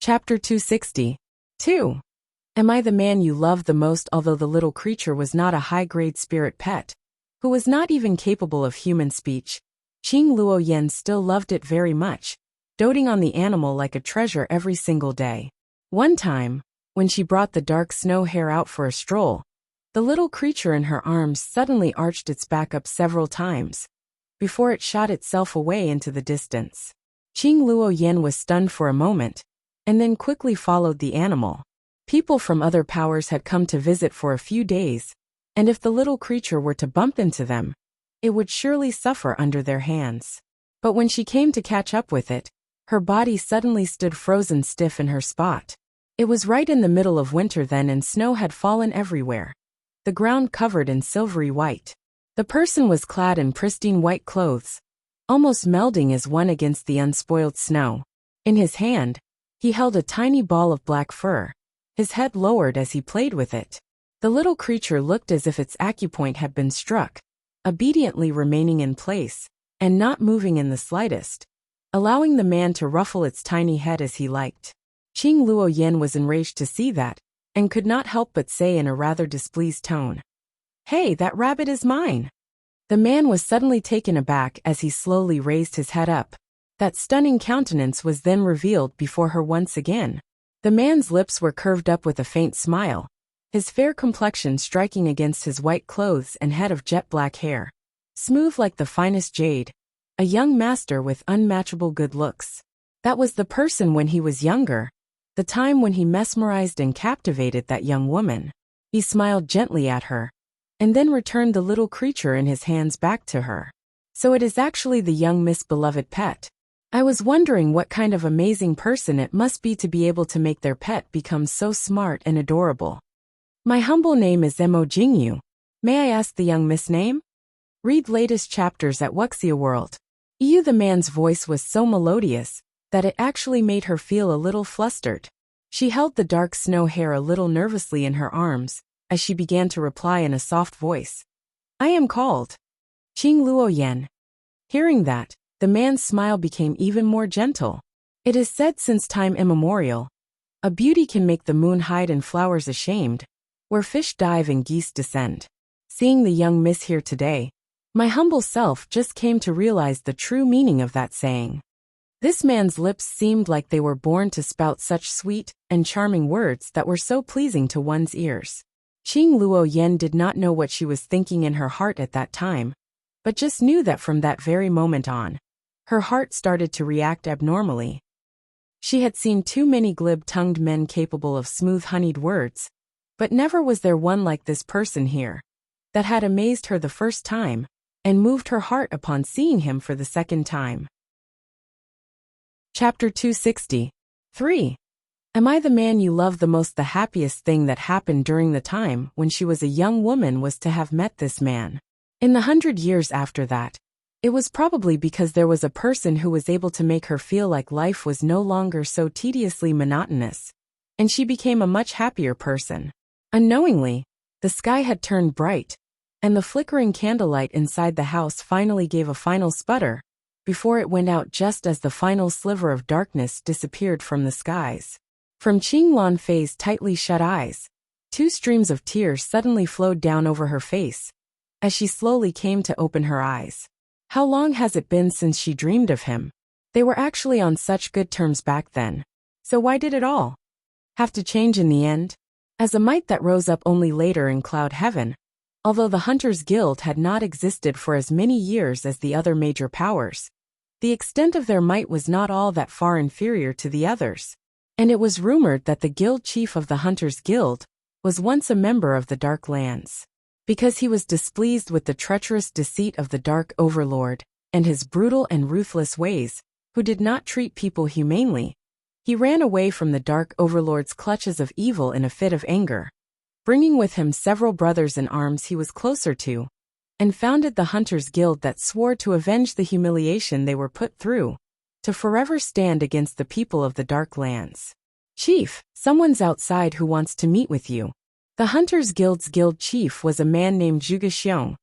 Chapter 260. 2. Am I the man you love the most? Although the little creature was not a high-grade spirit pet, who was not even capable of human speech, Qing Luoyan still loved it very much, doting on the animal like a treasure every single day. One time, when she brought the dark snow hare out for a stroll, the little creature in her arms suddenly arched its back up several times, before it shot itself away into the distance. Qing Luoyan was stunned for a moment, and then quickly followed the animal. People from other powers had come to visit for a few days, and if the little creature were to bump into them, it would surely suffer under their hands. But when she came to catch up with it, her body suddenly stood frozen stiff in her spot. It was right in the middle of winter then, and snow had fallen everywhere, the ground covered in silvery white. The person was clad in pristine white clothes, almost melding as one against the unspoiled snow. In his hand, he held a tiny ball of black fur, his head lowered as he played with it. The little creature looked as if its acupoint had been struck, obediently remaining in place, and not moving in the slightest, allowing the man to ruffle its tiny head as he liked. Qing Luoyan was enraged to see that, and could not help but say in a rather displeased tone, "Hey, that rabbit is mine." The man was suddenly taken aback as he slowly raised his head up. That stunning countenance was then revealed before her once again. The man's lips were curved up with a faint smile, his fair complexion striking against his white clothes and head of jet black hair, smooth like the finest jade, a young master with unmatchable good looks. That was the person when he was younger, the time when he mesmerized and captivated that young woman. He smiled gently at her, and then returned the little creature in his hands back to her. So it is actually the young Miss Beloved pet. I was wondering what kind of amazing person it must be to be able to make their pet become so smart and adorable. My humble name is Mo Jingyu. May I ask the young miss name? Read latest chapters at Wuxia World. The man's voice was so melodious that it actually made her feel a little flustered. She held the dark snow hare a little nervously in her arms as she began to reply in a soft voice. I am called Qing Luoyan. Hearing that, the man's smile became even more gentle. It is said since time immemorial, a beauty can make the moon hide and flowers ashamed, where fish dive and geese descend. Seeing the young miss here today, my humble self just came to realize the true meaning of that saying. This man's lips seemed like they were born to spout such sweet and charming words that were so pleasing to one's ears. Qing Luoyan did not know what she was thinking in her heart at that time, but just knew that from that very moment on, her heart started to react abnormally. She had seen too many glib-tongued men capable of smooth honeyed words, but never was there one like this person here, that had amazed her the first time, and moved her heart upon seeing him for the second time. Chapter 260. 3. Am I the man you love the most? The happiest thing that happened during the time when she was a young woman was to have met this man. In the 100 years after that, it was probably because there was a person who was able to make her feel like life was no longer so tediously monotonous, and she became a much happier person. Unknowingly, the sky had turned bright, and the flickering candlelight inside the house finally gave a final sputter, before it went out just as the final sliver of darkness disappeared from the skies. From Qing Lanfei's tightly shut eyes, 2 streams of tears suddenly flowed down over her face, as she slowly came to open her eyes. How long has it been since she dreamed of him? They were actually on such good terms back then. So why did it all have to change in the end? As a might that rose up only later in cloud heaven, although the Hunters Guild had not existed for as many years as the other major powers, the extent of their might was not all that far inferior to the others, and it was rumored that the guild chief of the Hunters Guild was once a member of the Dark Lands. Because he was displeased with the treacherous deceit of the Dark Overlord, and his brutal and ruthless ways, who did not treat people humanely, he ran away from the Dark Overlord's clutches of evil in a fit of anger, bringing with him several brothers in arms he was closer to, and founded the Hunters Guild that swore to avenge the humiliation they were put through, to forever stand against the people of the Dark Lands. Chief, someone's outside who wants to meet with you. The Hunters Guild's guild chief was a man named Zhuge Xiong,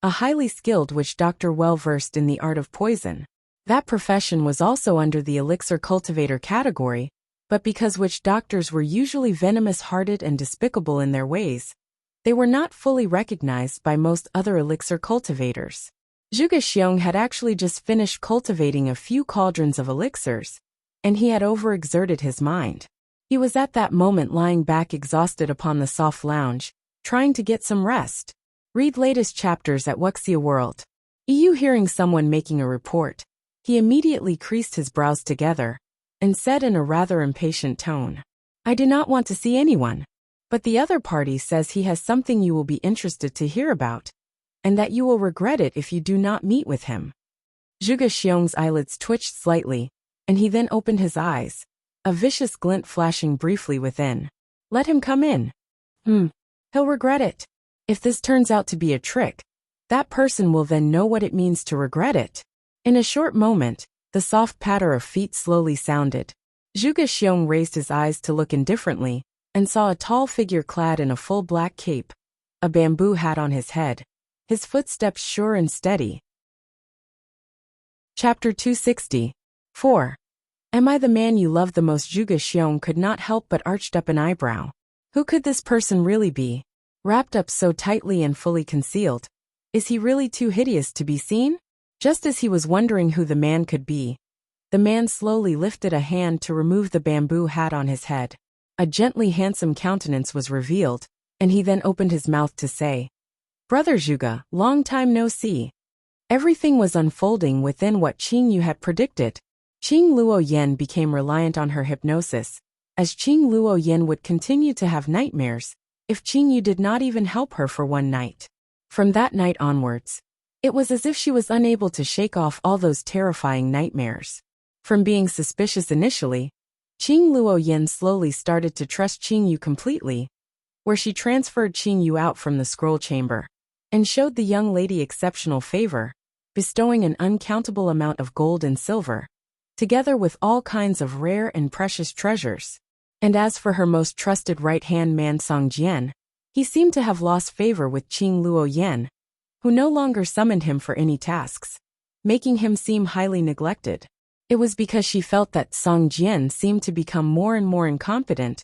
a highly skilled witch doctor well-versed in the art of poison. That profession was also under the elixir cultivator category, But because witch doctors were usually venomous-hearted and despicable in their ways, they were not fully recognized by most other elixir cultivators. Zhuge Xiong had actually just finished cultivating a few cauldrons of elixirs, and he had overexerted his mind. He was at that moment lying back exhausted upon the soft lounge, trying to get some rest. Read latest chapters at Wuxia World. EU hearing someone making a report, he immediately creased his brows together and said in a rather impatient tone, "I do not want to see anyone. But the other party says he has something you will be interested to hear about, and that you will regret it if you do not meet with him." Zhuge Xiong's eyelids twitched slightly, and he then opened his eyes, a vicious glint flashing briefly within. "Let him come in." He'll regret it. If this turns out to be a trick, that person will then know what it means to regret it. In a short moment, the soft patter of feet slowly sounded. Zhuge Xiong raised his eyes to look indifferently, and saw a tall figure clad in a full black cape, a bamboo hat on his head, his footsteps sure and steady. Chapter 260. 4. Am I the man you love the most? Zhuge Xiong could not help but arched up an eyebrow. Who could this person really be? Wrapped up so tightly and fully concealed, is he really too hideous to be seen? Just as he was wondering who the man could be, the man slowly lifted a hand to remove the bamboo hat on his head. A gently handsome countenance was revealed, and he then opened his mouth to say, "Brother Zhuge, long time no see." Everything was unfolding within what Qing Yu had predicted. Qing Luoyan became reliant on her hypnosis, as Qing Luoyan would continue to have nightmares if Qing Yu did not even help her for one night. From that night onwards, it was as if she was unable to shake off all those terrifying nightmares. From being suspicious initially, Qing Luoyan slowly started to trust Qing Yu completely, where she transferred Qing Yu out from the scroll chamber and showed the young lady exceptional favor, bestowing an uncountable amount of gold and silver, together with all kinds of rare and precious treasures. And as for her most trusted right-hand man Song Jian, he seemed to have lost favor with Qing Luoyan, who no longer summoned him for any tasks, making him seem highly neglected. It was because she felt that Song Jian seemed to become more and more incompetent,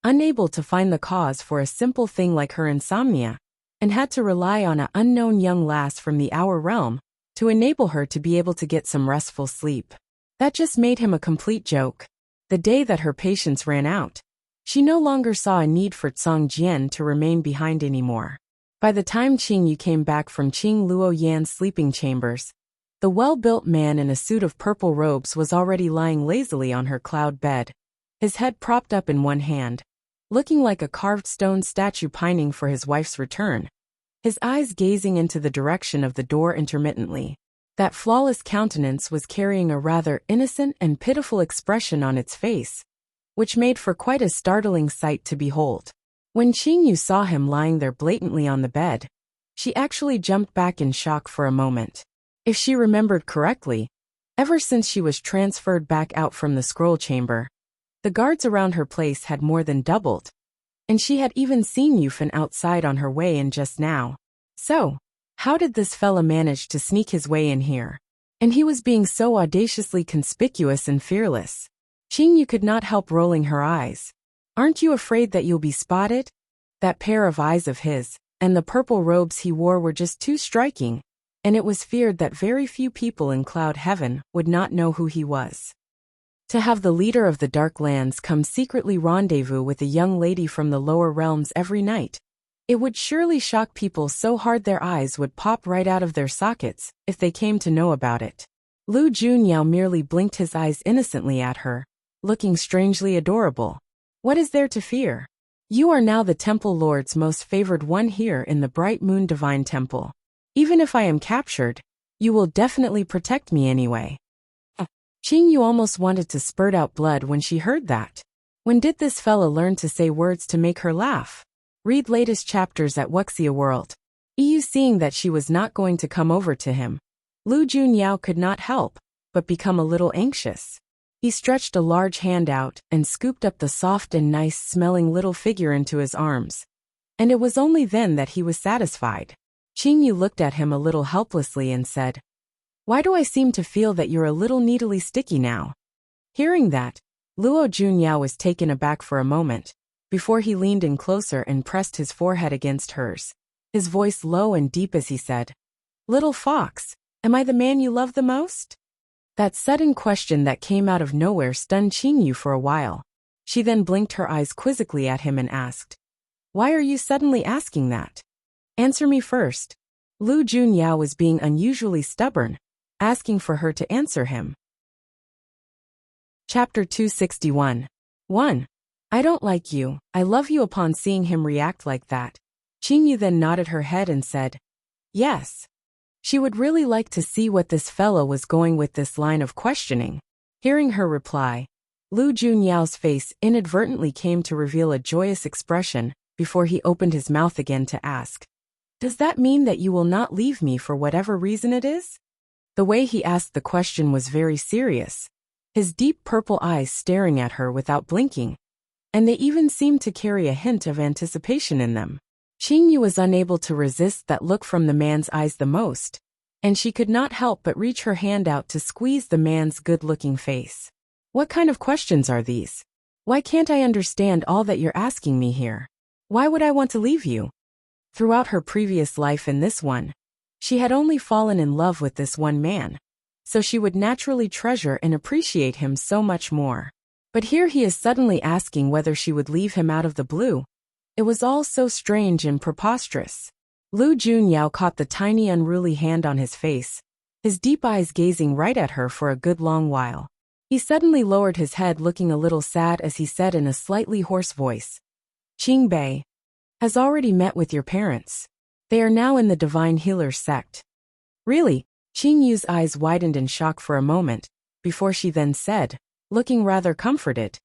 unable to find the cause for a simple thing like her insomnia, and had to rely on an unknown young lass from the Our Realm to enable her to be able to get some restful sleep. That just made him a complete joke. The day that her patience ran out, she no longer saw a need for Song Jian to remain behind anymore. By the time Qing Yu came back from Qing Luoyan's sleeping chambers, the well-built man in a suit of purple robes was already lying lazily on her cloud bed, his head propped up in one hand, looking like a carved stone statue pining for his wife's return, his eyes gazing into the direction of the door intermittently. That flawless countenance was carrying a rather innocent and pitiful expression on its face, which made for quite a startling sight to behold. When Qing Yu saw him lying there blatantly on the bed, she actually jumped back in shock for a moment. If she remembered correctly, ever since she was transferred back out from the scroll chamber, the guards around her place had more than doubled, and she had even seen Yufan outside on her way in just now. So, how did this fella manage to sneak his way in here? And he was being so audaciously conspicuous and fearless. Qing Yu could not help rolling her eyes. Aren't you afraid that you'll be spotted? That pair of eyes of his, and the purple robes he wore were just too striking, and it was feared that very few people in Cloud Heaven would not know who he was. To have the leader of the Dark Lands come secretly rendezvous with a young lady from the lower realms every night, it would surely shock people so hard their eyes would pop right out of their sockets if they came to know about it. Lu Junyao merely blinked his eyes innocently at her, looking strangely adorable. What is there to fear? You are now the Temple Lord's most favored one here in the Bright Moon Divine Temple. Even if I am captured, you will definitely protect me anyway. Qing Yu almost wanted to spurt out blood when she heard that. When did this fella learn to say words to make her laugh? Read latest chapters at Wuxia World. EU seeing that she was not going to come over to him, Lu Junyao could not help but become a little anxious. He stretched a large hand out and scooped up the soft and nice-smelling little figure into his arms. And it was only then that he was satisfied. Qing Yu looked at him a little helplessly and said, "Why do I seem to feel that you're a little needly sticky now?" Hearing that, Luo Junyao was taken aback for a moment, before he leaned in closer and pressed his forehead against hers, his voice low and deep as he said, "Little fox, am I the man you love the most?" That sudden question that came out of nowhere stunned Qingyu for a while. She then blinked her eyes quizzically at him and asked, "Why are you suddenly asking that? Answer me first." Lu Junyao was being unusually stubborn, asking for her to answer him. Chapter 261. 1. I don't like you, I love you. Upon seeing him react like that, Qingyu then nodded her head and said, "Yes." She would really like to see what this fellow was going with this line of questioning. Hearing her reply, Lu Junyao's face inadvertently came to reveal a joyous expression before he opened his mouth again to ask, "Does that mean that you will not leave me for whatever reason it is?" The way he asked the question was very serious, his deep purple eyes staring at her without blinking, and they even seemed to carry a hint of anticipation in them. Qingyu was unable to resist that look from the man's eyes the most, and she could not help but reach her hand out to squeeze the man's good-looking face. "What kind of questions are these? Why can't I understand all that you're asking me here? Why would I want to leave you?" Throughout her previous life and this one, she had only fallen in love with this one man, so she would naturally treasure and appreciate him so much more. But here he is suddenly asking whether she would leave him out of the blue. It was all so strange and preposterous. Lu Junyao caught the tiny unruly hand on his face, his deep eyes gazing right at her for a good long while. He suddenly lowered his head, looking a little sad as he said in a slightly hoarse voice, "Qingbei has already met with your parents. They are now in the Divine Healer sect." "Really?" Qingyu's eyes widened in shock for a moment, before she then said, looking rather comforted,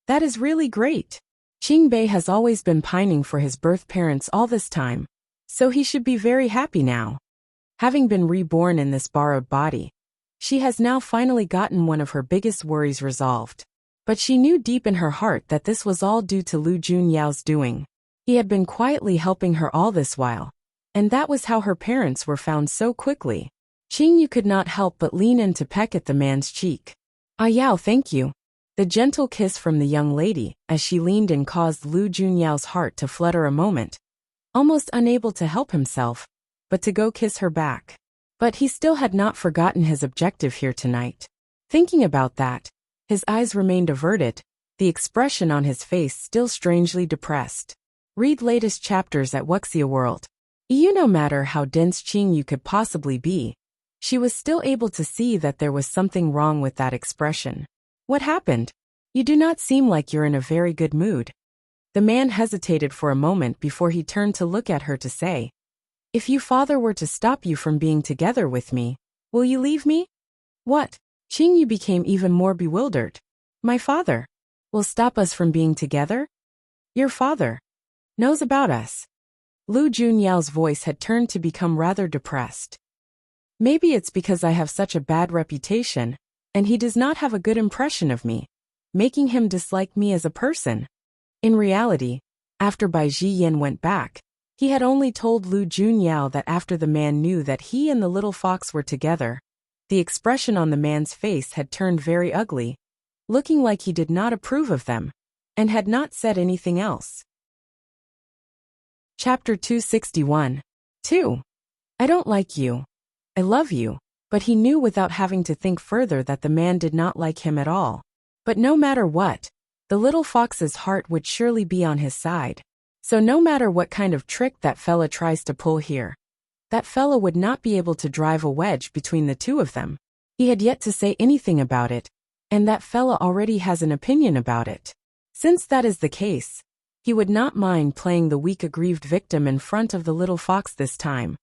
"That is really great. Qingbei has always been pining for his birth parents all this time, so he should be very happy now. Having been reborn in this borrowed body, she has now finally gotten one of her biggest worries resolved." But she knew deep in her heart that this was all due to Lu Junyao's doing. He had been quietly helping her all this while, and that was how her parents were found so quickly. Qingyu could not help but lean in to peck at the man's cheek. "Ah Yao, thank you." The gentle kiss from the young lady, as she leaned in, caused Lu Junyao's heart to flutter a moment, almost unable to help himself, but to go kiss her back. But he still had not forgotten his objective here tonight. Thinking about that, his eyes remained averted, the expression on his face still strangely depressed. Read latest chapters at Wuxia World. No matter how dense Qingyu could possibly be, she was still able to see that there was something wrong with that expression. "What happened? You do not seem like you're in a very good mood." The man hesitated for a moment before he turned to look at her to say, "If your father were to stop you from being together with me, will you leave me?" "What?" Qingyu became even more bewildered. "My father will stop us from being together? Your father knows about us." Lu Junyao's voice had turned to become rather depressed. "Maybe it's because I have such a bad reputation, and he does not have a good impression of me, making him dislike me as a person." In reality, after Bai Ziyan went back, he had only told Lu Junyao that after the man knew that he and the little fox were together, the expression on the man's face had turned very ugly, looking like he did not approve of them, and had not said anything else. Chapter 261. 2. I don't like you. I love you. But he knew without having to think further that the man did not like him at all. But no matter what, the little fox's heart would surely be on his side. So no matter what kind of trick that fella tries to pull here, that fella would not be able to drive a wedge between the two of them. He had yet to say anything about it, and that fella already has an opinion about it. Since that is the case, he would not mind playing the weak aggrieved victim in front of the little fox this time,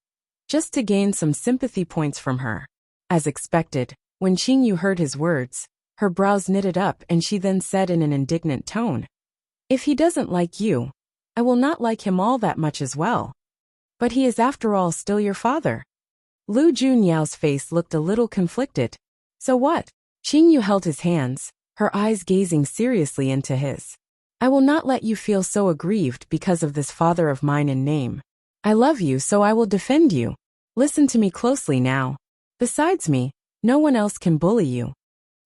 just to gain some sympathy points from her. As expected, when Qingyu heard his words, her brows knitted up and she then said in an indignant tone, "If he doesn't like you, I will not like him all that much as well. But he is after all still your father." Lu Junyao's face looked a little conflicted. "So what?" Qingyu held his hands, her eyes gazing seriously into his. "I will not let you feel so aggrieved because of this father of mine in name. I love you, so I will defend you. Listen to me closely now. Besides me, no one else can bully you.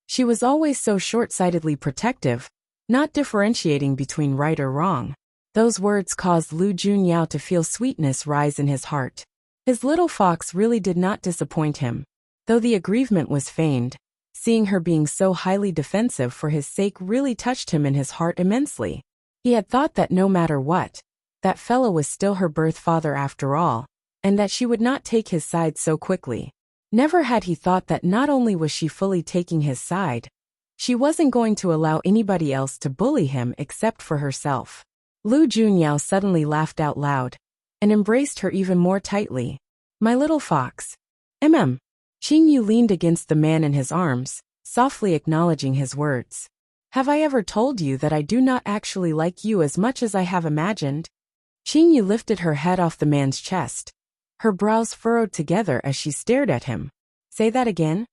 She was always so short-sightedly protective, not differentiating between right or wrong. Those words caused Lu Junyao to feel sweetness rise in his heart. His little fox really did not disappoint him. Though the aggrievement was feigned, seeing her being so highly defensive for his sake really touched him in his heart immensely. He had thought that no matter what, that fellow was still her birth father after all, and that she would not take his side so quickly. Never had he thought that not only was she fully taking his side, she wasn't going to allow anybody else to bully him except for herself. Lu Junyao suddenly laughed out loud and embraced her even more tightly. My little fox. Qing Yu leaned against the man in his arms, softly acknowledging his words. Have I ever told you that I do not actually like you as much as I have imagined? Qing Yu lifted her head off the man's chest. Her brows furrowed together as she stared at him. Say that again?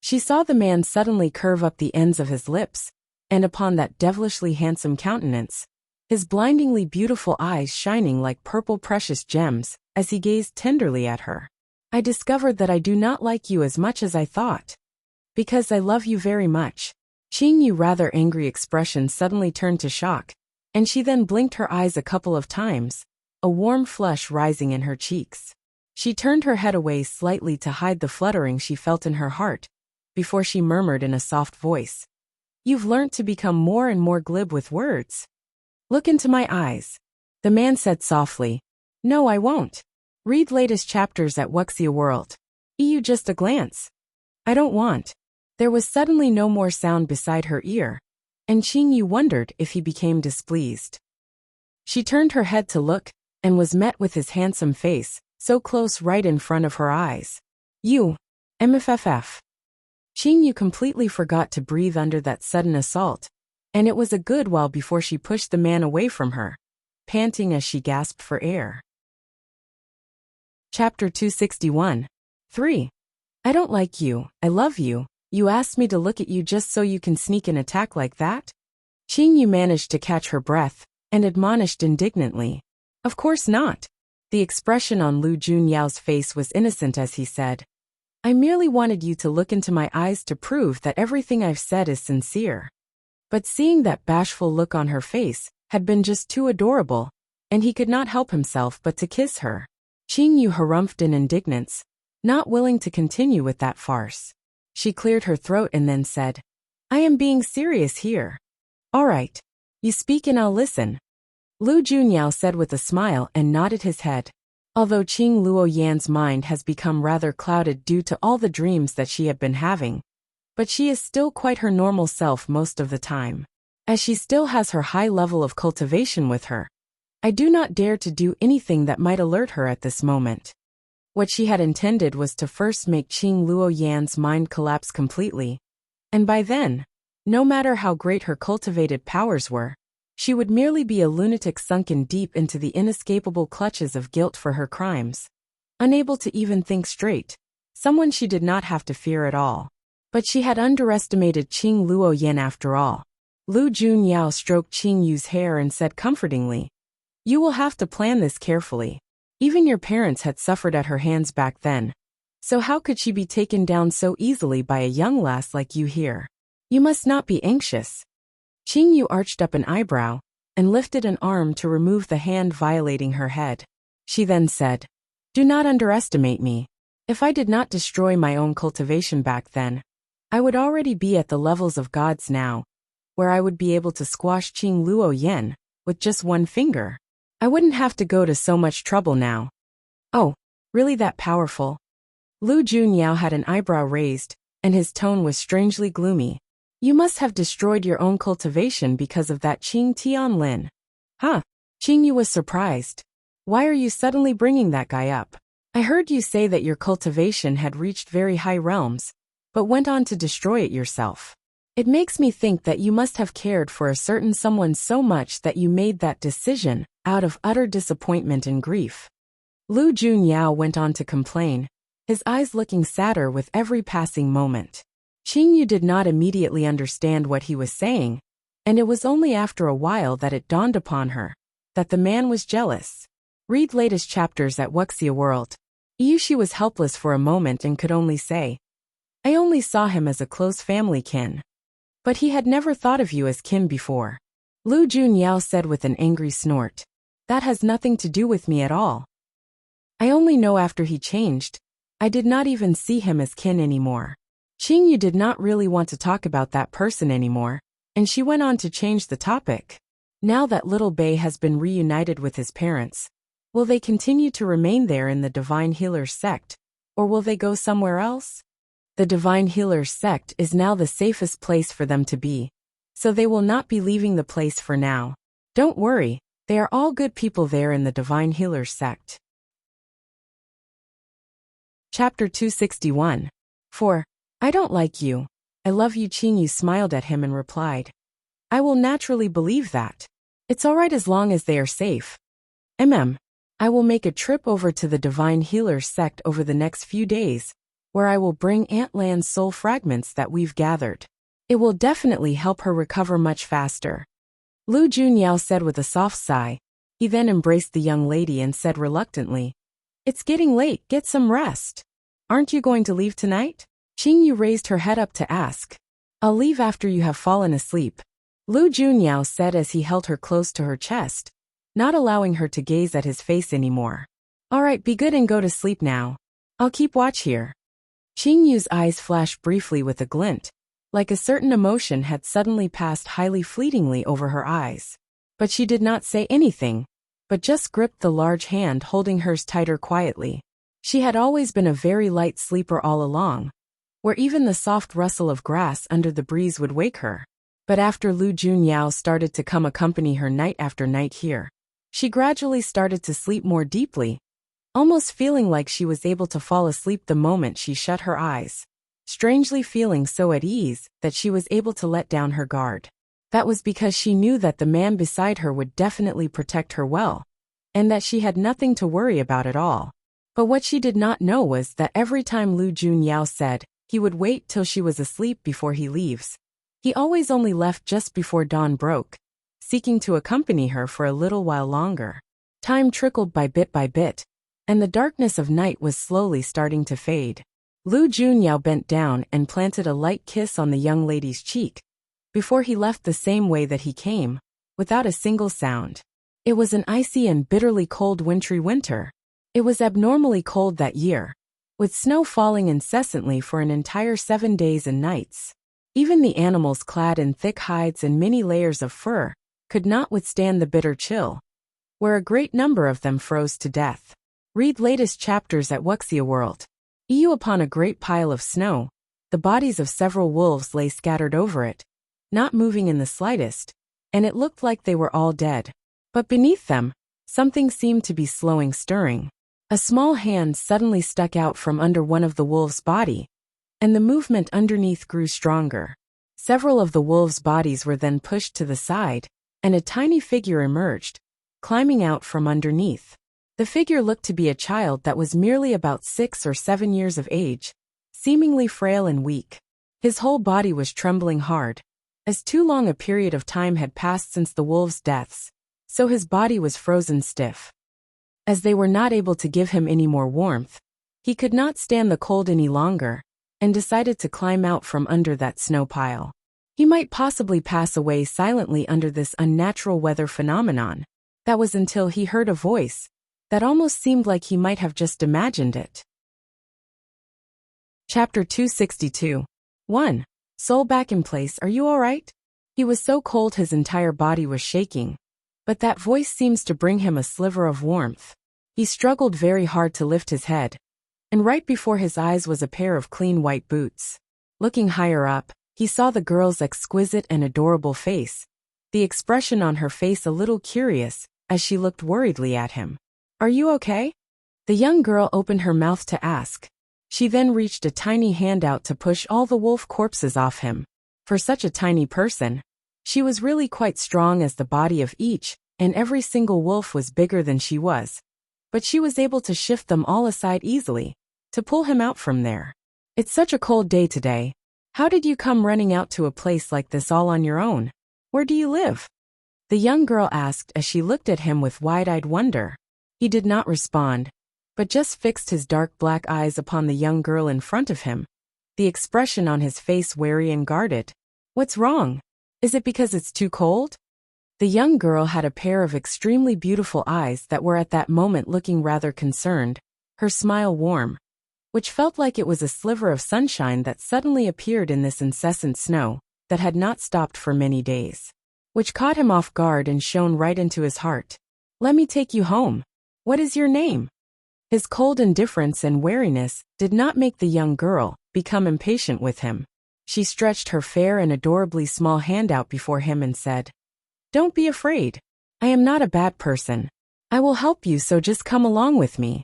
She saw the man suddenly curve up the ends of his lips, and upon that devilishly handsome countenance, his blindingly beautiful eyes shining like purple precious gems, as he gazed tenderly at her. I discovered that I do not like you as much as I thought. Because I love you very much. Qing Yu's rather angry expression suddenly turned to shock, and she then blinked her eyes a couple of times, a warm flush rising in her cheeks. She turned her head away slightly to hide the fluttering she felt in her heart, before she murmured in a soft voice. You've learnt to become more and more glib with words. Look into my eyes. The man said softly. No, I won't. Read latest chapters at Wuxia World. EU just a glance. I don't want. There was suddenly no more sound beside her ear, and Qing Yu wondered if he became displeased. She turned her head to look, and was met with his handsome face, so close right in front of her eyes. You. MFFF. Qing Yu completely forgot to breathe under that sudden assault, and it was a good while before she pushed the man away from her, panting as she gasped for air. Chapter 261. 3. I don't like you, I love you. You asked me to look at you just so you can sneak an attack like that? Qing Yu managed to catch her breath, and admonished indignantly. Of course not. The expression on Lu Junyao's face was innocent as he said, I merely wanted you to look into my eyes to prove that everything I've said is sincere. But seeing that bashful look on her face had been just too adorable, and he could not help himself but to kiss her. Qing Yu harumphed in indignance, not willing to continue with that farce. She cleared her throat and then said, I am being serious here. All right. You speak and I'll listen. Lu Junyao said with a smile and nodded his head. Although Qing Luoyan's mind has become rather clouded due to all the dreams that she had been having, but she is still quite her normal self most of the time. As she still has her high level of cultivation with her, I do not dare to do anything that might alert her at this moment. What she had intended was to first make Qing Luoyan's mind collapse completely, and by then, no matter how great her cultivated powers were, she would merely be a lunatic sunken deep into the inescapable clutches of guilt for her crimes. Unable to even think straight, someone she did not have to fear at all. But she had underestimated Qing Luoyan after all. Lu Junyao stroked Qing Yu's hair and said comfortingly, You will have to plan this carefully. Even your parents had suffered at her hands back then. So how could she be taken down so easily by a young lass like you here? You must not be anxious. Qing Yu arched up an eyebrow, and lifted an arm to remove the hand violating her head. She then said, Do not underestimate me. If I did not destroy my own cultivation back then, I would already be at the levels of gods now, where I would be able to squash Qing Luoyan with just one finger. I wouldn't have to go to so much trouble now. Oh, really that powerful? Lu Junyao had an eyebrow raised, and his tone was strangely gloomy. You must have destroyed your own cultivation because of that Qing Tianlin. Huh? Qing Yu was surprised. Why are you suddenly bringing that guy up? I heard you say that your cultivation had reached very high realms, but went on to destroy it yourself. It makes me think that you must have cared for a certain someone so much that you made that decision out of utter disappointment and grief. Lu Junyao went on to complain, his eyes looking sadder with every passing moment. Qing Yu did not immediately understand what he was saying, and it was only after a while that it dawned upon her that the man was jealous. Read latest chapters at Wuxia World. She was helpless for a moment and could only say, I only saw him as a close family kin. But he had never thought of you as kin before. Lu Junyao said with an angry snort. That has nothing to do with me at all. I only know after he changed. I did not even see him as kin anymore. Qingyu did not really want to talk about that person anymore, and she went on to change the topic. Now that little Bei has been reunited with his parents, will they continue to remain there in the Divine Healers sect, or will they go somewhere else? The Divine Healers sect is now the safest place for them to be, so they will not be leaving the place for now. Don't worry, they are all good people there in the Divine Healers sect. Chapter 261. 4. I don't like you. I love you. Qingyu smiled at him and replied. I will naturally believe that. It's alright as long as they are safe. I will make a trip over to the Divine Healers sect over the next few days, where I will bring Aunt Lan's soul fragments that we've gathered. It will definitely help her recover much faster. Lu Junyao said with a soft sigh. He then embraced the young lady and said reluctantly, It's getting late, get some rest. Aren't you going to leave tonight? Qingyu raised her head up to ask. I'll leave after you have fallen asleep. Lu Junyao said as he held her close to her chest, not allowing her to gaze at his face anymore. Alright, be good and go to sleep now. I'll keep watch here. Qingyu's eyes flashed briefly with a glint, like a certain emotion had suddenly passed highly fleetingly over her eyes. But she did not say anything, but just gripped the large hand holding hers tighter quietly. She had always been a very light sleeper all along, where even the soft rustle of grass under the breeze would wake her. But after Lu Junyao started to come accompany her night after night here, she gradually started to sleep more deeply, almost feeling like she was able to fall asleep the moment she shut her eyes, strangely feeling so at ease that she was able to let down her guard. That was because she knew that the man beside her would definitely protect her well, and that she had nothing to worry about at all. But what she did not know was that every time Lu Junyao said he would wait till she was asleep before he leaves, he always only left just before dawn broke, seeking to accompany her for a little while longer. Time trickled by bit, and the darkness of night was slowly starting to fade. Lu Junyao bent down and planted a light kiss on the young lady's cheek, before he left the same way that he came, without a single sound. It was an icy and bitterly cold wintry winter. It was abnormally cold that year, with snow falling incessantly for an entire 7 days and nights. Even the animals clad in thick hides and many layers of fur could not withstand the bitter chill, where a great number of them froze to death. Read latest chapters at Wuxia World. Upon a great pile of snow, the bodies of several wolves lay scattered over it, not moving in the slightest, and it looked like they were all dead. But beneath them, something seemed to be slowing stirring. A small hand suddenly stuck out from under one of the wolves' body, and the movement underneath grew stronger. Several of the wolves' bodies were then pushed to the side, and a tiny figure emerged, climbing out from underneath. The figure looked to be a child that was merely about 6 or 7 years of age, seemingly frail and weak. His whole body was trembling hard, as too long a period of time had passed since the wolves' deaths, so his body was frozen stiff. As they were not able to give him any more warmth, he could not stand the cold any longer, and decided to climb out from under that snow pile. He might possibly pass away silently under this unnatural weather phenomenon. That was until he heard a voice that almost seemed like he might have just imagined it. Chapter 262. 1. Soul back in place, are you alright? He was so cold his entire body was shaking, but that voice seems to bring him a sliver of warmth. He struggled very hard to lift his head, and right before his eyes was a pair of clean white boots. Looking higher up, he saw the girl's exquisite and adorable face, the expression on her face a little curious, as she looked worriedly at him. Are you okay? The young girl opened her mouth to ask. She then reached a tiny hand out to push all the wolf corpses off him. For such a tiny person, she was really quite strong as the body of each, and every single wolf was bigger than she was. But she was able to shift them all aside easily, to pull him out from there. It's such a cold day today. How did you come running out to a place like this all on your own? Where do you live? The young girl asked as she looked at him with wide-eyed wonder. He did not respond, but just fixed his dark black eyes upon the young girl in front of him, the expression on his face wary and guarded. What's wrong? Is it because it's too cold? The young girl had a pair of extremely beautiful eyes that were at that moment looking rather concerned, her smile warm, which felt like it was a sliver of sunshine that suddenly appeared in this incessant snow that had not stopped for many days, which caught him off guard and shone right into his heart. Let me take you home. What is your name? His cold indifference and wariness did not make the young girl become impatient with him. She stretched her fair and adorably small hand out before him and said, Don't be afraid. I am not a bad person. I will help you, so just come along with me.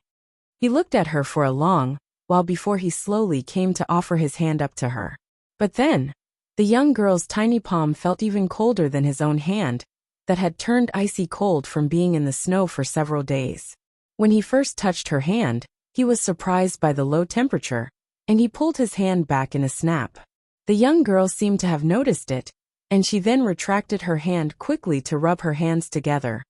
He looked at her for a long while before he slowly came to offer his hand up to her. But then, the young girl's tiny palm felt even colder than his own hand, that had turned icy cold from being in the snow for several days. When he first touched her hand, he was surprised by the low temperature, and he pulled his hand back in a snap. The young girl seemed to have noticed it, and she then retracted her hand quickly to rub her hands together,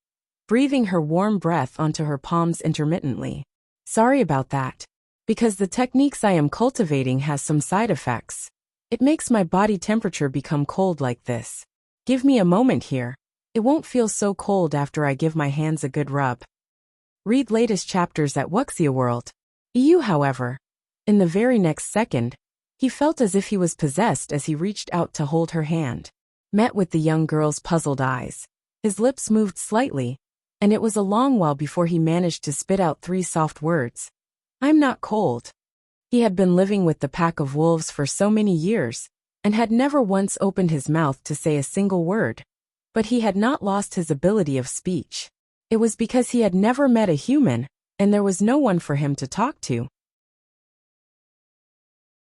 breathing her warm breath onto her palms intermittently. Sorry about that. Because the techniques I am cultivating has some side effects. It makes my body temperature become cold like this. Give me a moment here. It won't feel so cold after I give my hands a good rub. Read latest chapters at Wuxia World. EU. However, in the very next second, he felt as if he was possessed as he reached out to hold her hand. Met with the young girl's puzzled eyes, his lips moved slightly, and it was a long while before he managed to spit out 3 soft words. I'm not cold. He had been living with the pack of wolves for so many years, and had never once opened his mouth to say a single word. But he had not lost his ability of speech. It was because he had never met a human, and there was no one for him to talk to.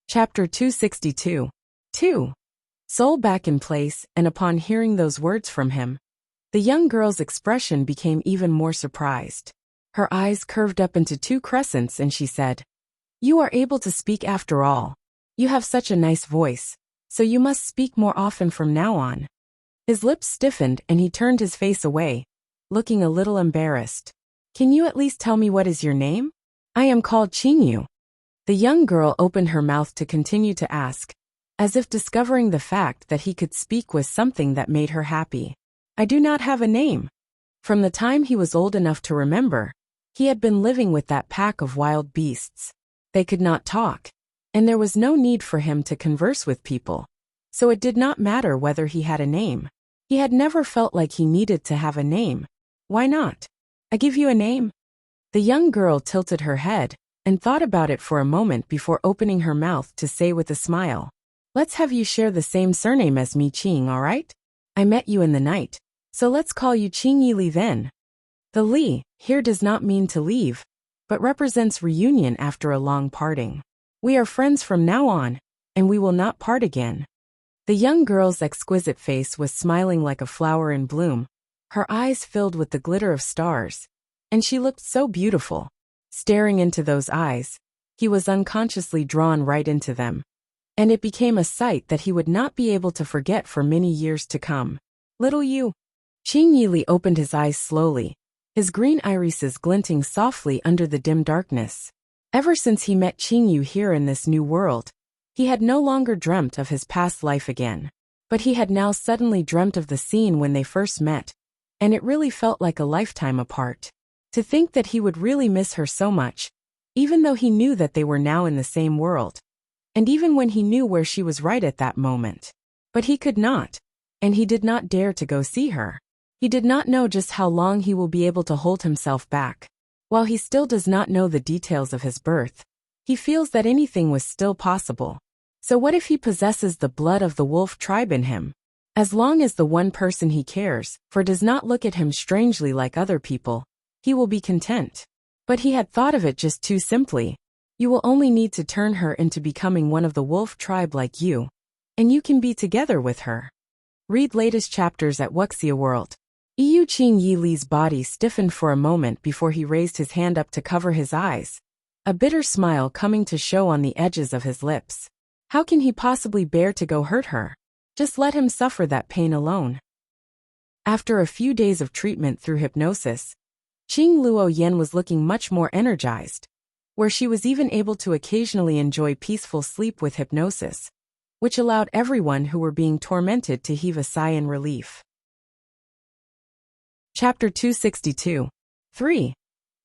Chapter 262. 2. Soul back in place, and upon hearing those words from him, the young girl's expression became even more surprised. Her eyes curved up into 2 crescents and she said, You are able to speak after all. You have such a nice voice, so you must speak more often from now on. His lips stiffened and he turned his face away, looking a little embarrassed. Can you at least tell me what is your name? I am called Qingyu. The young girl opened her mouth to continue to ask, as if discovering the fact that he could speak was something that made her happy. I do not have a name. From the time he was old enough to remember, he had been living with that pack of wild beasts. They could not talk, and there was no need for him to converse with people, so it did not matter whether he had a name. He had never felt like he needed to have a name. Why not? I give you a name? The young girl tilted her head and thought about it for a moment before opening her mouth to say with a smile, Let's have you share the same surname as me, Qing, all right? I met you in the night, so let's call you Qing Li then. The Li here does not mean to leave, but represents reunion after a long parting. We are friends from now on, and we will not part again. The young girl's exquisite face was smiling like a flower in bloom, her eyes filled with the glitter of stars, and she looked so beautiful. Staring into those eyes, he was unconsciously drawn right into them, and it became a sight that he would not be able to forget for many years to come. Little you. Qing Yili opened his eyes slowly, his green irises glinting softly under the dim darkness. Ever since he met Qing Yu here in this new world, he had no longer dreamt of his past life again. But he had now suddenly dreamt of the scene when they first met, and it really felt like a lifetime apart. To think that he would really miss her so much, even though he knew that they were now in the same world, and even when he knew where she was right at that moment. But he could not, and he did not dare to go see her. He did not know just how long he will be able to hold himself back. While he still does not know the details of his birth, he feels that anything was still possible. So what if he possesses the blood of the wolf tribe in him? As long as the one person he cares for does not look at him strangely like other people, he will be content. But he had thought of it just too simply. You will only need to turn her into becoming one of the wolf tribe like you, and you can be together with her. Read latest chapters at Wuxia World. Qing Yi Li's body stiffened for a moment before he raised his hand up to cover his eyes, a bitter smile coming to show on the edges of his lips. How can he possibly bear to go hurt her? Just let him suffer that pain alone. After a few days of treatment through hypnosis, Qing Luo Yan was looking much more energized. where she was even able to occasionally enjoy peaceful sleep with hypnosis, which allowed everyone who were being tormented to heave a sigh in relief. Chapter 262. 3.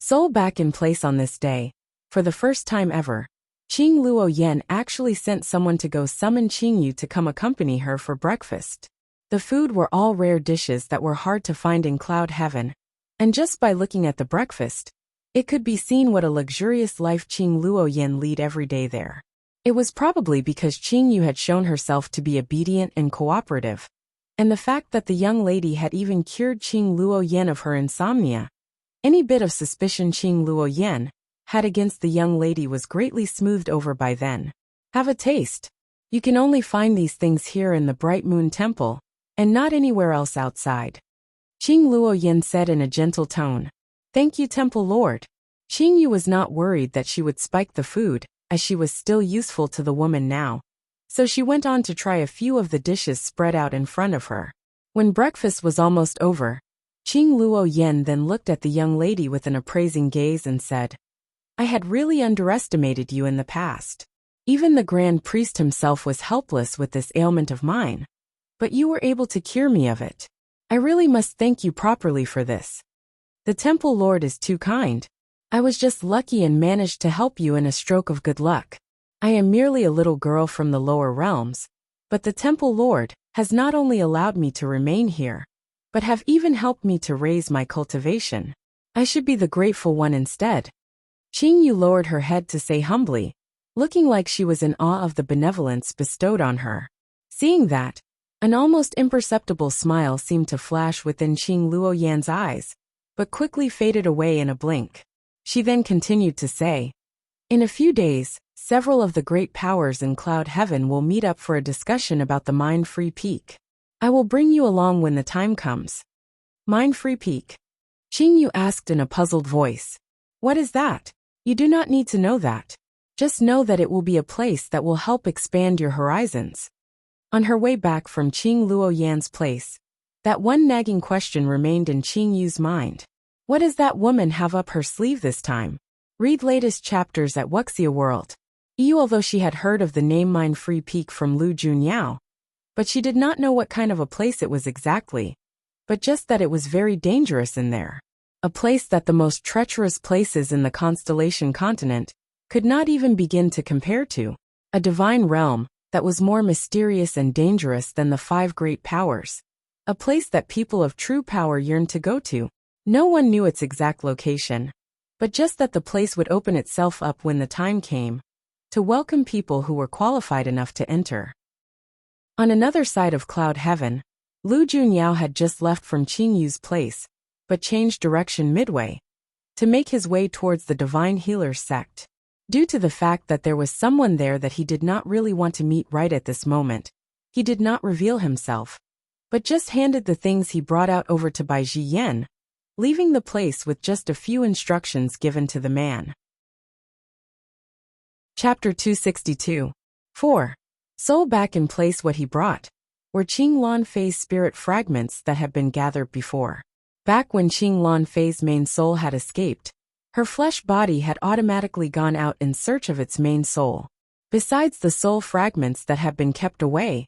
Soul back in place. On this day, for the first time ever, Qing Luo Yan actually sent someone to go summon Qingyu to come accompany her for breakfast. The food were all rare dishes that were hard to find in Cloud Heaven, and just by looking at the breakfast, it could be seen what a luxurious life Qing Luo Yan lead every day there. It was probably because Qingyu had shown herself to be obedient and cooperative, and the fact that the young lady had even cured Qing Luo Yan of her insomnia. Any bit of suspicion Qing Luo Yan had against the young lady was greatly smoothed over by then. Have a taste. You can only find these things here in the Bright Moon Temple, and not anywhere else outside. Qing Luo Yan said in a gentle tone. Thank you, Temple Lord. Qingyu was not worried that she would spike the food, as she was still useful to the woman now, so she went on to try a few of the dishes spread out in front of her. When breakfast was almost over, Qing Luo Yan then looked at the young lady with an appraising gaze and said, I had really underestimated you in the past. Even the Grand Priest himself was helpless with this ailment of mine, but you were able to cure me of it. I really must thank you properly for this. The Temple Lord is too kind. I was just lucky and managed to help you in a stroke of good luck. I am merely a little girl from the lower realms, but the Temple Lord has not only allowed me to remain here, but have even helped me to raise my cultivation. I should be the grateful one instead. Qingyu lowered her head to say humbly, looking like she was in awe of the benevolence bestowed on her. Seeing that, an almost imperceptible smile seemed to flash within Qing Luo Yan's eyes, but quickly faded away in a blink. She then continued to say, in a few days, several of the great powers in Cloud Heaven will meet up for a discussion about the Mind-Free Peak. I will bring you along when the time comes. Mind-Free Peak? Qingyu asked in a puzzled voice. What is that? You do not need to know that. Just know that it will be a place that will help expand your horizons. On her way back from Qing Luo Yan's place, that one nagging question remained in Qingyu's mind. What does that woman have up her sleeve this time? Read latest chapters at Wuxia World. Although she had heard of the name Mind-Free Peak from Lu Junyao, but she did not know what kind of a place it was exactly, but just that it was very dangerous in there. A place that the most treacherous places in the constellation continent could not even begin to compare to. A divine realm that was more mysterious and dangerous than the 5 great powers. A place that people of true power yearned to go to. No one knew its exact location, but just that the place would open itself up when the time came to welcome people who were qualified enough to enter. On another side of Cloud Heaven, Lu Junyao had just left from Qingyu's place, but changed direction midway to make his way towards the Divine Healer's sect. Due to the fact that there was someone there that he did not really want to meet right at this moment, he did not reveal himself, but just handed the things he brought out over to Bai Jiyan, leaving the place with just a few instructions given to the man. Chapter 262. 4. Soul back in place. What he brought were Qing Lan Fei's spirit fragments that had been gathered before. Back when Qing Lan Fei's main soul had escaped, her flesh body had automatically gone out in search of its main soul. Besides the soul fragments that had been kept away,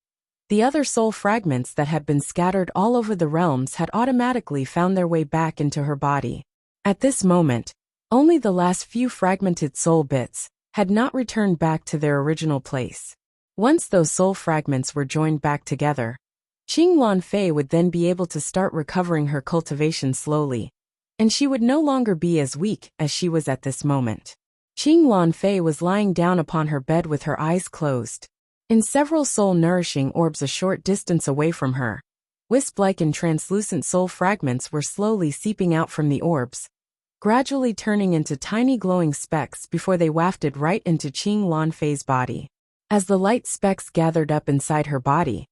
the other soul fragments that had been scattered all over the realms had automatically found their way back into her body. At this moment, only the last few fragmented soul bits had not returned back to their original place. Once those soul fragments were joined back together, Qing Lan Fei would then be able to start recovering her cultivation slowly, and she would no longer be as weak as she was at this moment. Qing Lan Fei was lying down upon her bed with her eyes closed. In several soul-nourishing orbs a short distance away from her, wisp-like and translucent soul fragments were slowly seeping out from the orbs, gradually turning into tiny glowing specks before they wafted right into Qing Lan Fei's body. As the light specks gathered up inside her body,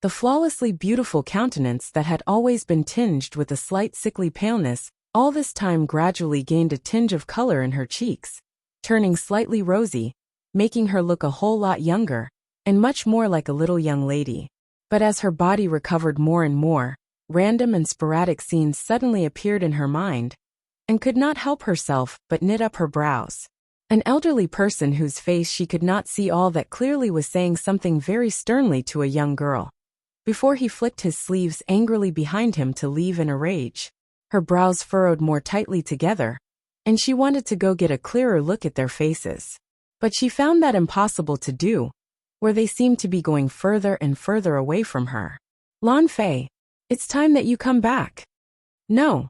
the flawlessly beautiful countenance that had always been tinged with a slight sickly paleness, all this time gradually gained a tinge of color in her cheeks, turning slightly rosy, making her look a whole lot younger, and much more like a little young lady. But as her body recovered more and more, random and sporadic scenes suddenly appeared in her mind, and could not help herself but knit up her brows. An elderly person whose face she could not see all that clearly was saying something very sternly to a young girl. Before he flicked his sleeves angrily behind him to leave in a rage. Her brows furrowed more tightly together, and she wanted to go get a clearer look at their faces. But she found that impossible to do, where they seemed to be going further and further away from her. Lan Fei, it's time that you come back. No.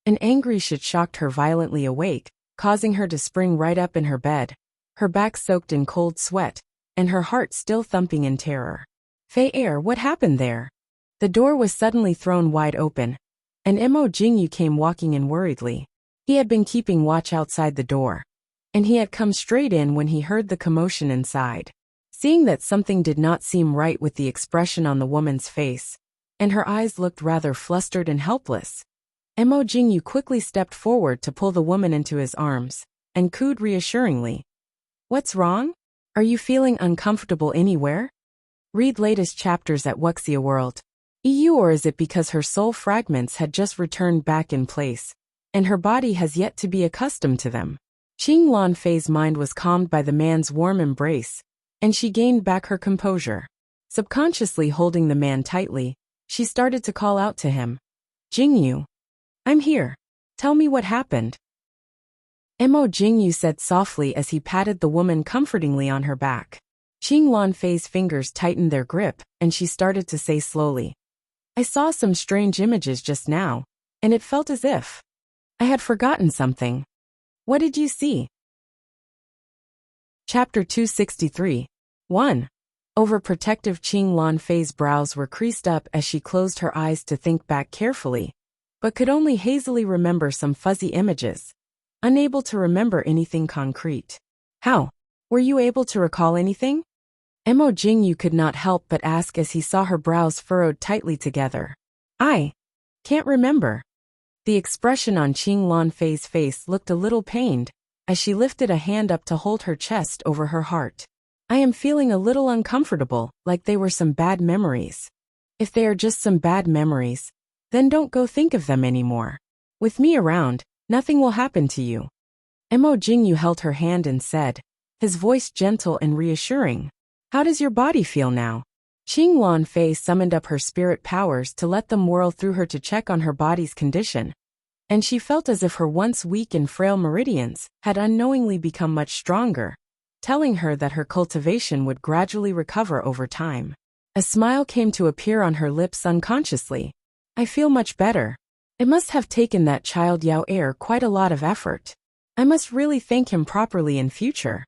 An angry shit shocked her violently awake, causing her to spring right up in her bed, her back soaked in cold sweat, and her heart still thumping in terror. Fei Er, what happened there? The door was suddenly thrown wide open, and Mo Jingyu came walking in worriedly. He had been keeping watch outside the door, and he had come straight in when he heard the commotion inside. Seeing that something did not seem right with the expression on the woman's face, and her eyes looked rather flustered and helpless, Mo Jingyu quickly stepped forward to pull the woman into his arms, and cooed reassuringly. What's wrong? Are you feeling uncomfortable anywhere? Read latest chapters at Wuxia World. EU, or is it because her soul fragments had just returned back in place, and her body has yet to be accustomed to them? Qing Lan Fei's mind was calmed by the man's warm embrace, and she gained back her composure. Subconsciously holding the man tightly, she started to call out to him. Jingyu. I'm here. Tell me what happened. Mo Jingyu said softly as he patted the woman comfortingly on her back. Qing Lan Fei's fingers tightened their grip, and she started to say slowly. I saw some strange images just now, and it felt as if I had forgotten something. What did you see? Chapter 263. 1. Overprotective Qing Lan Fei's brows were creased up as she closed her eyes to think back carefully, but could only hazily remember some fuzzy images, unable to remember anything concrete. How? Were you able to recall anything? Mo Jingyu could not help but ask as he saw her brows furrowed tightly together. I can't remember. The expression on Qing Lan Fei's face looked a little pained, as she lifted a hand up to hold her chest over her heart. I am feeling a little uncomfortable, like they were some bad memories. If they are just some bad memories, then don't go think of them anymore. With me around, nothing will happen to you. Mo Jingyu held her hand and said, his voice gentle and reassuring. How does your body feel now? Qing Lan Fei summoned up her spirit powers to let them whirl through her to check on her body's condition, and she felt as if her once weak and frail meridians had unknowingly become much stronger, telling her that her cultivation would gradually recover over time. A smile came to appear on her lips unconsciously. I feel much better. It must have taken that child Yao Er quite a lot of effort. I must really thank him properly in future.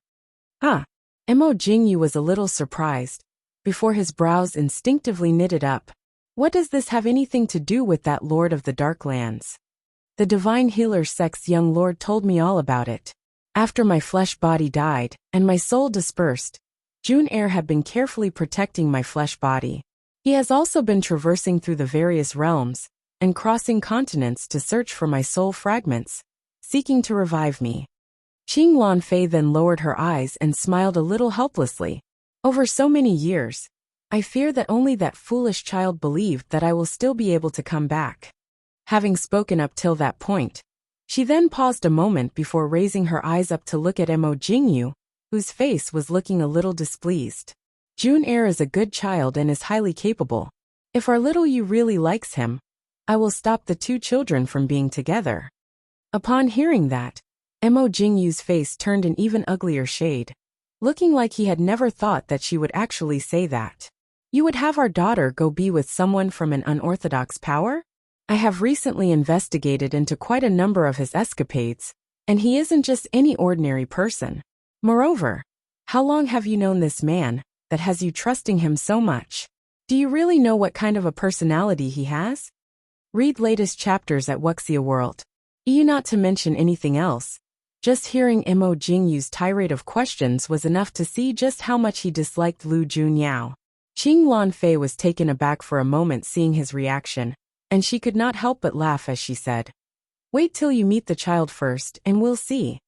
Mo Jingyu was a little surprised, before his brows instinctively knitted up. What does this have anything to do with that Lord of the Dark Lands? The divine healer sect's young lord told me all about it. After my flesh body died, and my soul dispersed, June Er had been carefully protecting my flesh body. He has also been traversing through the various realms, and crossing continents to search for my soul fragments, seeking to revive me. Qing Lan Fei then lowered her eyes and smiled a little helplessly. Over so many years, I fear that only that foolish child believed that I will still be able to come back. Having spoken up till that point, she then paused a moment before raising her eyes up to look at Mo Jingyu, whose face was looking a little displeased. June Er is a good child and is highly capable. If our little Yu really likes him, I will stop the two children from being together. Upon hearing that, Mo Jingyu's face turned an even uglier shade, looking like he had never thought that she would actually say that. You would have our daughter go be with someone from an unorthodox power? I have recently investigated into quite a number of his escapades, and he isn't just any ordinary person. Moreover, how long have you known this man that has you trusting him so much? Do you really know what kind of a personality he has? Read latest chapters at Wuxia World. Not to mention anything else. Just hearing Mo Jingyu's tirade of questions was enough to see just how much he disliked Lu Junyao. Qing Lan Fei was taken aback for a moment seeing his reaction, and she could not help but laugh as she said, Wait till you meet the child first and we'll see.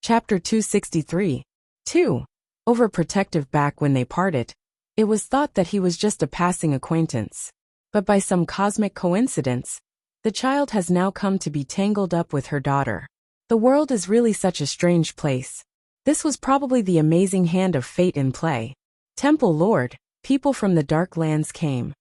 Chapter 263. 2. Overprotective. Back when they parted, it was thought that he was just a passing acquaintance. But by some cosmic coincidence, the child has now come to be tangled up with her daughter. The world is really such a strange place. This was probably the amazing hand of fate in play. Temple Lord, people from the dark lands came.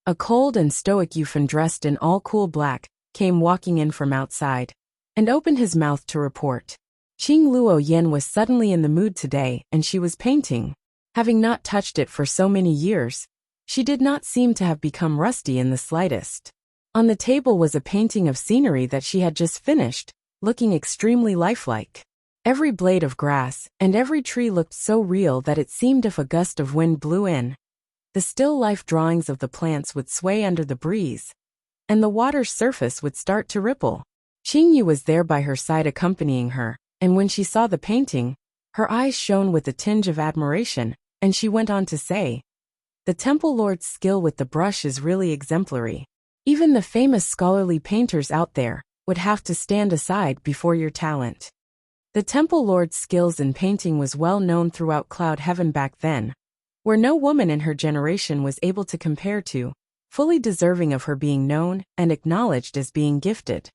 A cold and stoic youth dressed in all cool black came walking in from outside and opened his mouth to report. Qing Luo Yen was suddenly in the mood today, and she was painting. Having not touched it for so many years, she did not seem to have become rusty in the slightest. On the table was a painting of scenery that she had just finished, looking extremely lifelike. Every blade of grass and every tree looked so real that it seemed if a gust of wind blew in, the still life drawings of the plants would sway under the breeze, and the water's surface would start to ripple. Qingyu was there by her side accompanying her, and when she saw the painting, her eyes shone with a tinge of admiration, and she went on to say, "The Temple Lord's skill with the brush is really exemplary. Even the famous scholarly painters out there would have to stand aside before your talent." The Temple Lord's skills in painting was well known throughout Cloud Heaven back then, where no woman in her generation was able to compare to, fully deserving of her being known and acknowledged as being gifted.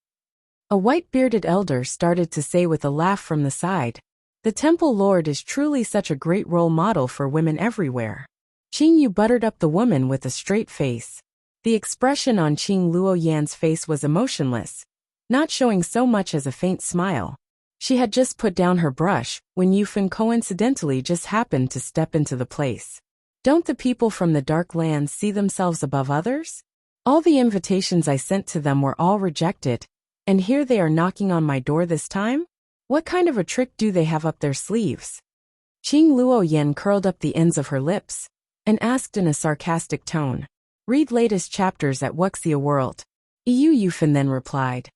A white-bearded elder started to say with a laugh from the side, "The Temple Lord is truly such a great role model for women everywhere." Qingyu buttered up the woman with a straight face. The expression on Qing Luo Yan's face was emotionless, not showing so much as a faint smile. She had just put down her brush when Yufan coincidentally just happened to step into the place. "Don't the people from the dark lands see themselves above others? All the invitations I sent to them were all rejected, and here they are knocking on my door this time? What kind of a trick do they have up their sleeves?" Qing Luo Yan curled up the ends of her lips and asked in a sarcastic tone. "Read latest chapters at Wuxia World." Yufan then replied.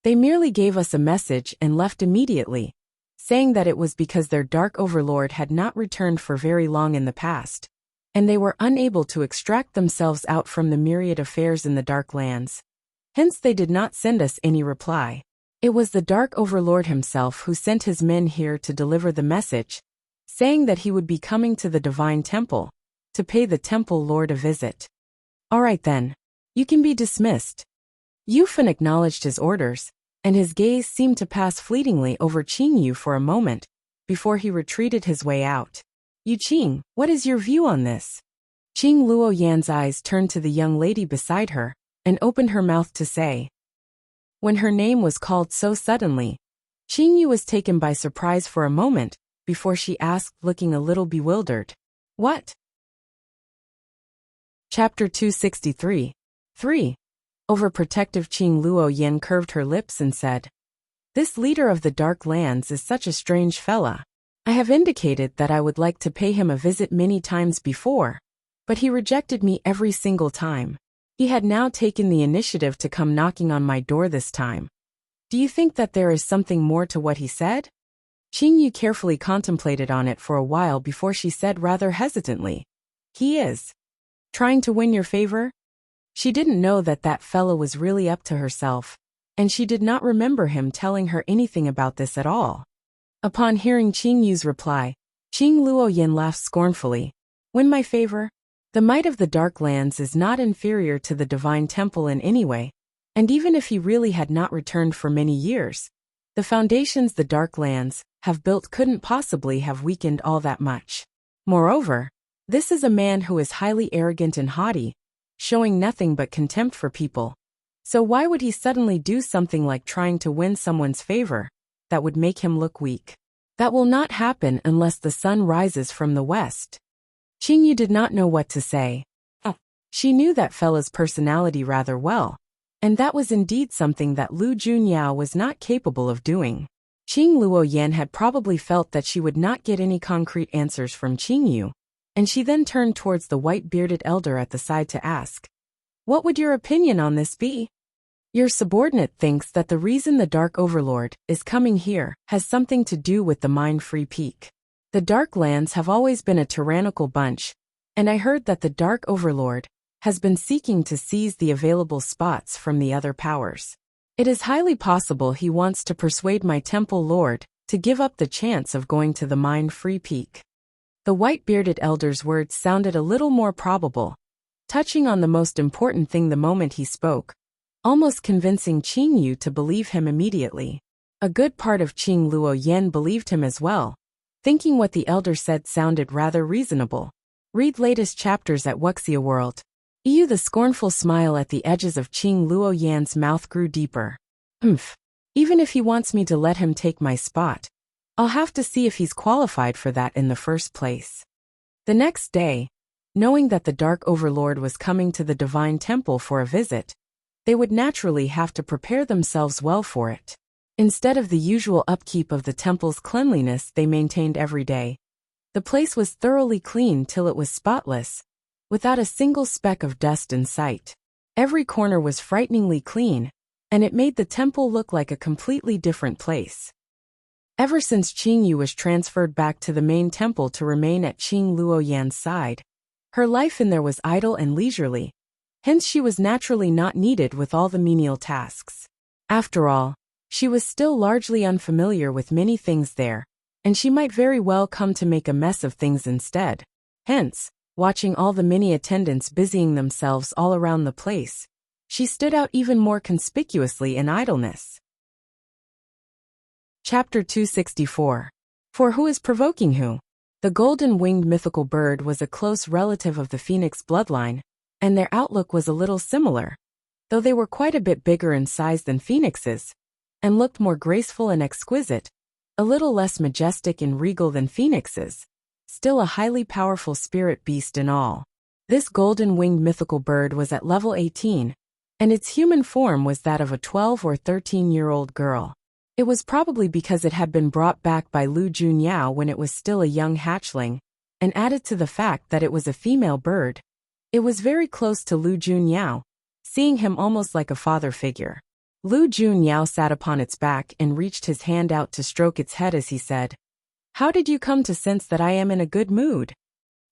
"They merely gave us a message and left immediately, saying that it was because their dark overlord had not returned for very long in the past, and they were unable to extract themselves out from the myriad affairs in the dark lands. Hence they did not send us any reply. It was the dark overlord himself who sent his men here to deliver the message, saying that he would be coming to the divine temple to pay the Temple Lord a visit." "All right then. You can be dismissed." Yufan acknowledged his orders, and his gaze seemed to pass fleetingly over Qingyu for a moment, before he retreated his way out. "Yu Qing, what is your view on this?" Qing Luo Yan's eyes turned to the young lady beside her, and opened her mouth to say. When her name was called so suddenly, Qingyu was taken by surprise for a moment, before she asked, looking a little bewildered, "What?" Chapter 263. 3. Overprotective Qing Luo Yan curved her lips and said, "This leader of the dark lands is such a strange fella. I have indicated that I would like to pay him a visit many times before, but he rejected me every single time. He had now taken the initiative to come knocking on my door this time. Do you think that there is something more to what he said?" Qingyu carefully contemplated on it for a while before she said rather hesitantly, "He is trying to win your favor?" She didn't know that that fellow was really up to herself, and she did not remember him telling her anything about this at all. Upon hearing Qingyu's reply, Qing Luo Yin laughed scornfully. "Win my favor? The might of the Dark Lands is not inferior to the Divine Temple in any way, and even if he really had not returned for many years, the foundations the Dark Lands have built couldn't possibly have weakened all that much. Moreover, this is a man who is highly arrogant and haughty, showing nothing but contempt for people. So why would he suddenly do something like trying to win someone's favor that would make him look weak? That will not happen unless the sun rises from the west." Qingyu did not know what to say. She knew that fella's personality rather well, and that was indeed something that Lu Junyao was not capable of doing. Qing Luo Yan had probably felt that she would not get any concrete answers from Qingyu, and she then turned towards the white-bearded elder at the side to ask, "What would your opinion on this be?" "Your subordinate thinks that the reason the Dark Overlord is coming here has something to do with the Mind-Free Peak. The Dark Lands have always been a tyrannical bunch, and I heard that the Dark Overlord has been seeking to seize the available spots from the other powers. It is highly possible he wants to persuade my Temple Lord to give up the chance of going to the Mind-Free Peak." The white-bearded elder's words sounded a little more probable, touching on the most important thing the moment he spoke, almost convincing Qingyu to believe him immediately. A good part of Qing Luo Yan believed him as well, thinking what the elder said sounded rather reasonable. Read latest chapters at Wuxia World. The scornful smile at the edges of Qing Luo Yan's mouth grew deeper. Even if he wants me to let him take my spot, I'll have to see if he's qualified for that in the first place. The next day, knowing that the Dark Overlord was coming to the Divine Temple for a visit, they would naturally have to prepare themselves well for it. Instead of the usual upkeep of the temple's cleanliness they maintained every day, the place was thoroughly clean till it was spotless, without a single speck of dust in sight. Every corner was frighteningly clean, and it made the temple look like a completely different place. Ever since Qing Yu was transferred back to the main temple to remain at Qing Luo Yan's side, her life in there was idle and leisurely, hence she was naturally not needed with all the menial tasks. After all, she was still largely unfamiliar with many things there, and she might very well come to make a mess of things instead. Hence, watching all the many attendants busying themselves all around the place, she stood out even more conspicuously in idleness. Chapter 264. For who is provoking who? The golden-winged mythical bird was a close relative of the phoenix bloodline, and their outlook was a little similar, though they were quite a bit bigger in size than phoenixes, and looked more graceful and exquisite, a little less majestic and regal than phoenixes, still a highly powerful spirit beast in all. This golden-winged mythical bird was at level 18, and its human form was that of a 12 or 13-year-old girl. It was probably because it had been brought back by Lu Junyao when it was still a young hatchling, and added to the fact that it was a female bird, it was very close to Lu Junyao, seeing him almost like a father figure. Lu Junyao sat upon its back and reached his hand out to stroke its head as he said, "How did you come to sense that I am in a good mood?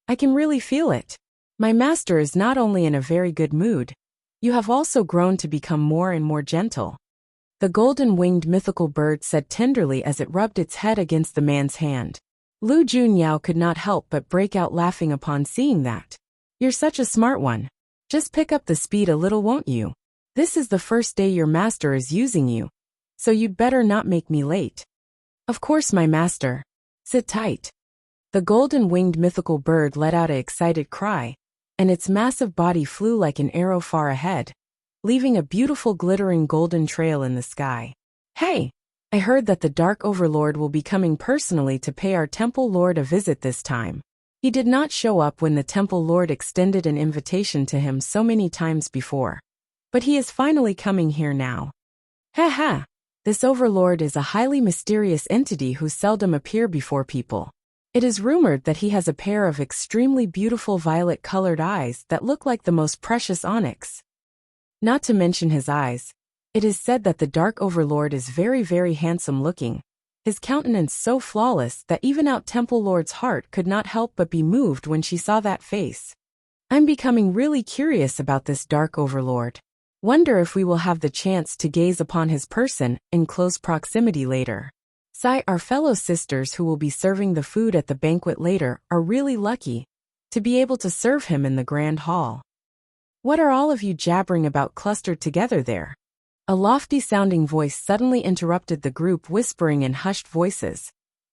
I can really feel it. My master is not only in a very good mood, you have also grown to become more and more gentle." The golden-winged mythical bird said tenderly as it rubbed its head against the man's hand. Lu Junyao could not help but break out laughing upon seeing that. "You're such a smart one. Just pick up the speed a little, won't you? This is the first day your master is using you, so you'd better not make me late." "Of course, my master. Sit tight." The golden-winged mythical bird let out an excited cry, and its massive body flew like an arrow far ahead, leaving a beautiful glittering golden trail in the sky. "Hey, I heard that the Dark Overlord will be coming personally to pay our Temple Lord a visit this time. He did not show up when the Temple Lord extended an invitation to him so many times before. But he is finally coming here now. Ha! This Overlord is a highly mysterious entity who seldom appears before people. It is rumored that he has a pair of extremely beautiful violet-colored eyes that look like the most precious onyx. Not to mention his eyes, it is said that the Dark Overlord is very, very handsome-looking, his countenance so flawless that even our Temple Lord's heart could not help but be moved when she saw that face. I'm becoming really curious about this Dark Overlord. Wonder if we will have the chance to gaze upon his person in close proximity later. Sigh, our fellow sisters who will be serving the food at the banquet later are really lucky to be able to serve him in the grand hall. What are all of you jabbering about clustered together there?" A lofty-sounding voice suddenly interrupted the group whispering in hushed voices,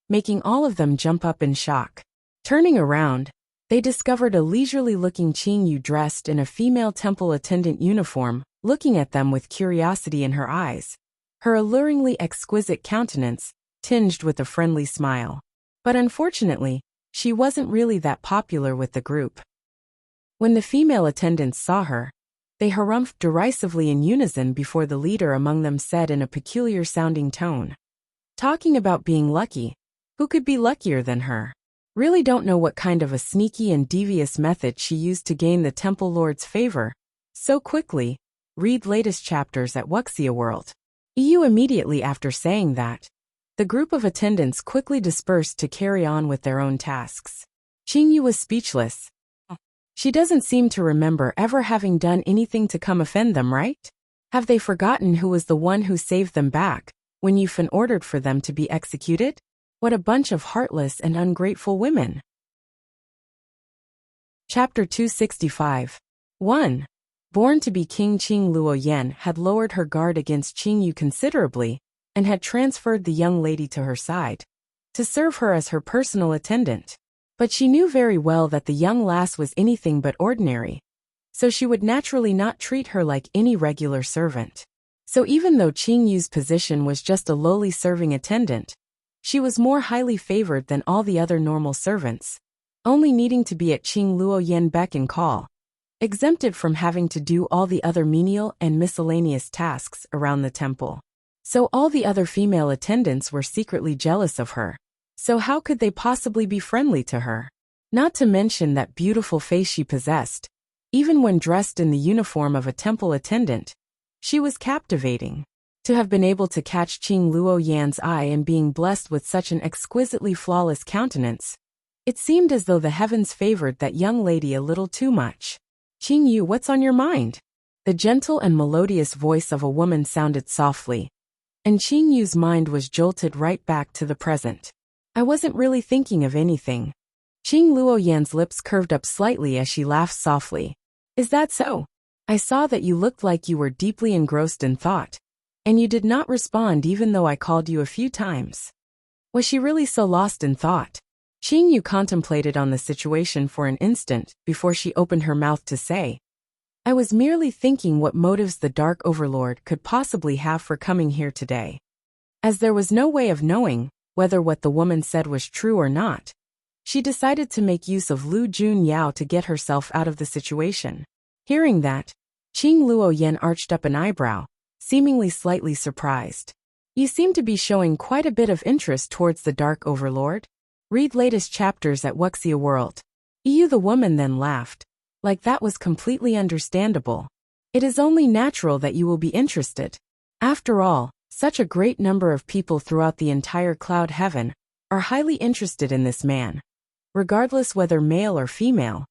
making all of them jump up in shock. Turning around, they discovered a leisurely-looking Qing Yu dressed in a female temple attendant uniform, looking at them with curiosity in her eyes, her alluringly exquisite countenance tinged with a friendly smile. But unfortunately, she wasn't really that popular with the group. When the female attendants saw her, they harumphed derisively in unison before the leader among them said in a peculiar-sounding tone, "Talking about being lucky, who could be luckier than her? Really don't know what kind of a sneaky and devious method she used to gain the Temple Lord's favor so quickly. Read latest chapters at Wuxia World." Immediately after saying that, the group of attendants quickly dispersed to carry on with their own tasks. Qing Yu was speechless. She doesn't seem to remember ever having done anything to come offend them, right? Have they forgotten who was the one who saved them back when Yufan ordered for them to be executed? What a bunch of heartless and ungrateful women. Chapter 265. 1. Born to be King Qing Luo Yan had lowered her guard against Qing Yu considerably, and had transferred the young lady to her side, to serve her as her personal attendant. But she knew very well that the young lass was anything but ordinary, so she would naturally not treat her like any regular servant. So even though Qing Yu's position was just a lowly serving attendant, she was more highly favored than all the other normal servants, only needing to be at Qing Luoyan beck and call, exempted from having to do all the other menial and miscellaneous tasks around the temple. So all the other female attendants were secretly jealous of her. So how could they possibly be friendly to her? Not to mention that beautiful face she possessed. Even when dressed in the uniform of a temple attendant, she was captivating. To have been able to catch Qing Luoyan's eye and being blessed with such an exquisitely flawless countenance, it seemed as though the heavens favored that young lady a little too much. Qing Yu, what's on your mind? The gentle and melodious voice of a woman sounded softly, and Qing Yu's mind was jolted right back to the present. I wasn't really thinking of anything. Qing Luoyan's lips curved up slightly as she laughed softly. Is that so? I saw that you looked like you were deeply engrossed in thought, and you did not respond even though I called you a few times. Was she really so lost in thought? Qing Yu contemplated on the situation for an instant before she opened her mouth to say, I was merely thinking what motives the Dark Overlord could possibly have for coming here today. As there was no way of knowing whether what the woman said was true or not, she decided to make use of Lu Junyao to get herself out of the situation. Hearing that, Qing Luoyan arched up an eyebrow, seemingly slightly surprised. You seem to be showing quite a bit of interest towards the Dark Overlord. Read latest chapters at Wuxia World. The woman then laughed. Like that was completely understandable. It is only natural that you will be interested. After all, such a great number of people throughout the entire cloud heaven are highly interested in this man, regardless whether male or female.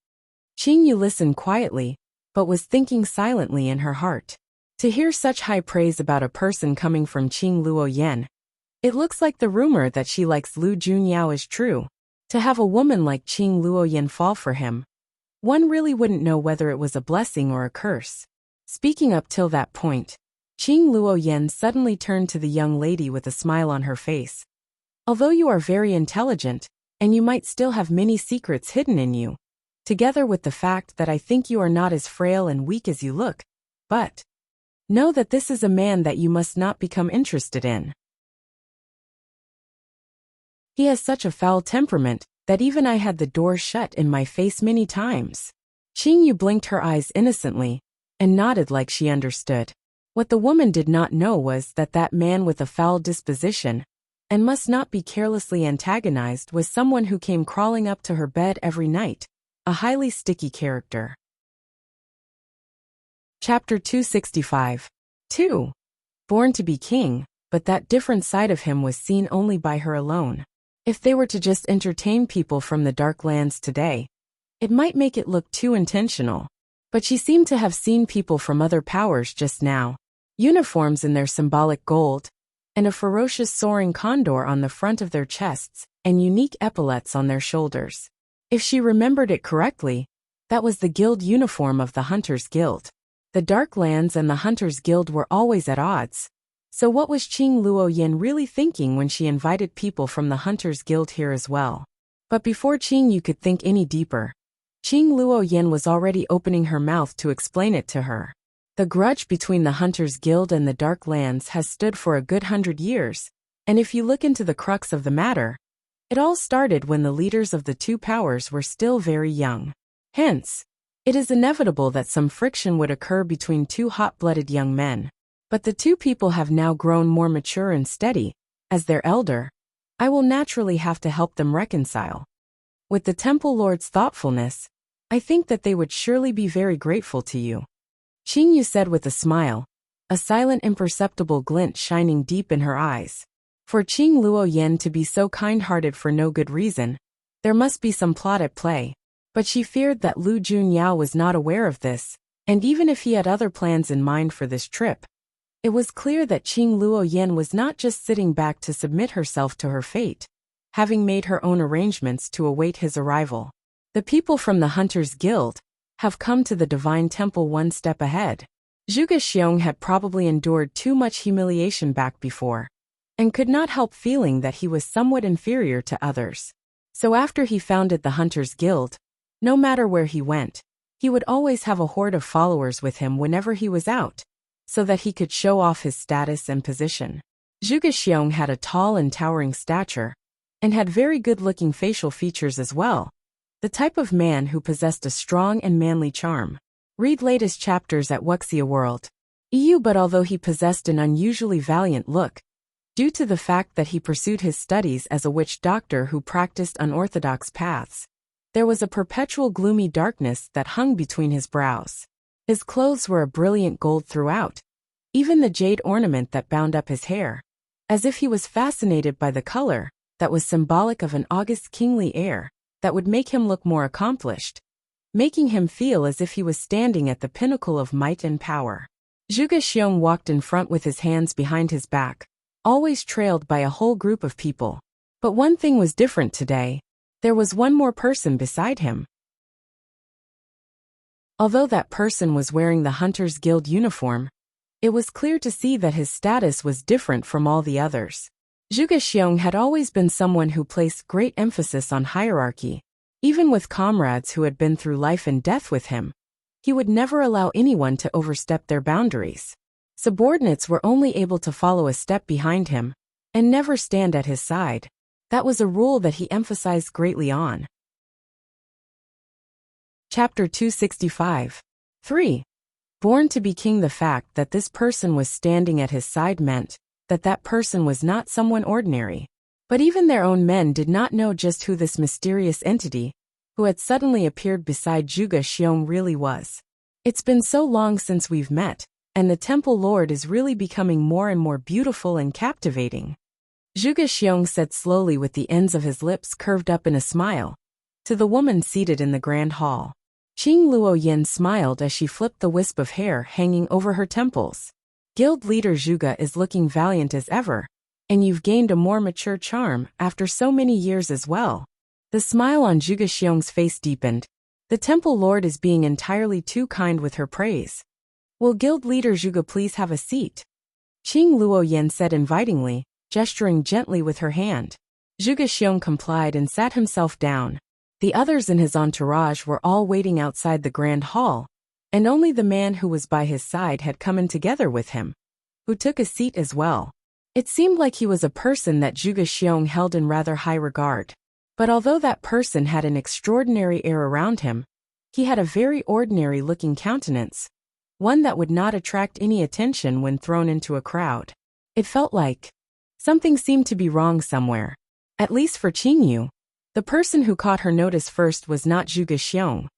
Qing Yu listened quietly, but was thinking silently in her heart. To hear such high praise about a person coming from Qing Luoyan, it looks like the rumor that she likes Lu Junyao is true. To have a woman like Qing Luoyan fall for him, one really wouldn't know whether it was a blessing or a curse. Speaking up till that point, Qing Luoyan suddenly turned to the young lady with a smile on her face. Although you are very intelligent, and you might still have many secrets hidden in you, together with the fact that I think you are not as frail and weak as you look, but know that this is a man that you must not become interested in. He has such a foul temperament that even I had the door shut in my face many times. Qing Yu blinked her eyes innocently and nodded like she understood. What the woman did not know was that that man with a foul disposition and must not be carelessly antagonized was someone who came crawling up to her bed every night, a highly sticky character. Chapter 265. 2. Born to be king, but that different side of him was seen only by her alone. If they were to just entertain people from the Dark Lands today, it might make it look too intentional. But she seemed to have seen people from other powers just now. Uniforms in their symbolic gold, and a ferocious soaring condor on the front of their chests, and unique epaulets on their shoulders. If she remembered it correctly, that was the guild uniform of the Hunters Guild. The Dark Lands and the Hunters Guild were always at odds. So what was Qing Luoyan really thinking when she invited people from the Hunters Guild here as well? But before Qing Yu could think any deeper, Qing Luoyan was already opening her mouth to explain it to her. The grudge between the Hunters Guild and the Dark Lands has stood for a good 100 years, and if you look into the crux of the matter, it all started when the leaders of the two powers were still very young. Hence, it is inevitable that some friction would occur between two hot-blooded young men. But the two people have now grown more mature and steady. As their elder, I will naturally have to help them reconcile. With the Temple Lord's thoughtfulness, I think that they would surely be very grateful to you. Qing Yu said with a smile, a silent imperceptible glint shining deep in her eyes. For Qing Luoyan to be so kind-hearted for no good reason, there must be some plot at play. But she feared that Lu Junyao was not aware of this, and even if he had other plans in mind for this trip, it was clear that Qing Luoyan was not just sitting back to submit herself to her fate, having made her own arrangements to await his arrival. The people from the Hunters Guild have come to the Divine Temple one step ahead. Zhuge Xiong had probably endured too much humiliation back before, and could not help feeling that he was somewhat inferior to others. So after he founded the Hunters Guild, no matter where he went, he would always have a horde of followers with him whenever he was out, so that he could show off his status and position. Zhuge Xiong had a tall and towering stature, and had very good-looking facial features as well, the type of man who possessed a strong and manly charm. Read latest chapters at Wuxia World. But although he possessed an unusually valiant look, due to the fact that he pursued his studies as a witch doctor who practiced unorthodox paths, there was a perpetual gloomy darkness that hung between his brows. His clothes were a brilliant gold throughout, even the jade ornament that bound up his hair, as if he was fascinated by the color that was symbolic of an august kingly air that would make him look more accomplished, making him feel as if he was standing at the pinnacle of might and power. Zhuge Xiong walked in front with his hands behind his back, always trailed by a whole group of people. But one thing was different today. There was one more person beside him. Although that person was wearing the Hunters Guild uniform, it was clear to see that his status was different from all the others. Zhuge Xiong had always been someone who placed great emphasis on hierarchy. Even with comrades who had been through life and death with him, he would never allow anyone to overstep their boundaries. Subordinates were only able to follow a step behind him, and never stand at his side. That was a rule that he emphasized greatly on. Chapter 265. 3. Born to be king. The fact that this person was standing at his side meant that that person was not someone ordinary. But even their own men did not know just who this mysterious entity, who had suddenly appeared beside Zhuge Xiong, really was. It's been so long since we've met, and the Temple Lord is really becoming more and more beautiful and captivating. Zhuge Xiong said slowly with the ends of his lips curved up in a smile, to the woman seated in the grand hall. Qing Luoyan smiled as she flipped the wisp of hair hanging over her temples. Guild leader Zhuge is looking valiant as ever, and you've gained a more mature charm after so many years as well. The smile on Zhuge Xiong's face deepened. The Temple Lord is being entirely too kind with her praise. Will Guild leader Zhuge please have a seat? Qing Luoyan said invitingly, gesturing gently with her hand. Zhuge Xiong complied and sat himself down. The others in his entourage were all waiting outside the grand hall, and only the man who was by his side had come in together with him, who took a seat as well. It seemed like he was a person that Zhuge Xiong held in rather high regard. But although that person had an extraordinary air around him, he had a very ordinary-looking countenance, one that would not attract any attention when thrown into a crowd. It felt like something seemed to be wrong somewhere. At least for Qingyu, the person who caught her notice first was not Zhuge Xiong,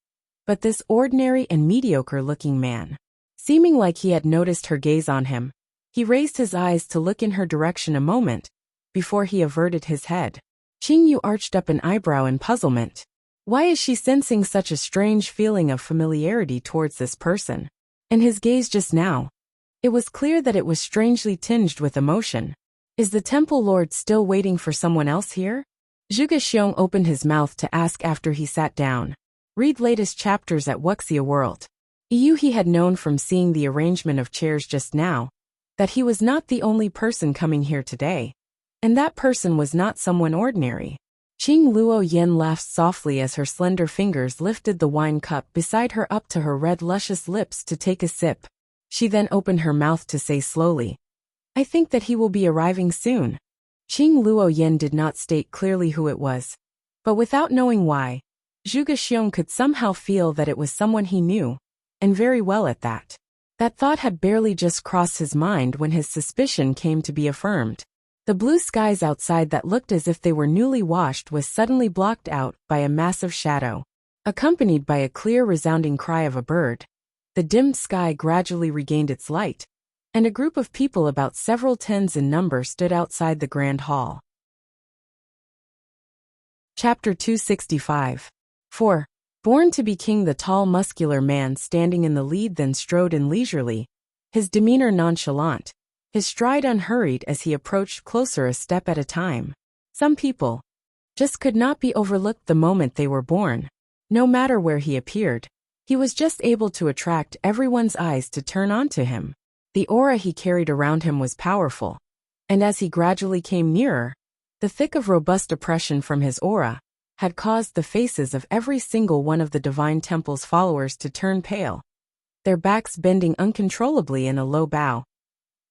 but this ordinary and mediocre-looking man. Seeming like he had noticed her gaze on him, he raised his eyes to look in her direction a moment, before he averted his head. Qingyu arched up an eyebrow in puzzlement. Why is she sensing such a strange feeling of familiarity towards this person? And his gaze just now, it was clear that it was strangely tinged with emotion. Is the Temple Lord still waiting for someone else here? Zhuge Xiong opened his mouth to ask after he sat down. Read latest chapters at Wuxia World. He had known from seeing the arrangement of chairs just now, that he was not the only person coming here today, and that person was not someone ordinary. Qing Luoyan laughed softly as her slender fingers lifted the wine cup beside her up to her red luscious lips to take a sip. She then opened her mouth to say slowly, I think that he will be arriving soon. Qing Luoyan did not state clearly who it was, but without knowing why, Zhuge Xiong could somehow feel that it was someone he knew, and very well at that. That thought had barely just crossed his mind when his suspicion came to be affirmed. The blue skies outside that looked as if they were newly washed was suddenly blocked out by a massive shadow. Accompanied by a clear resounding cry of a bird, the dimmed sky gradually regained its light, and a group of people about several tens in number stood outside the grand hall. Chapter 265. 4. Born to be king. The tall muscular man standing in the lead then strode in leisurely, his demeanor nonchalant, his stride unhurried as he approached closer a step at a time. Some people just could not be overlooked the moment they were born. No matter where he appeared, he was just able to attract everyone's eyes to turn onto him. The aura he carried around him was powerful, and as he gradually came nearer, the thick of robust oppression from his aura had caused the faces of every single one of the Divine Temple's followers to turn pale, their backs bending uncontrollably in a low bow,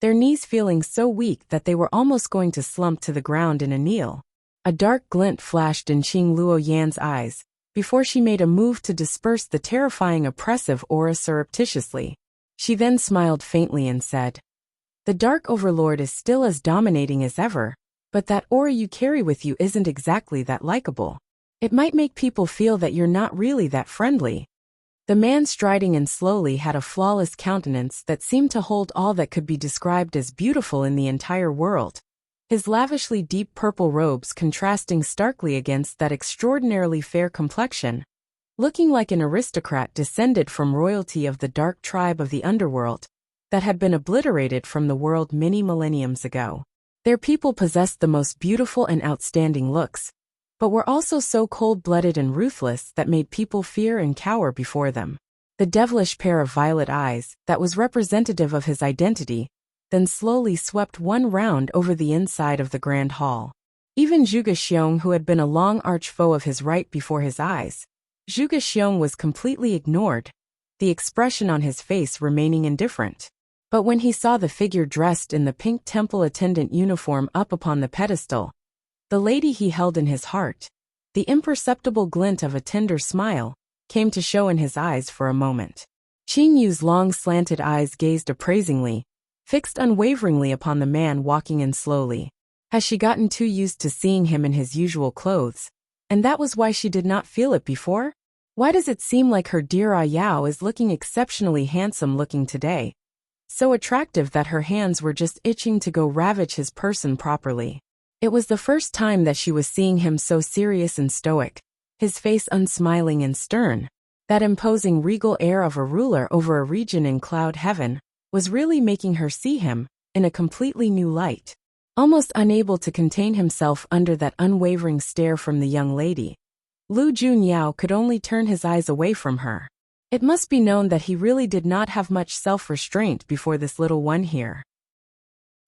their knees feeling so weak that they were almost going to slump to the ground in a kneel. A dark glint flashed in Qing Luoyan's eyes before she made a move to disperse the terrifying oppressive aura surreptitiously. She then smiled faintly and said, "The Dark Overlord is still as dominating as ever, but that aura you carry with you isn't exactly that likable. It might make people feel that you're not really that friendly." The man striding in slowly had a flawless countenance that seemed to hold all that could be described as beautiful in the entire world, his lavishly deep purple robes contrasting starkly against that extraordinarily fair complexion, looking like an aristocrat descended from royalty of the dark tribe of the underworld that had been obliterated from the world many millenniums ago. Their people possessed the most beautiful and outstanding looks, but were also so cold-blooded and ruthless that made people fear and cower before them. The devilish pair of violet eyes that was representative of his identity then slowly swept one round over the inside of the grand hall. Even Zhuge Xiong, who had been a long arch foe of his, right before his eyes, Zhuge Xiong was completely ignored, the expression on his face remaining indifferent. But when he saw the figure dressed in the pink temple attendant uniform up upon the pedestal, the lady he held in his heart, the imperceptible glint of a tender smile came to show in his eyes for a moment. Qing Yu's long slanted eyes gazed appraisingly, fixed unwaveringly upon the man walking in slowly. Has she gotten too used to seeing him in his usual clothes, and that was why she did not feel it before? Why does it seem like her dear Ah Yao is looking exceptionally handsome looking today? So attractive that her hands were just itching to go ravage his person properly. It was the first time that she was seeing him so serious and stoic, his face unsmiling and stern. That imposing regal air of a ruler over a region in cloud heaven was really making her see him in a completely new light. Almost unable to contain himself under that unwavering stare from the young lady, Lu Junyao could only turn his eyes away from her. It must be known that he really did not have much self-restraint before this little one here.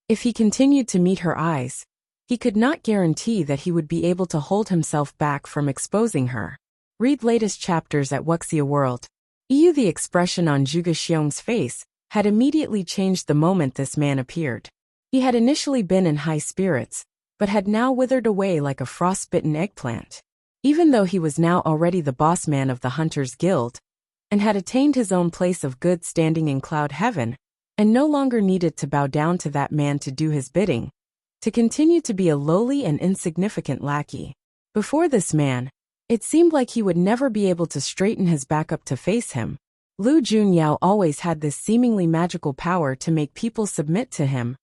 If he continued to meet her eyes, he could not guarantee that he would be able to hold himself back from exposing her. Read latest chapters at Wuxia World. The expression on Zhuge Xiong's face had immediately changed the moment this man appeared. He had initially been in high spirits, but had now withered away like a frostbitten eggplant. Even though he was now already the boss man of the Hunters Guild, and had attained his own place of good standing in cloud heaven, and no longer needed to bow down to that man to do his bidding, to continue to be a lowly and insignificant lackey. Before this man, it seemed like he would never be able to straighten his back up to face him. Lu Junyao always had this seemingly magical power to make people submit to him,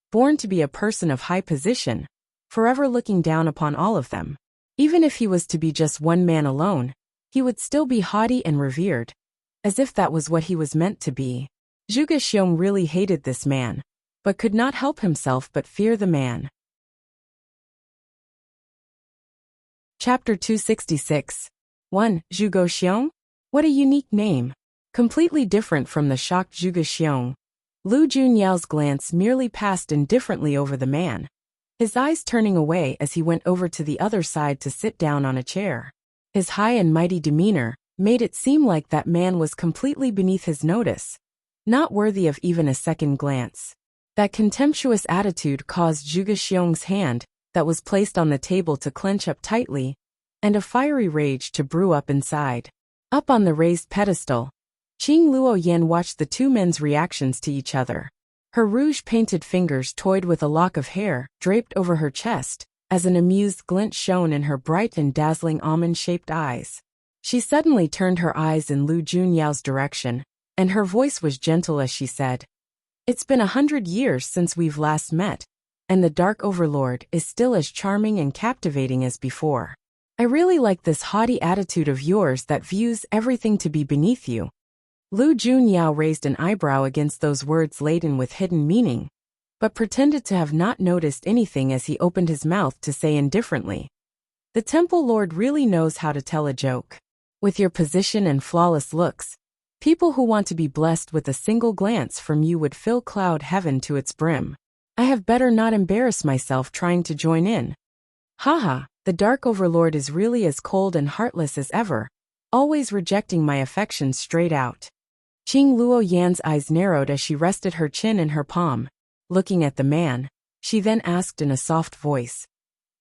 born to be a person of high position, forever looking down upon all of them. Even if he was to be just one man alone, he would still be haughty and revered, as if that was what he was meant to be. Zhuge Xiong really hated this man, but could not help himself but fear the man. Chapter 266. 1. Zhuge Xiong? What a unique name. Completely different from the shocked Zhuge Xiong, Lu Junyao's glance merely passed indifferently over the man, his eyes turning away as he went over to the other side to sit down on a chair. His high and mighty demeanor made it seem like that man was completely beneath his notice, not worthy of even a second glance. That contemptuous attitude caused Zhuge Xiong's hand that was placed on the table to clench up tightly, and a fiery rage to brew up inside. Up on the raised pedestal, Qing Luoyan watched the two men's reactions to each other. Her rouge-painted fingers toyed with a lock of hair draped over her chest, as an amused glint shone in her bright and dazzling almond-shaped eyes. She suddenly turned her eyes in Lu Junyao's direction, and her voice was gentle as she said, "It's been 100 years since we've last met, and the Dark Overlord is still as charming and captivating as before. I really like this haughty attitude of yours that views everything to be beneath you." Lu Junyao raised an eyebrow against those words laden with hidden meaning, but pretended to have not noticed anything as he opened his mouth to say indifferently, "The Temple Lord really knows how to tell a joke. With your position and flawless looks, people who want to be blessed with a single glance from you would fill cloud heaven to its brim. I have better not embarrass myself trying to join in. Haha, the Dark Overlord is really as cold and heartless as ever, always rejecting my affections straight out. Qing Luo Yan's eyes narrowed as she rested her chin in her palm. Looking at the man, she then asked in a soft voice.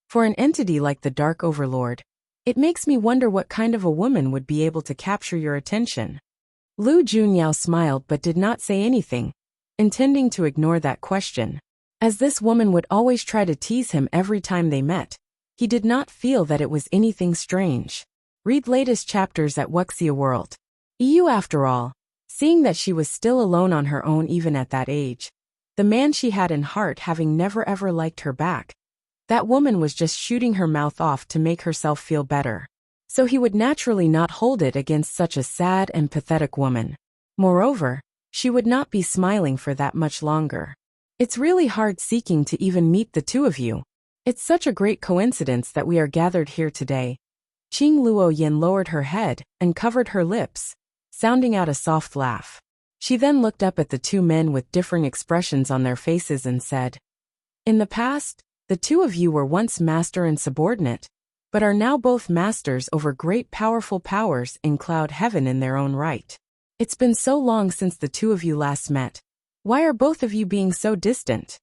For an entity like the Dark Overlord, it makes me wonder what kind of a woman would be able to capture your attention. Lu Junyao smiled but did not say anything, intending to ignore that question. As this woman would always try to tease him every time they met, he did not feel that it was anything strange. Read latest chapters at Wuxia World. EU after all, seeing that she was still alone on her own even at that age, the man she had in heart having never ever liked her back, that woman was just shooting her mouth off to make herself feel better. So he would naturally not hold it against such a sad and pathetic woman. Moreover, she would not be smiling for that much longer. It's really hard seeking to even meet the two of you. It's such a great coincidence that we are gathered here today. Qing Luo Yin lowered her head and covered her lips, sounding out a soft laugh. She then looked up at the two men with differing expressions on their faces and said, "In the past, the two of you were once master and subordinate, but are now both masters over great powerful powers in cloud heaven in their own right. It's been so long since the two of you last met. Why are both of you being so distant?"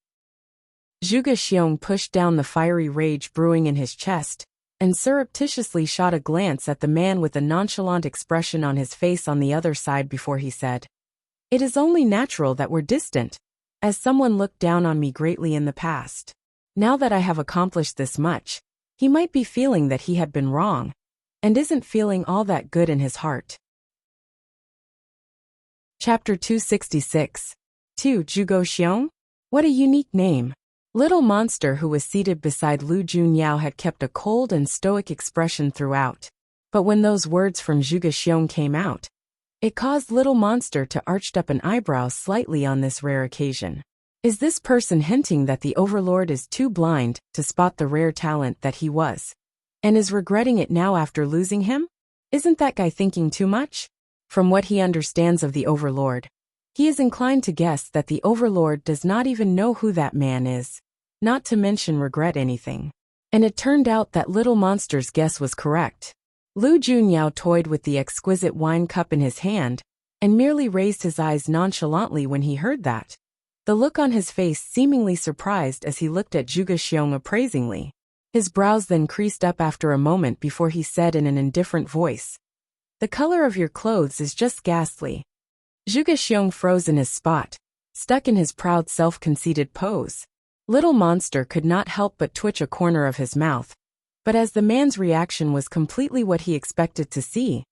Zhuge Xiong pushed down the fiery rage brewing in his chest, and surreptitiously shot a glance at the man with a nonchalant expression on his face on the other side before he said, "It is only natural that we're distant, as someone looked down on me greatly in the past. Now that I have accomplished this much, he might be feeling that he had been wrong, and isn't feeling all that good in his heart." Chapter 266. 2. Zhuge Xiong? What a unique name. Little Monster, who was seated beside Lu Junyao, had kept a cold and stoic expression throughout. But when those words from Zhuge Xiong came out, it caused Little Monster to arch up an eyebrow slightly on this rare occasion. Is this person hinting that the Overlord is too blind to spot the rare talent that he was, and is regretting it now after losing him? Isn't that guy thinking too much? From what he understands of the Overlord, he is inclined to guess that the Overlord does not even know who that man is, not to mention regret anything. And it turned out that Little Monster's guess was correct. Lu Junyao toyed with the exquisite wine cup in his hand, and merely raised his eyes nonchalantly when he heard that, the look on his face seemingly surprised as he looked at Zhuge Xiong appraisingly. His brows then creased up after a moment before he said in an indifferent voice, "The color of your clothes is just ghastly." Zhuge Xiong froze in his spot, stuck in his proud self-conceited pose. Little Monster could not help but twitch a corner of his mouth, but as the man's reaction was completely what he expected to see,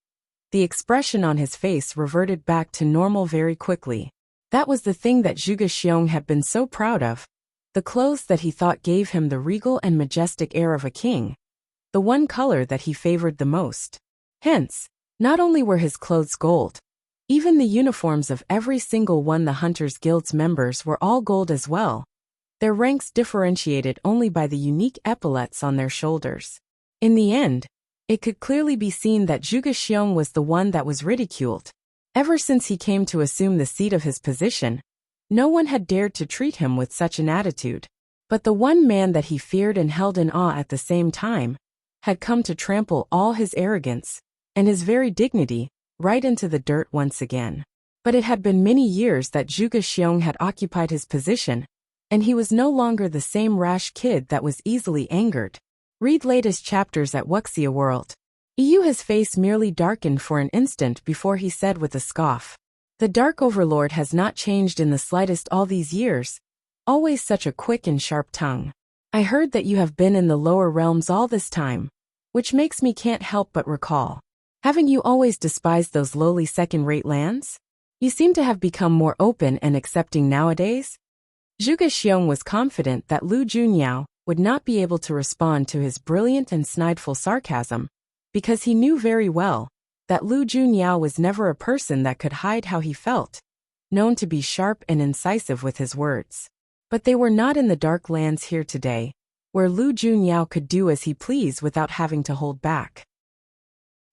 the expression on his face reverted back to normal very quickly. That was the thing that Zhuge Xiong had been so proud of, the clothes that he thought gave him the regal and majestic air of a king, the one color that he favored the most. Hence, not only were his clothes gold, even the uniforms of every single one the Hunters Guild's members were all gold as well, their ranks differentiated only by the unique epaulets on their shoulders. In the end, it could clearly be seen that Zhuge Xiong was the one that was ridiculed. Ever since he came to assume the seat of his position, no one had dared to treat him with such an attitude. But the one man that he feared and held in awe at the same time had come to trample all his arrogance and his very dignity right into the dirt once again. But it had been many years that Zhuge Xiong had occupied his position, and he was no longer the same rash kid that was easily angered. Read latest chapters at Wuxia World. His face merely darkened for an instant before he said with a scoff, "The Dark Overlord has not changed in the slightest all these years, always such a quick and sharp tongue. I heard that you have been in the lower realms all this time, which makes me can't help but recall. Haven't you always despised those lowly second-rate lands? You seem to have become more open and accepting nowadays." Zhuge Xiong was confident that Lu Junyao would not be able to respond to his brilliant and snideful sarcasm, because he knew very well that Lu Junyao was never a person that could hide how he felt, known to be sharp and incisive with his words. But they were not in the dark lands here today, where Lu Junyao could do as he pleased without having to hold back.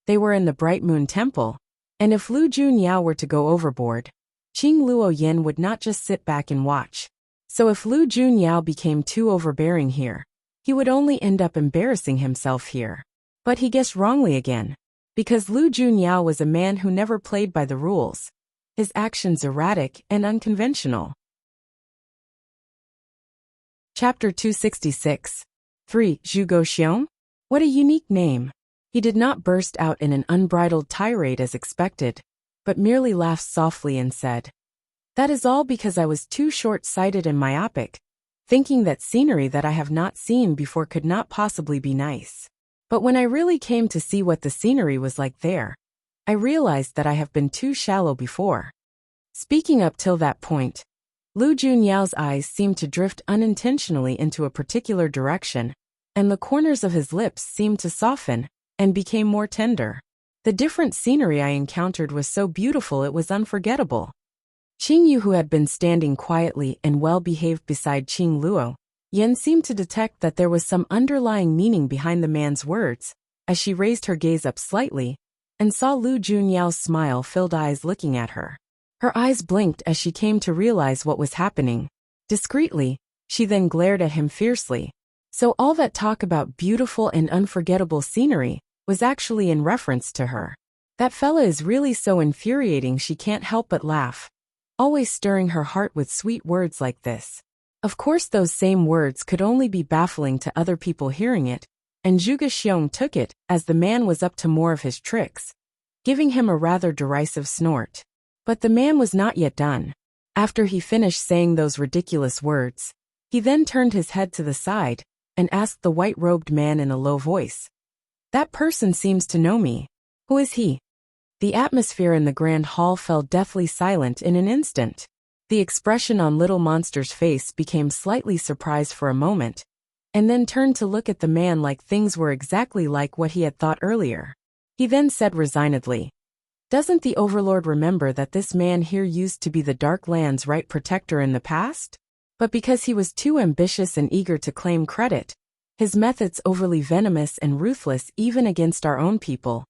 They were in the Bright Moon Temple, and if Lu Junyao were to go overboard, Qing Luo Yin would not just sit back and watch. So if Lu Junyao became too overbearing here, he would only end up embarrassing himself here. But he guessed wrongly again. Because Lu Junyao was a man who never played by the rules. His actions erratic and unconventional. Chapter 266. 3. Zhu Xiong? What a unique name. He did not burst out in an unbridled tirade as expected, but merely laughed softly and said, "That is all because I was too short-sighted and myopic, thinking that scenery that I have not seen before could not possibly be nice. But when I really came to see what the scenery was like there, I realized that I have been too shallow before." Speaking up till that point, Lu Junyao's eyes seemed to drift unintentionally into a particular direction, and the corners of his lips seemed to soften and became more tender. The different scenery I encountered was so beautiful it was unforgettable. Qingyu, who had been standing quietly and well-behaved beside Qing Luo, Yan seemed to detect that there was some underlying meaning behind the man's words, as she raised her gaze up slightly and saw Lu Junyao's smile-filled eyes looking at her. Her eyes blinked as she came to realize what was happening. Discreetly, she then glared at him fiercely. So all that talk about beautiful and unforgettable scenery was actually in reference to her. That fella is really so infuriating, she can't help but laugh, always stirring her heart with sweet words like this. Of course those same words could only be baffling to other people hearing it, and Zhu Xiong took it as the man was up to more of his tricks, giving him a rather derisive snort. But the man was not yet done. After he finished saying those ridiculous words, he then turned his head to the side and asked the white-robed man in a low voice, "That person seems to know me. Who is he?" The atmosphere in the grand hall fell deathly silent in an instant. The expression on Little Monster's face became slightly surprised for a moment, and then turned to look at the man like things were exactly like what he had thought earlier. He then said resignedly, "Doesn't the Overlord remember that this man here used to be the Dark Land's right protector in the past? But because he was too ambitious and eager to claim credit, his methods overly venomous and ruthless even against our own people,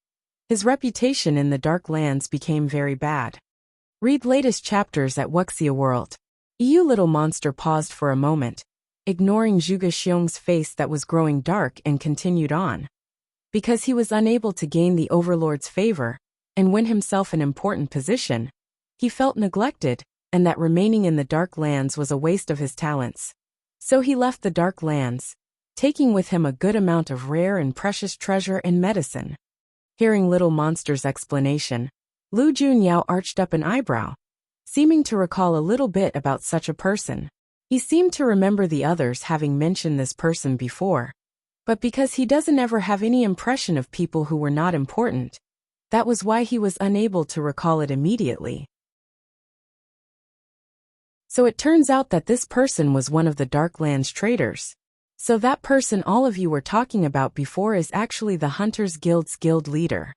his reputation in the Dark Lands became very bad." Read latest chapters at Wuxia World. Little Monster paused for a moment, ignoring Zhu Xiong's face that was growing dark, and continued on. Because he was unable to gain the Overlord's favor and win himself an important position, he felt neglected, and that remaining in the Dark Lands was a waste of his talents. So he left the Dark Lands, taking with him a good amount of rare and precious treasure and medicine. Hearing Little Monster's explanation, Lu Junyao arched up an eyebrow, seeming to recall a little bit about such a person. He seemed to remember the others having mentioned this person before, but because he doesn't ever have any impression of people who were not important, that was why he was unable to recall it immediately. So it turns out that this person was one of the Darklands traders. So that person all of you were talking about before is actually the Hunters Guild's guild leader.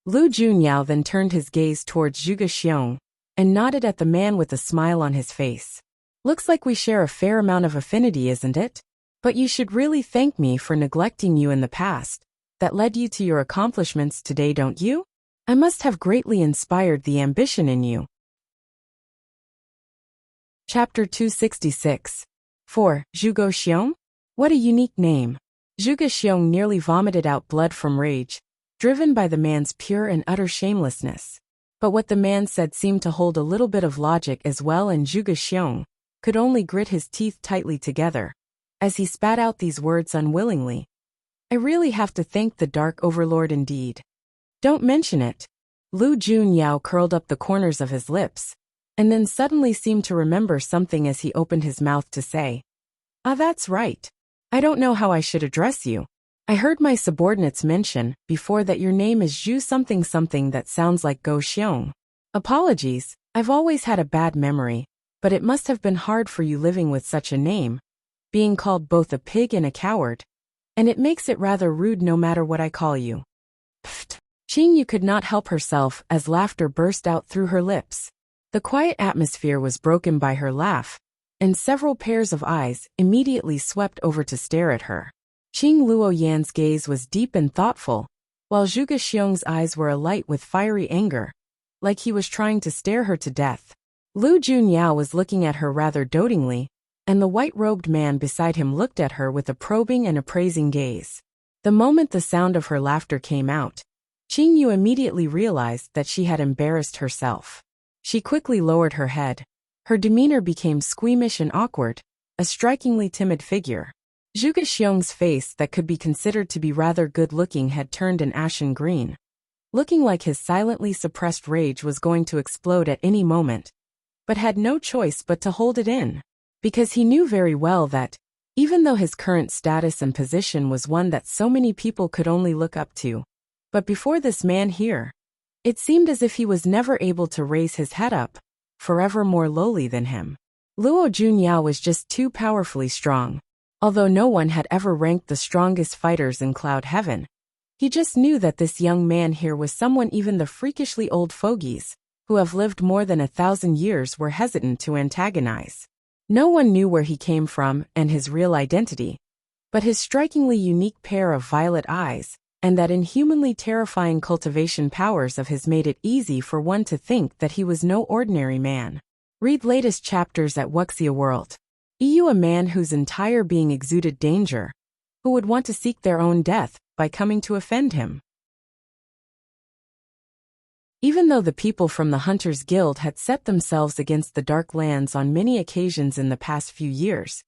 Lu Junyao then turned his gaze towards Zhu Xiong and nodded at the man with a smile on his face. "Looks like we share a fair amount of affinity, isn't it? But you should really thank me for neglecting you in the past. That led you to your accomplishments today, don't you? I must have greatly inspired the ambition in you." Chapter 266. 4. Zhu Xiong? What a unique name. Zhu Xiong nearly vomited out blood from rage, driven by the man's pure and utter shamelessness. But what the man said seemed to hold a little bit of logic as well, and Zhu Xiong could only grit his teeth tightly together as he spat out these words unwillingly. "I really have to thank the Dark Overlord indeed." "Don't mention it." Lu Junyao curled up the corners of his lips, and then suddenly seemed to remember something as he opened his mouth to say, "Ah, that's right. I don't know how I should address you. I heard my subordinates mention before that your name is Zhu something something that sounds like Go Xiong. Apologies, I've always had a bad memory, but it must have been hard for you living with such a name, being called both a pig and a coward, and it makes it rather rude no matter what I call you." Pfft. Qingyu could not help herself as laughter burst out through her lips. The quiet atmosphere was broken by her laugh, and several pairs of eyes immediately swept over to stare at her. Qing Luo Yan's gaze was deep and thoughtful, while Zhu Xiong's eyes were alight with fiery anger, like he was trying to stare her to death. Lu Junyao was looking at her rather dotingly, and the white-robed man beside him looked at her with a probing and appraising gaze. The moment the sound of her laughter came out, Qingyu immediately realized that she had embarrassed herself. She quickly lowered her head. Her demeanor became squeamish and awkward, a strikingly timid figure. Zhuge Xiong's face that could be considered to be rather good-looking had turned an ashen green, looking like his silently suppressed rage was going to explode at any moment, but had no choice but to hold it in, because he knew very well that, even though his current status and position was one that so many people could only look up to, but before this man here, it seemed as if he was never able to raise his head up, forever more lowly than him. Luo Junyao was just too powerfully strong. Although no one had ever ranked the strongest fighters in Cloud Heaven, he just knew that this young man here was someone even the freakishly old fogies, who have lived more than 1,000 years, were hesitant to antagonize. No one knew where he came from and his real identity, but his strikingly unique pair of violet eyes, and that inhumanly terrifying cultivation powers of his made it easy for one to think that he was no ordinary man. Read latest chapters at Wuxia World. EU, a man whose entire being exuded danger, who would want to seek their own death by coming to offend him. Even though the people from the Hunters Guild had set themselves against the Dark Lands on many occasions in the past few years,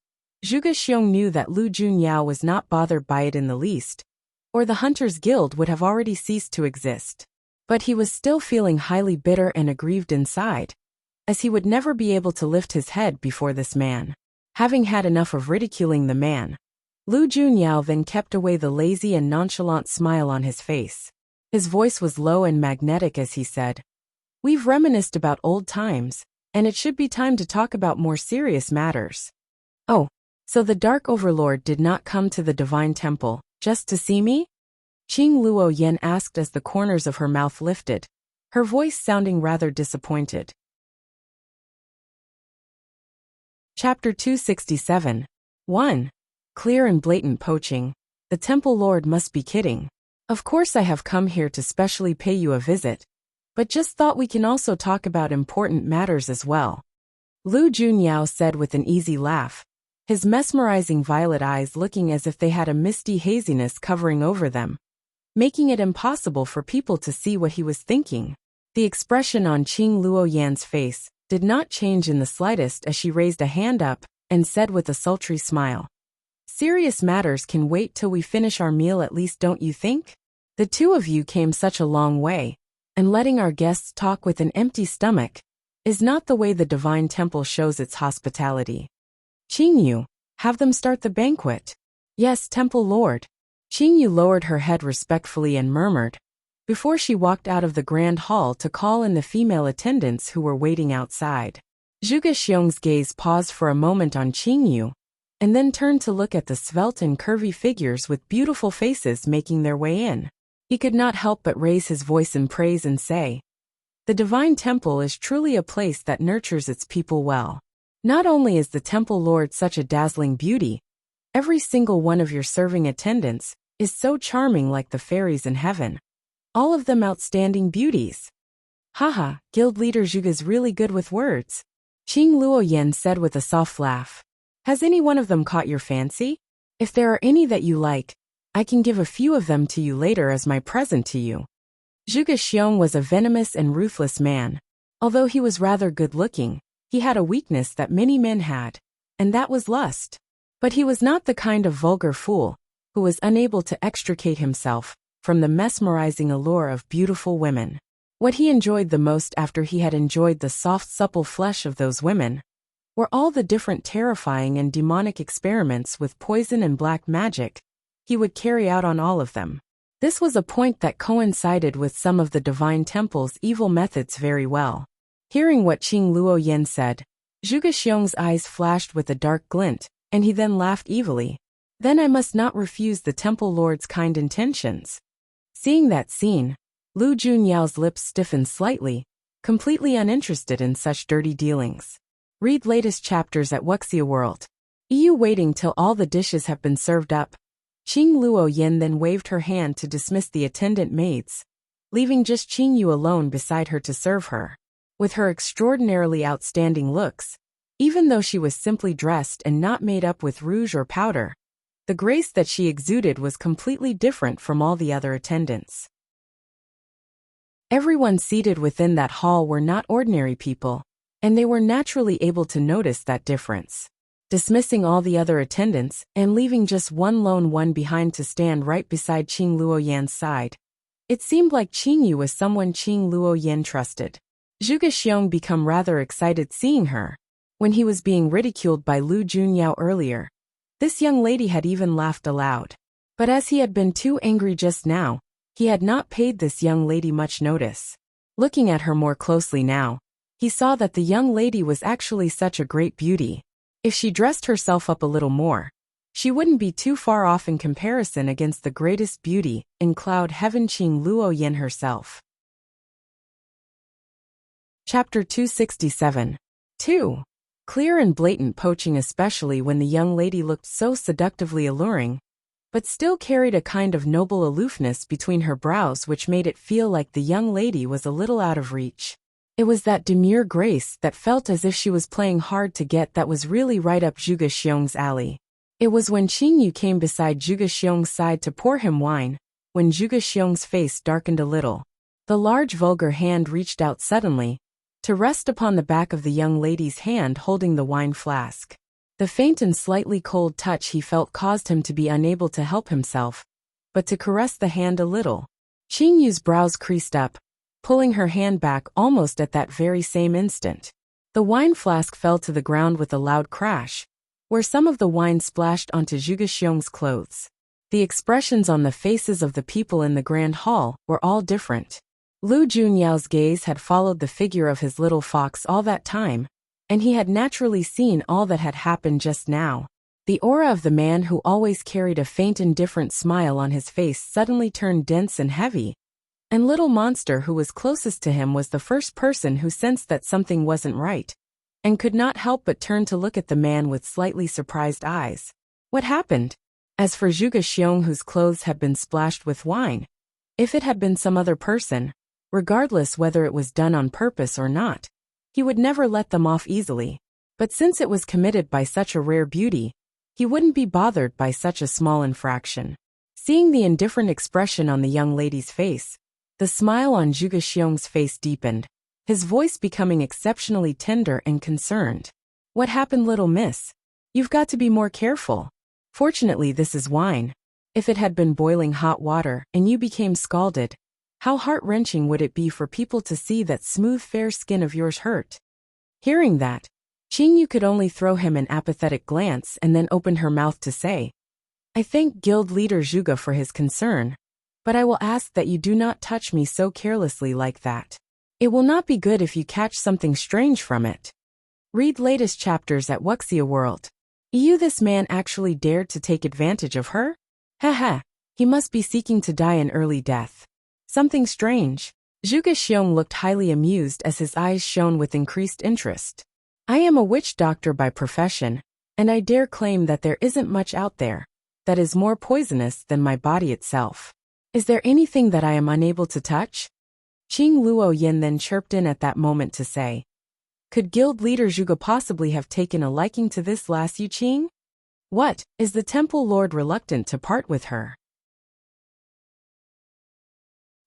Zhuge Xiong knew that Lu Junyao was not bothered by it in the least, or the Hunters Guild would have already ceased to exist. But he was still feeling highly bitter and aggrieved inside, as he would never be able to lift his head before this man. Having had enough of ridiculing the man, Lu Junyao then kept away the lazy and nonchalant smile on his face. His voice was low and magnetic as he said, "We've reminisced about old times, and it should be time to talk about more serious matters." "Oh, so the Dark Overlord did not come to the Divine Temple, just to see me?" Qing Luo Yan asked as the corners of her mouth lifted, her voice sounding rather disappointed. Chapter 267. 1. Clear and blatant poaching. The Temple Lord must be kidding. Of course I have come here to specially pay you a visit, but just thought we can also talk about important matters as well. Lu Junyao said with an easy laugh, his mesmerizing violet eyes looking as if they had a misty haziness covering over them, making it impossible for people to see what he was thinking. The expression on Qing Luo Yan's face did not change in the slightest as she raised a hand up and said with a sultry smile, "Serious matters can wait till we finish our meal at least, don't you think? The two of you came such a long way, and letting our guests talk with an empty stomach is not the way the Divine Temple shows its hospitality. Qingyu, have them start the banquet." "Yes, Temple Lord." Qingyu lowered her head respectfully and murmured, before she walked out of the grand hall to call in the female attendants who were waiting outside. Zhuge Xiong's gaze paused for a moment on Qingyu, and then turned to look at the svelte and curvy figures with beautiful faces making their way in. He could not help but raise his voice in praise and say, "The Divine Temple is truly a place that nurtures its people well. Not only is the Temple Lord such a dazzling beauty, every single one of your serving attendants is so charming like the fairies in heaven. All of them outstanding beauties." "Haha, guild leader Zhuge's really good with words," Qing Luo Yan said with a soft laugh. "Has any one of them caught your fancy? If there are any that you like, I can give a few of them to you later as my present to you." Zhuge Xiong was a venomous and ruthless man. Although he was rather good-looking, he had a weakness that many men had, and that was lust. But he was not the kind of vulgar fool who was unable to extricate himself from the mesmerizing allure of beautiful women. What he enjoyed the most after he had enjoyed the soft, supple flesh of those women were all the different terrifying and demonic experiments with poison and black magic he would carry out on all of them. This was a point that coincided with some of the Divine Temple's evil methods very well. Hearing what Qing Luo Yan said, Zhuge Xiong's eyes flashed with a dark glint, and he then laughed evilly. "Then I must not refuse the Temple Lord's kind intentions." Seeing that scene, Lu Junyao's lips stiffened slightly, completely uninterested in such dirty dealings. Read latest chapters at Wuxia World. EU waiting till all the dishes have been served up. Qing Luo Yan then waved her hand to dismiss the attendant maids, leaving just Qingyu alone beside her to serve her. With her extraordinarily outstanding looks, Even though she was simply dressed and not made up with rouge or powder, the grace that she exuded was completely different from all the other attendants. Everyone seated within that hall were not ordinary people, and they were naturally able to notice that difference. Dismissing all the other attendants and leaving just one lone one behind to stand right beside Qing Luoyan's side, it seemed like Qing Yu was someone Qing Luoyan trusted. Zhuge Xiong became rather excited seeing her. When he was being ridiculed by Lu Junyao earlier, this young lady had even laughed aloud. But as he had been too angry just now, he had not paid this young lady much notice. Looking at her more closely now, he saw that the young lady was actually such a great beauty. If she dressed herself up a little more, she wouldn't be too far off in comparison against the greatest beauty in cloud heaven Qing Luoyan herself. Chapter 267. 2. Clear and blatant poaching, especially when the young lady looked so seductively alluring, but still carried a kind of noble aloofness between her brows which made it feel like the young lady was a little out of reach. It was that demure grace that felt as if she was playing hard to get that was really right up Zhuge Xiong's alley. It was when Qing Yu came beside Zhuge Xiong's side to pour him wine, when Zhuge Xiong's face darkened a little. The large vulgar hand reached out suddenly, to rest upon the back of the young lady's hand holding the wine flask. The faint and slightly cold touch he felt caused him to be unable to help himself, but to caress the hand a little. Qing Yu's brows creased up, pulling her hand back almost at that very same instant. The wine flask fell to the ground with a loud crash, where some of the wine splashed onto Zhuge Xiong's clothes. The expressions on the faces of the people in the grand hall were all different. Lu Junyao's gaze had followed the figure of his little fox all that time, and he had naturally seen all that had happened just now. The aura of the man who always carried a faint indifferent smile on his face suddenly turned dense and heavy, and little monster who was closest to him was the first person who sensed that something wasn't right, and could not help but turn to look at the man with slightly surprised eyes. What happened? As for Zhuge Xiong, whose clothes had been splashed with wine, if it had been some other person, regardless whether it was done on purpose or not, he would never let them off easily. But since it was committed by such a rare beauty, he wouldn't be bothered by such a small infraction. Seeing the indifferent expression on the young lady's face, the smile on Zhuge Xiong's face deepened, his voice becoming exceptionally tender and concerned. What happened, little miss? You've got to be more careful. Fortunately, this is wine. If it had been boiling hot water and you became scalded, how heart-wrenching would it be for people to see that smooth fair skin of yours hurt? Hearing that, Qing Yu could only throw him an apathetic glance and then opened her mouth to say, I thank guild leader Zhuge for his concern, but I will ask that you do not touch me so carelessly like that. It will not be good if you catch something strange from it. Read latest chapters at Wuxia World. This man actually dared to take advantage of her? Haha, he must be seeking to die an early death. Something strange. Zhuge Xiong looked highly amused as his eyes shone with increased interest. I am a witch doctor by profession, and I dare claim that there isn't much out there that is more poisonous than my body itself. Is there anything that I am unable to touch? Qing Luoyan then chirped in at that moment to say, could guild leader Zhuge possibly have taken a liking to this lassie Qing? What, is the temple lord reluctant to part with her?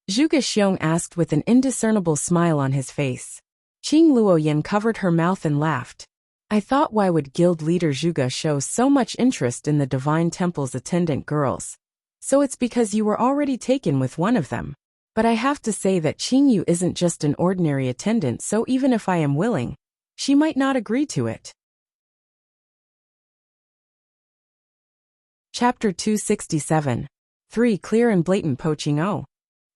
Zhuge Xiong asked with an indiscernible smile on his face. Qing Luoyan covered her mouth and laughed. I thought, why would guild leader Zhuge show so much interest in the divine temple's attendant girls? So it's because you were already taken with one of them. But I have to say that Qing Yu isn't just an ordinary attendant, so even if I am willing, she might not agree to it. Chapter 267. 3. Clear and blatant poaching.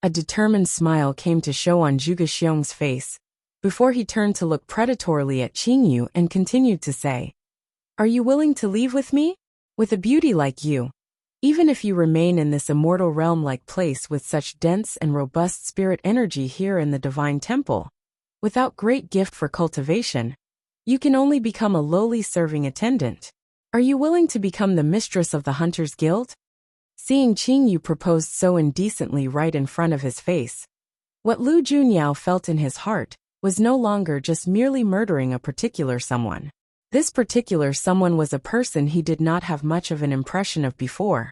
A determined smile came to show on Zhuge Xiong's face, before he turned to look predatorily at Qing Yu and continued to say, are you willing to leave with me? With a beauty like you, even if you remain in this immortal realm-like place with such dense and robust spirit energy here in the divine temple, without great gift for cultivation, you can only become a lowly serving attendant. Are you willing to become the mistress of the Hunters Guild? Seeing Qing Yu proposed so indecently right in front of his face, what Lu Junyao felt in his heart was no longer just merely murdering a particular someone. This particular someone was a person he did not have much of an impression of before,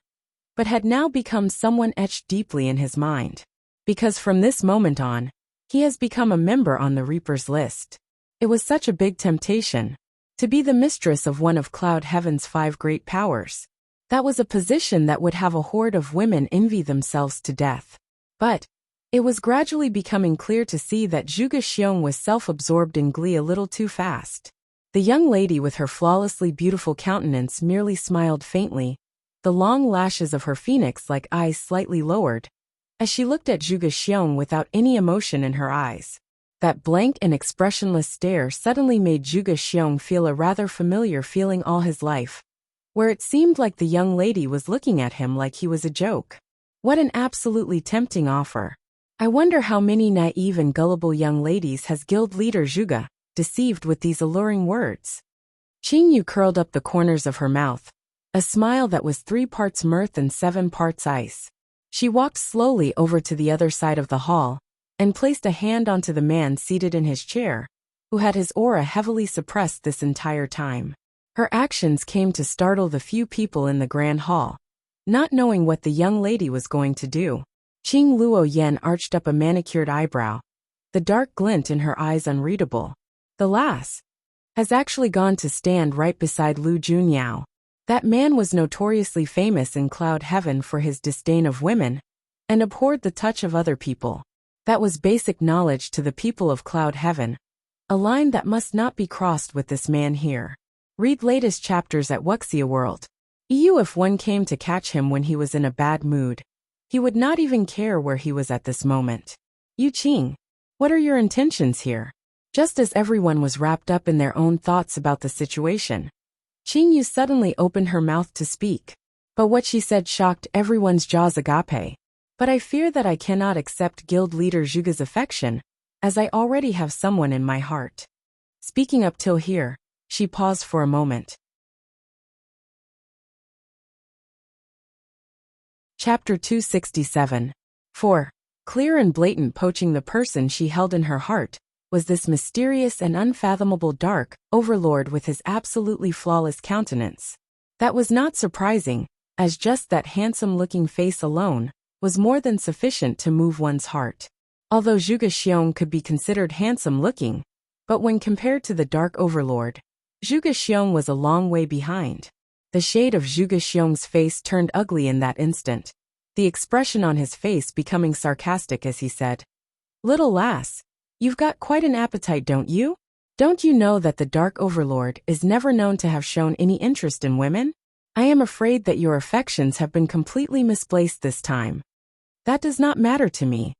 but had now become someone etched deeply in his mind. Because from this moment on, he has become a member on the Reaper's list. It was such a big temptation to be the mistress of one of Cloud Heaven's 5 great powers. That was a position that would have a horde of women envy themselves to death. But it was gradually becoming clear to see that Zhuge Xiong was self-absorbed in glee a little too fast. The young lady with her flawlessly beautiful countenance merely smiled faintly, the long lashes of her phoenix-like eyes slightly lowered, as she looked at Zhuge Xiong without any emotion in her eyes. That blank and expressionless stare suddenly made Zhuge Xiong feel a rather familiar feeling all his life, where it seemed like the young lady was looking at him like he was a joke. What an absolutely tempting offer. I wonder how many naive and gullible young ladies has guild leader Zhuge deceived with these alluring words. Qingyu curled up the corners of her mouth, a smile that was 3 parts mirth and 7 parts ice. She walked slowly over to the other side of the hall and placed a hand onto the man seated in his chair, who had his aura heavily suppressed this entire time. Her actions came to startle the few people in the grand hall. Not knowing what the young lady was going to do, Qing Luo Yan arched up a manicured eyebrow, the dark glint in her eyes unreadable. The lass has actually gone to stand right beside Lu Junyao. That man was notoriously famous in Cloud Heaven for his disdain of women and abhorred the touch of other people. That was basic knowledge to the people of Cloud Heaven, a line that must not be crossed with this man here. Read latest chapters at Wuxia World. If one came to catch him when he was in a bad mood, he would not even care where he was at this moment. Yu Qing, what are your intentions here? Just as everyone was wrapped up in their own thoughts about the situation, Qingyu suddenly opened her mouth to speak. But what she said shocked everyone's jaws agape. But I fear that I cannot accept guild leader Zhuge's affection, as I already have someone in my heart. Speaking up till here, she paused for a moment. Chapter 267. 4. Clear and blatant poaching. The person she held in her heart was this mysterious and unfathomable dark overlord with his absolutely flawless countenance. That was not surprising, as just that handsome-looking face alone was more than sufficient to move one's heart. Although Zhuge Xiong could be considered handsome-looking, but when compared to the dark overlord, Zhuge Xiong was a long way behind. The shade of Zhuge Xiong's face turned ugly in that instant, the expression on his face becoming sarcastic as he said, "Little lass, you've got quite an appetite, don't you? Don't you know that the Dark Overlord is never known to have shown any interest in women? I am afraid that your affections have been completely misplaced this time." "That does not matter to me,"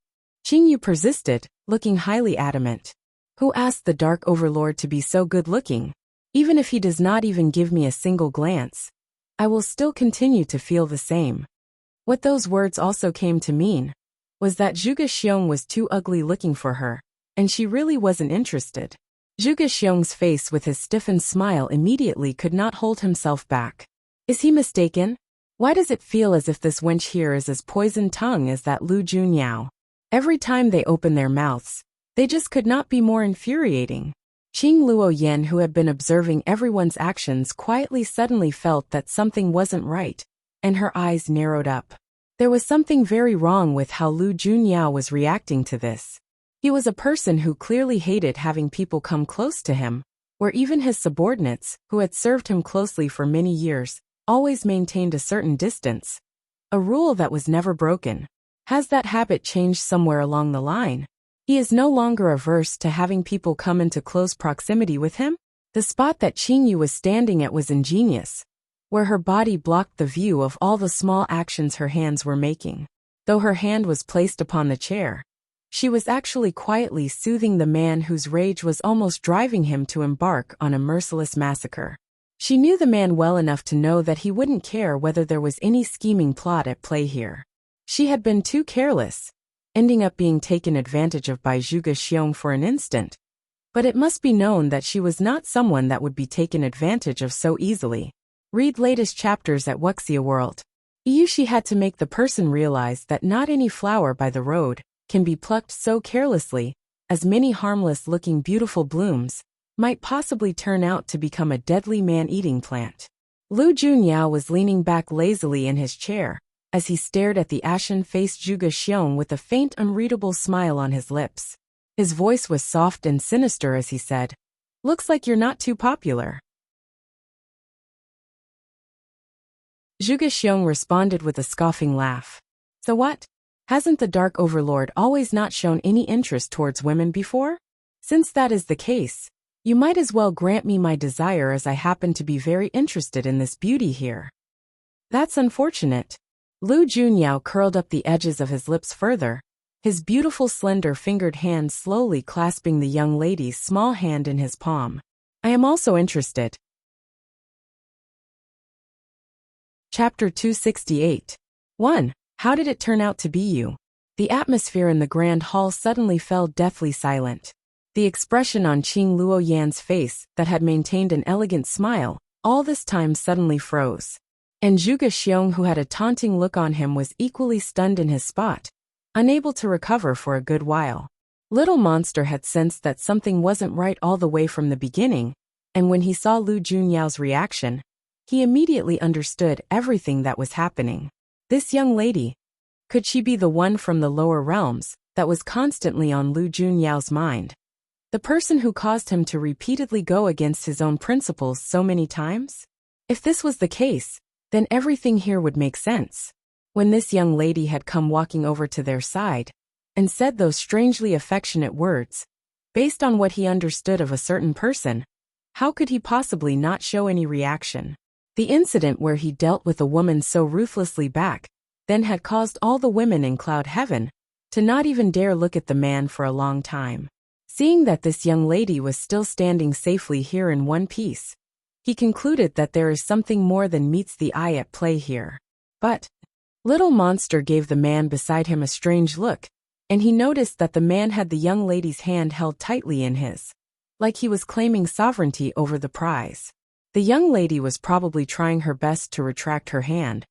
Qingyu persisted, looking highly adamant. "Who asked the Dark Overlord to be so good-looking? Even if he does not even give me a single glance, I will still continue to feel the same." What those words also came to mean was that Zhuge Xiong was too ugly-looking for her, and she really wasn't interested. Zhuge Xiong's face with his stiffened smile immediately could not hold himself back. Is he mistaken? Why does it feel as if this wench here is as poison-tongued as that Lu Junyao? Every time they open their mouths, they just could not be more infuriating. Qing Luo Yan, who had been observing everyone's actions, quietly suddenly felt that something wasn't right, and her eyes narrowed up. There was something very wrong with how Lu Junyao was reacting to this. He was a person who clearly hated having people come close to him, where even his subordinates, who had served him closely for many years, always maintained a certain distance. A rule that was never broken. Has that habit changed somewhere along the line? He is no longer averse to having people come into close proximity with him? The spot that Qingyu was standing at was ingenious, where her body blocked the view of all the small actions her hands were making. Though her hand was placed upon the chair, she was actually quietly soothing the man whose rage was almost driving him to embark on a merciless massacre. She knew the man well enough to know that he wouldn't care whether there was any scheming plot at play here. She had been too careless, ending up being taken advantage of by Zhuge Xiong for an instant. But it must be known that she was not someone that would be taken advantage of so easily. Read latest chapters at Wuxia World. She had to make the person realize that not any flower by the road can be plucked so carelessly, as many harmless-looking beautiful blooms might possibly turn out to become a deadly man-eating plant. Lu Junyao was leaning back lazily in his chair, as he stared at the ashen-faced Zhuge Xiong with a faint unreadable smile on his lips. His voice was soft and sinister as he said, "Looks like you're not too popular." Zhuge Xiong responded with a scoffing laugh. "So what? Hasn't the Dark Overlord always not shown any interest towards women before? Since that is the case, you might as well grant me my desire as I happen to be very interested in this beauty here." "That's unfortunate." Lu Junyao curled up the edges of his lips further, his beautiful slender-fingered hand slowly clasping the young lady's small hand in his palm. "I am also interested." Chapter 268. 1. How did it turn out to be you? The atmosphere in the grand hall suddenly fell deathly silent. The expression on Qing Luoyan's face that had maintained an elegant smile, all this time suddenly froze. And Zhuge Xiong, who had a taunting look on him, was equally stunned in his spot, unable to recover for a good while. Little Monster had sensed that something wasn't right all the way from the beginning, and when he saw Lu Junyao's reaction, he immediately understood everything that was happening. This young lady, could she be the one from the lower realms that was constantly on Lu Junyao's mind? The person who caused him to repeatedly go against his own principles so many times? If this was the case, then everything here would make sense. When this young lady had come walking over to their side and said those strangely affectionate words, based on what he understood of a certain person, how could he possibly not show any reaction? The incident where he dealt with a woman so ruthlessly back then had caused all the women in Cloud Heaven to not even dare look at the man for a long time. Seeing that this young lady was still standing safely here in one piece, he concluded that there is something more than meets the eye at play here. But Little Monster gave the man beside him a strange look, and he noticed that the man had the young lady's hand held tightly in his, like he was claiming sovereignty over the prize. The young lady was probably trying her best to retract her hand,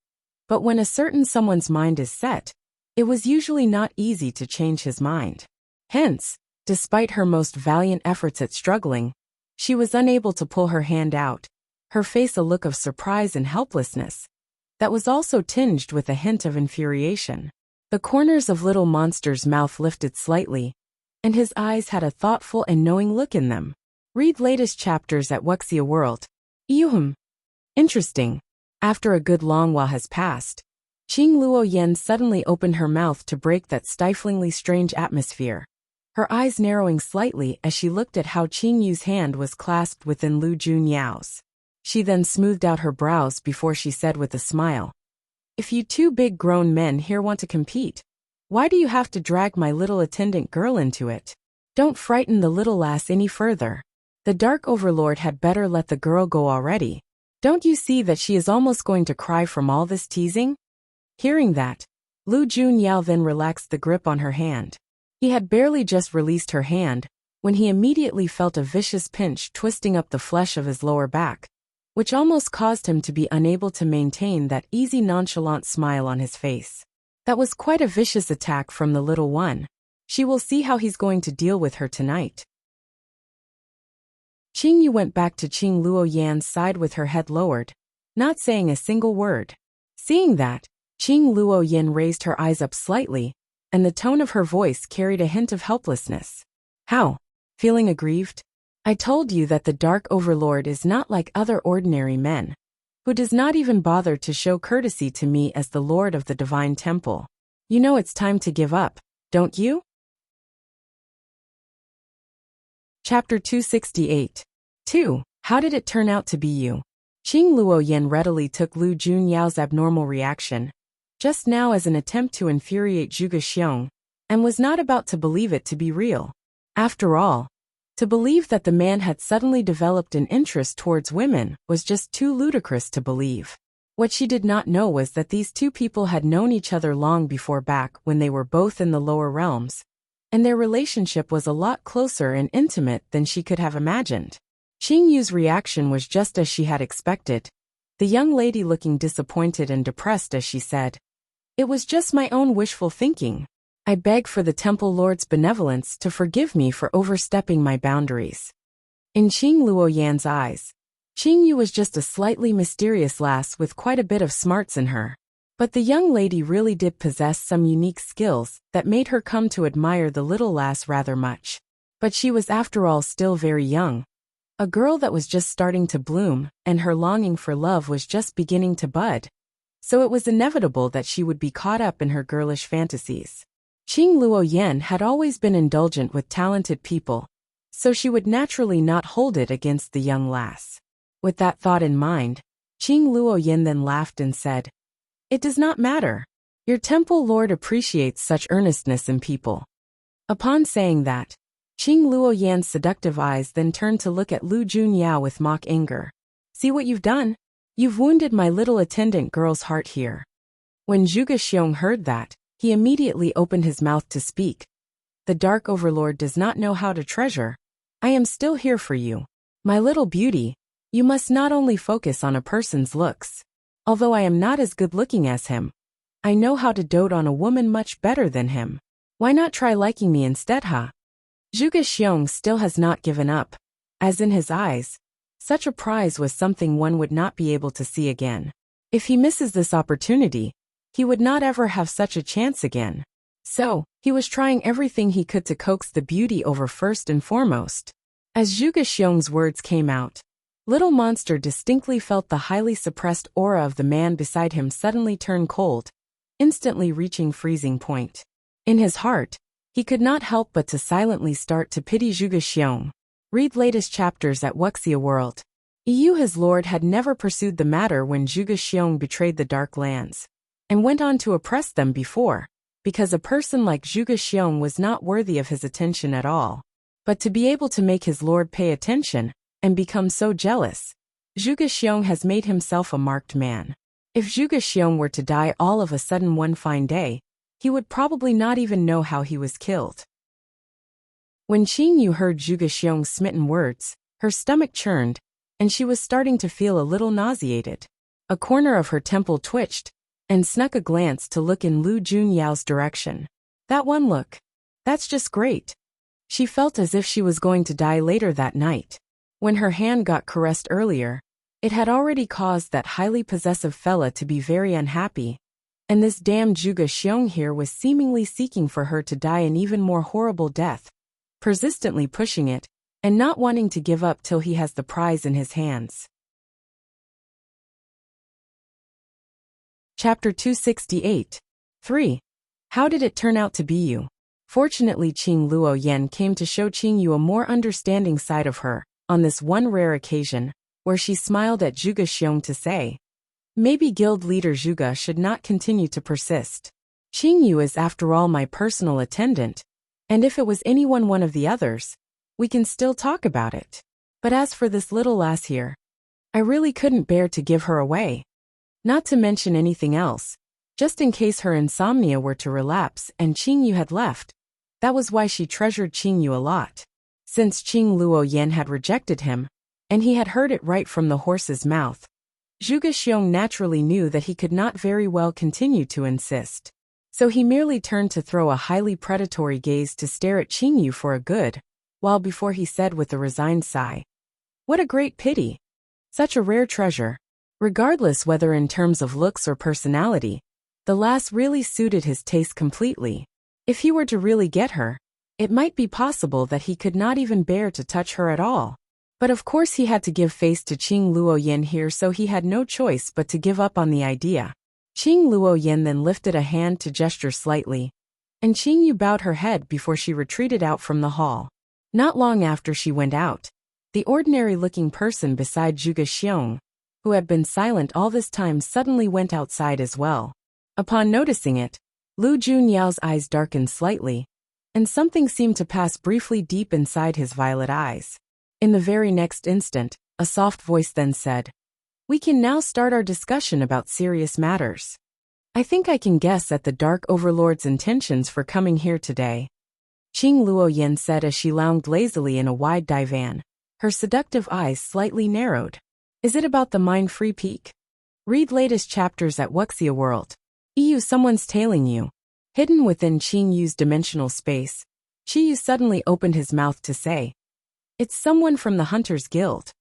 but when a certain someone's mind is set, it was usually not easy to change his mind. Hence, despite her most valiant efforts at struggling, she was unable to pull her hand out, her face a look of surprise and helplessness that was also tinged with a hint of infuriation. The corners of Little Monster's mouth lifted slightly, and his eyes had a thoughtful and knowing look in them. Read latest chapters at Wuxia World. Interesting. After a good long while has passed, Qing Luoyan suddenly opened her mouth to break that stiflingly strange atmosphere, her eyes narrowing slightly as she looked at how Qing Yu's hand was clasped within Lu Junyao's. She then smoothed out her brows before she said with a smile, "If you two big grown men here want to compete, why do you have to drag my little attendant girl into it? Don't frighten the little lass any further. The Dark Overlord had better let the girl go already. Don't you see that she is almost going to cry from all this teasing?" Hearing that, Lu Junyao then relaxed the grip on her hand. He had barely just released her hand when he immediately felt a vicious pinch twisting up the flesh of his lower back, which almost caused him to be unable to maintain that easy nonchalant smile on his face. That was quite a vicious attack from the little one. She will see how he's going to deal with her tonight. Qing Yu went back to Qing Luoyan's side with her head lowered, not saying a single word. Seeing that, Qing Luoyan raised her eyes up slightly, and the tone of her voice carried a hint of helplessness. "How? Feeling aggrieved? I told you that the Dark Overlord is not like other ordinary men, who does not even bother to show courtesy to me as the Lord of the Divine Temple. You know it's time to give up, don't you?" Chapter 268. 2. How did it turn out to be you? Qing Luoyan readily took Lu Junyao's abnormal reaction, just now as an attempt to infuriate Zhuge Xiong, and was not about to believe it to be real. After all, to believe that the man had suddenly developed an interest towards women was just too ludicrous to believe. What she did not know was that these two people had known each other long before, back when they were both in the lower realms, and their relationship was a lot closer and intimate than she could have imagined. Qing Yu's reaction was just as she had expected, the young lady looking disappointed and depressed as she said, "It was just my own wishful thinking. I beg for the Temple Lord's benevolence to forgive me for overstepping my boundaries." In Qing Luoyan's eyes, Qing Yu was just a slightly mysterious lass with quite a bit of smarts in her. But the young lady really did possess some unique skills that made her come to admire the little lass rather much. But she was after all still very young, a girl that was just starting to bloom, and her longing for love was just beginning to bud. So it was inevitable that she would be caught up in her girlish fantasies. Qing Luoyan had always been indulgent with talented people, so she would naturally not hold it against the young lass. With that thought in mind, Qing Luoyan then laughed and said, "It does not matter. Your temple lord appreciates such earnestness in people." Upon saying that, Qing Luoyan's seductive eyes then turned to look at Lu Junyao with mock anger. "See what you've done? You've wounded my little attendant girl's heart here." When Zhuge Xiong heard that, he immediately opened his mouth to speak. "The Dark Overlord does not know how to treasure. I am still here for you. My little beauty, you must not only focus on a person's looks. Although I am not as good-looking as him, I know how to dote on a woman much better than him. Why not try liking me instead, huh?" Zhuge Xiong still has not given up, as in his eyes, such a prize was something one would not be able to see again. If he misses this opportunity, he would not ever have such a chance again. So, he was trying everything he could to coax the beauty over first and foremost. As Zhuge Xiong's words came out, Little Monster distinctly felt the highly suppressed aura of the man beside him suddenly turn cold, instantly reaching freezing point. In his heart, he could not help but to silently start to pity Zhuge Xiong. Read latest chapters at Wuxia World. EU his lord had never pursued the matter when Zhuge Xiong betrayed the Dark Lands, and went on to oppress them before, because a person like Zhuge Xiong was not worthy of his attention at all. But to be able to make his lord pay attention, and become so jealous, Zhuge Xiong has made himself a marked man. If Zhuge Xiong were to die all of a sudden one fine day, he would probably not even know how he was killed. When Qing Yu heard Zhuge Xiong's smitten words, her stomach churned, and she was starting to feel a little nauseated. A corner of her temple twitched, and snuck a glance to look in Lu Junyao's direction. That one look. That's just great. She felt as if she was going to die later that night. When her hand got caressed earlier, it had already caused that highly possessive fella to be very unhappy, and this damned Zhuge Xiong here was seemingly seeking for her to die an even more horrible death, persistently pushing it, and not wanting to give up till he has the prize in his hands. Chapter 268. 3. How did it turn out to be you? Fortunately, Qing Luoyan came to show Qing Yu a more understanding side of her, on this one rare occasion, where she smiled at Zhuge Xiong to say, "Maybe guild leader Zhuge should not continue to persist. Qing Yu is after all my personal attendant, and if it was one of the others, we can still talk about it. But as for this little lass here, I really couldn't bear to give her away. Not to mention anything else, just in case her insomnia were to relapse and Qing Yu had left. That was why she treasured Qing Yu a lot. Since Qing Luoyan had rejected him, and he had heard it right from the horse's mouth, Zhuge Xiong naturally knew that he could not very well continue to insist. So he merely turned to throw a highly predatory gaze to stare at Qing Yu for a good while before he said with a resigned sigh, "What a great pity. Such a rare treasure." Regardless whether in terms of looks or personality, the lass really suited his taste completely. If he were to really get her, it might be possible that he could not even bear to touch her at all. But of course he had to give face to Qing Luoyan here, so he had no choice but to give up on the idea. Qing Luoyan then lifted a hand to gesture slightly, and Qing Yu bowed her head before she retreated out from the hall. Not long after she went out, the ordinary-looking person beside Zhuge Xiong, who had been silent all this time, suddenly went outside as well. Upon noticing it, Lu Junyao's eyes darkened slightly, and something seemed to pass briefly deep inside his violet eyes. In the very next instant, a soft voice then said, "We can now start our discussion about serious matters. I think I can guess at the Dark Overlord's intentions for coming here today," Qing Luoyan said as she lounged lazily in a wide divan, her seductive eyes slightly narrowed. "Is it about the mine-free peak? Read latest chapters at Wuxia World. EU someone's tailing you." Hidden within Qing Yu's dimensional space, Qi Yu suddenly opened his mouth to say, It's someone from the Hunters Guild.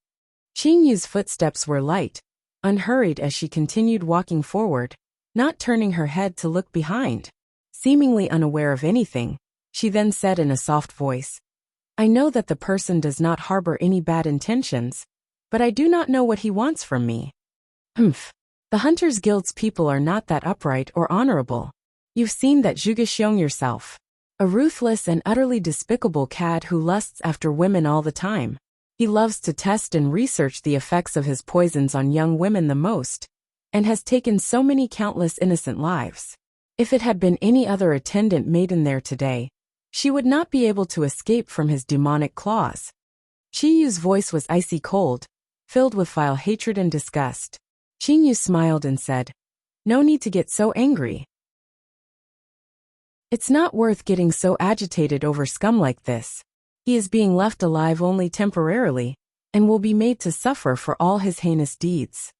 Qing Yu's footsteps were light, unhurried as she continued walking forward, not turning her head to look behind. Seemingly unaware of anything, she then said in a soft voice, "I know that the person does not harbor any bad intentions, but I do not know what he wants from me." Humph. The Hunters Guild's people are not that upright or honorable. You've seen that Zhuge Xiong yourself. A ruthless and utterly despicable cad who lusts after women all the time. He loves to test and research the effects of his poisons on young women the most, and has taken so many countless innocent lives. If it had been any other attendant maiden there today, she would not be able to escape from his demonic claws. Qing Yu's voice was icy cold, filled with vile hatred and disgust. Qing Yu smiled and said, "No need to get so angry. It's not worth getting so agitated over scum like this. He is being left alive only temporarily, and will be made to suffer for all his heinous deeds."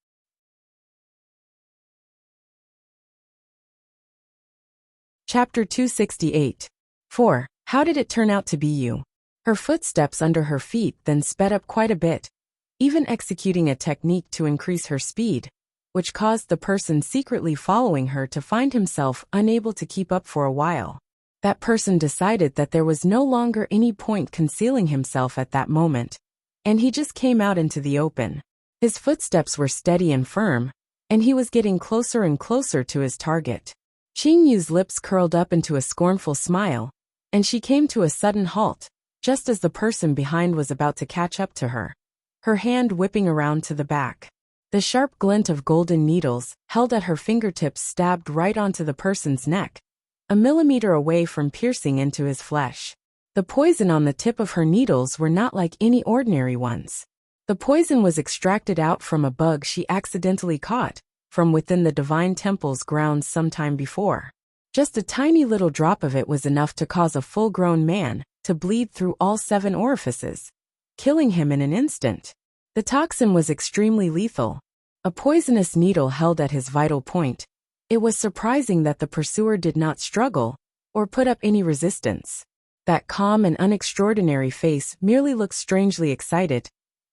Chapter 268. 4. How did it turn out to be you? Her footsteps under her feet then sped up quite a bit, even executing a technique to increase her speed, which caused the person secretly following her to find himself unable to keep up for a while. That person decided that there was no longer any point concealing himself at that moment, and he just came out into the open. His footsteps were steady and firm, and he was getting closer and closer to his target. Qing Yu's lips curled up into a scornful smile, and she came to a sudden halt, just as the person behind was about to catch up to her, her hand whipping around to the back. The sharp glint of golden needles, held at her fingertips, stabbed right onto the person's neck, a millimeter away from piercing into his flesh. The poison on the tip of her needles were not like any ordinary ones. The poison was extracted out from a bug she accidentally caught from within the Divine Temple's grounds some time before. Just a tiny little drop of it was enough to cause a full-grown man to bleed through all 7 orifices, killing him in an instant. The toxin was extremely lethal, a poisonous needle held at his vital point. It was surprising that the pursuer did not struggle or put up any resistance. That calm and unextraordinary face merely looked strangely excited,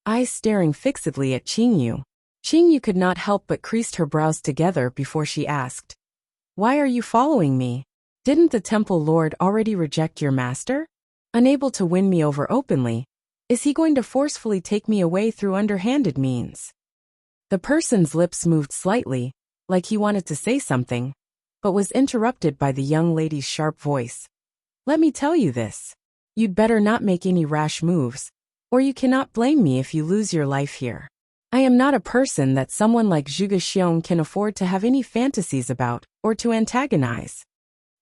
eyes staring fixedly at Qing Yu. Qing Yu could not help but creased her brows together before she asked, "Why are you following me? Didn't the Temple Lord already reject your master? Unable to win me over openly, is he going to forcefully take me away through underhanded means?" The person's lips moved slightly, like he wanted to say something, but was interrupted by the young lady's sharp voice. "Let me tell you this. You'd better not make any rash moves, or you cannot blame me if you lose your life here. I am not a person that someone like Zhuge Xiong can afford to have any fantasies about, or to antagonize.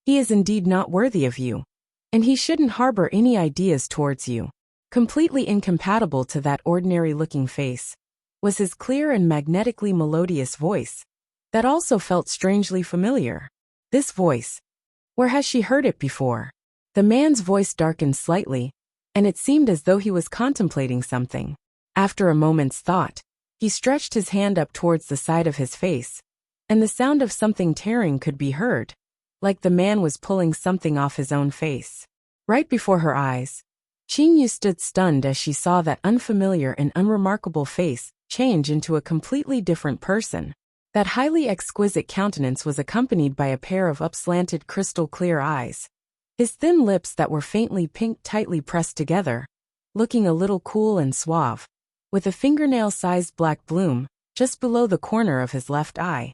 He is indeed not worthy of you, and he shouldn't harbor any ideas towards you." Completely incompatible to that ordinary-looking face was his clear and magnetically melodious voice, that also felt strangely familiar. This voice, where has she heard it before? The man's voice darkened slightly, and it seemed as though he was contemplating something. After a moment's thought, he stretched his hand up towards the side of his face, and the sound of something tearing could be heard, like the man was pulling something off his own face. Right before her eyes, Qing Yu stood stunned as she saw that unfamiliar and unremarkable face change into a completely different person. That highly exquisite countenance was accompanied by a pair of upslanted crystal-clear eyes, his thin lips that were faintly pink tightly pressed together, looking a little cool and suave, with a fingernail-sized black bloom just below the corner of his left eye.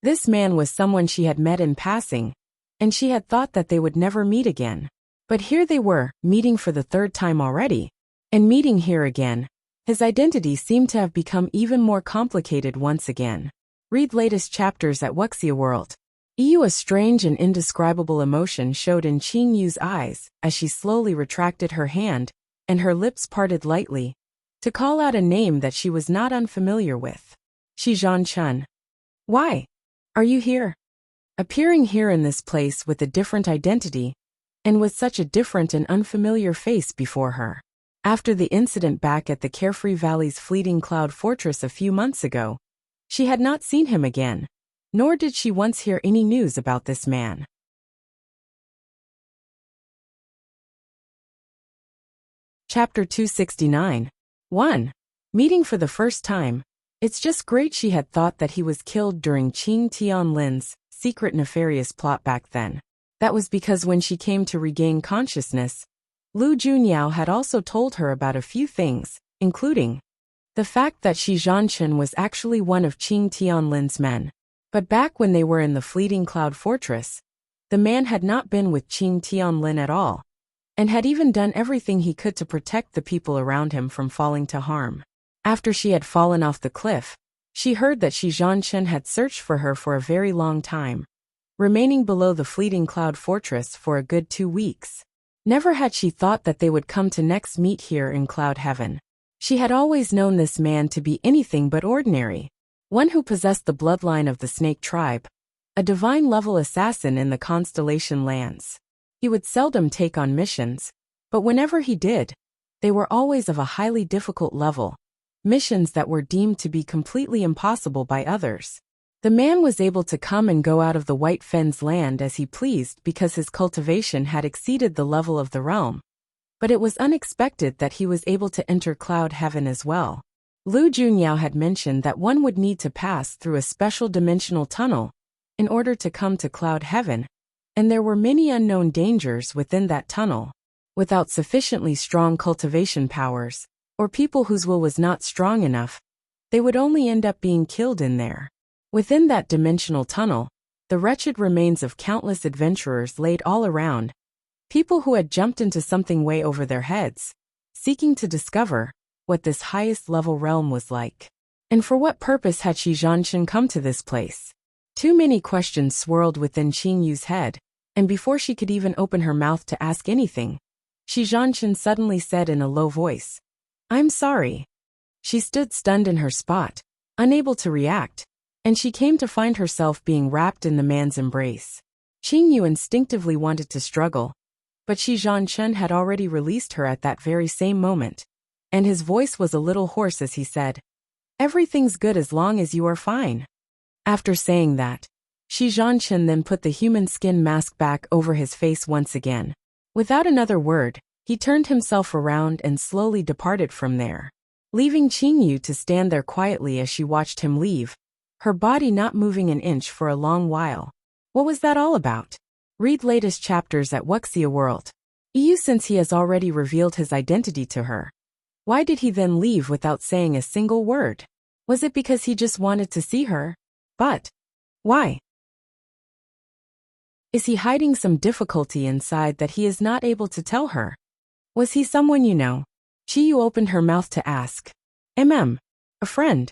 This man was someone she had met in passing, and she had thought that they would never meet again. But here they were, meeting for the 3rd time already, and meeting here again. His identity seemed to have become even more complicated once again. Read latest chapters at Wuxia World. A strange and indescribable emotion showed in Qing Yu's eyes as she slowly retracted her hand, and her lips parted lightly, to call out a name that she was not unfamiliar with. Zhan Chun. "Why are you here?" Appearing here in this place with a different identity, and with such a different and unfamiliar face before her. After the incident back at the Carefree Valley's fleeting cloud fortress a few months ago, she had not seen him again, nor did she once hear any news about this man. Chapter 269. 1. Meeting for the first time. It's just great she had thought that he was killed during Qing Tianlin's secret nefarious plot back then. That was because when she came to regain consciousness, Lu Junyao had also told her about a few things, including the fact that Shi Zhanchen was actually one of Qing Tianlin's men. But back when they were in the fleeting cloud fortress, the man had not been with Qing Tianlin at all, and had even done everything he could to protect the people around him from falling to harm. After she had fallen off the cliff, she heard that Shi Zhanchen had searched for her for a very long time, remaining below the fleeting cloud fortress for a good 2 weeks. Never had she thought that they would come to next meet here in cloud heaven. She had always known this man to be anything but ordinary, one who possessed the bloodline of the snake tribe, a divine-level assassin in the constellation lands. He would seldom take on missions, but whenever he did, they were always of a highly difficult level, missions that were deemed to be completely impossible by others. The man was able to come and go out of the White Fen's land as he pleased because his cultivation had exceeded the level of the realm. But it was unexpected that he was able to enter cloud heaven as well. Lu Junyao had mentioned that one would need to pass through a special dimensional tunnel in order to come to cloud heaven, and there were many unknown dangers within that tunnel. Without sufficiently strong cultivation powers, or people whose will was not strong enough, they would only end up being killed in there. Within that dimensional tunnel, the wretched remains of countless adventurers laid all around, people who had jumped into something way over their heads, seeking to discover what this highest level realm was like. And for what purpose had Shi Zhanchen come to this place? Too many questions swirled within Qing Yu's head, and before she could even open her mouth to ask anything, Shi Zhanchen suddenly said in a low voice, "I'm sorry." She stood stunned in her spot, unable to react, and she came to find herself being wrapped in the man's embrace. Qing Yu instinctively wanted to struggle, but Shi Zhanchen had already released her at that very same moment, and his voice was a little hoarse as he said, "Everything's good as long as you are fine." After saying that, Shi Zhanchen then put the human skin mask back over his face once again. Without another word, he turned himself around and slowly departed from there, leaving Qing Yu to stand there quietly as she watched him leave, her body not moving an inch for a long while. What was that all about? Read latest chapters at Wuxia World. EU since he has already revealed his identity to her. Why did he then leave without saying a single word? Was it because he just wanted to see her? But why? Is he hiding some difficulty inside that he is not able to tell her? Was he someone you know? Qing Yu opened her mouth to ask. A friend.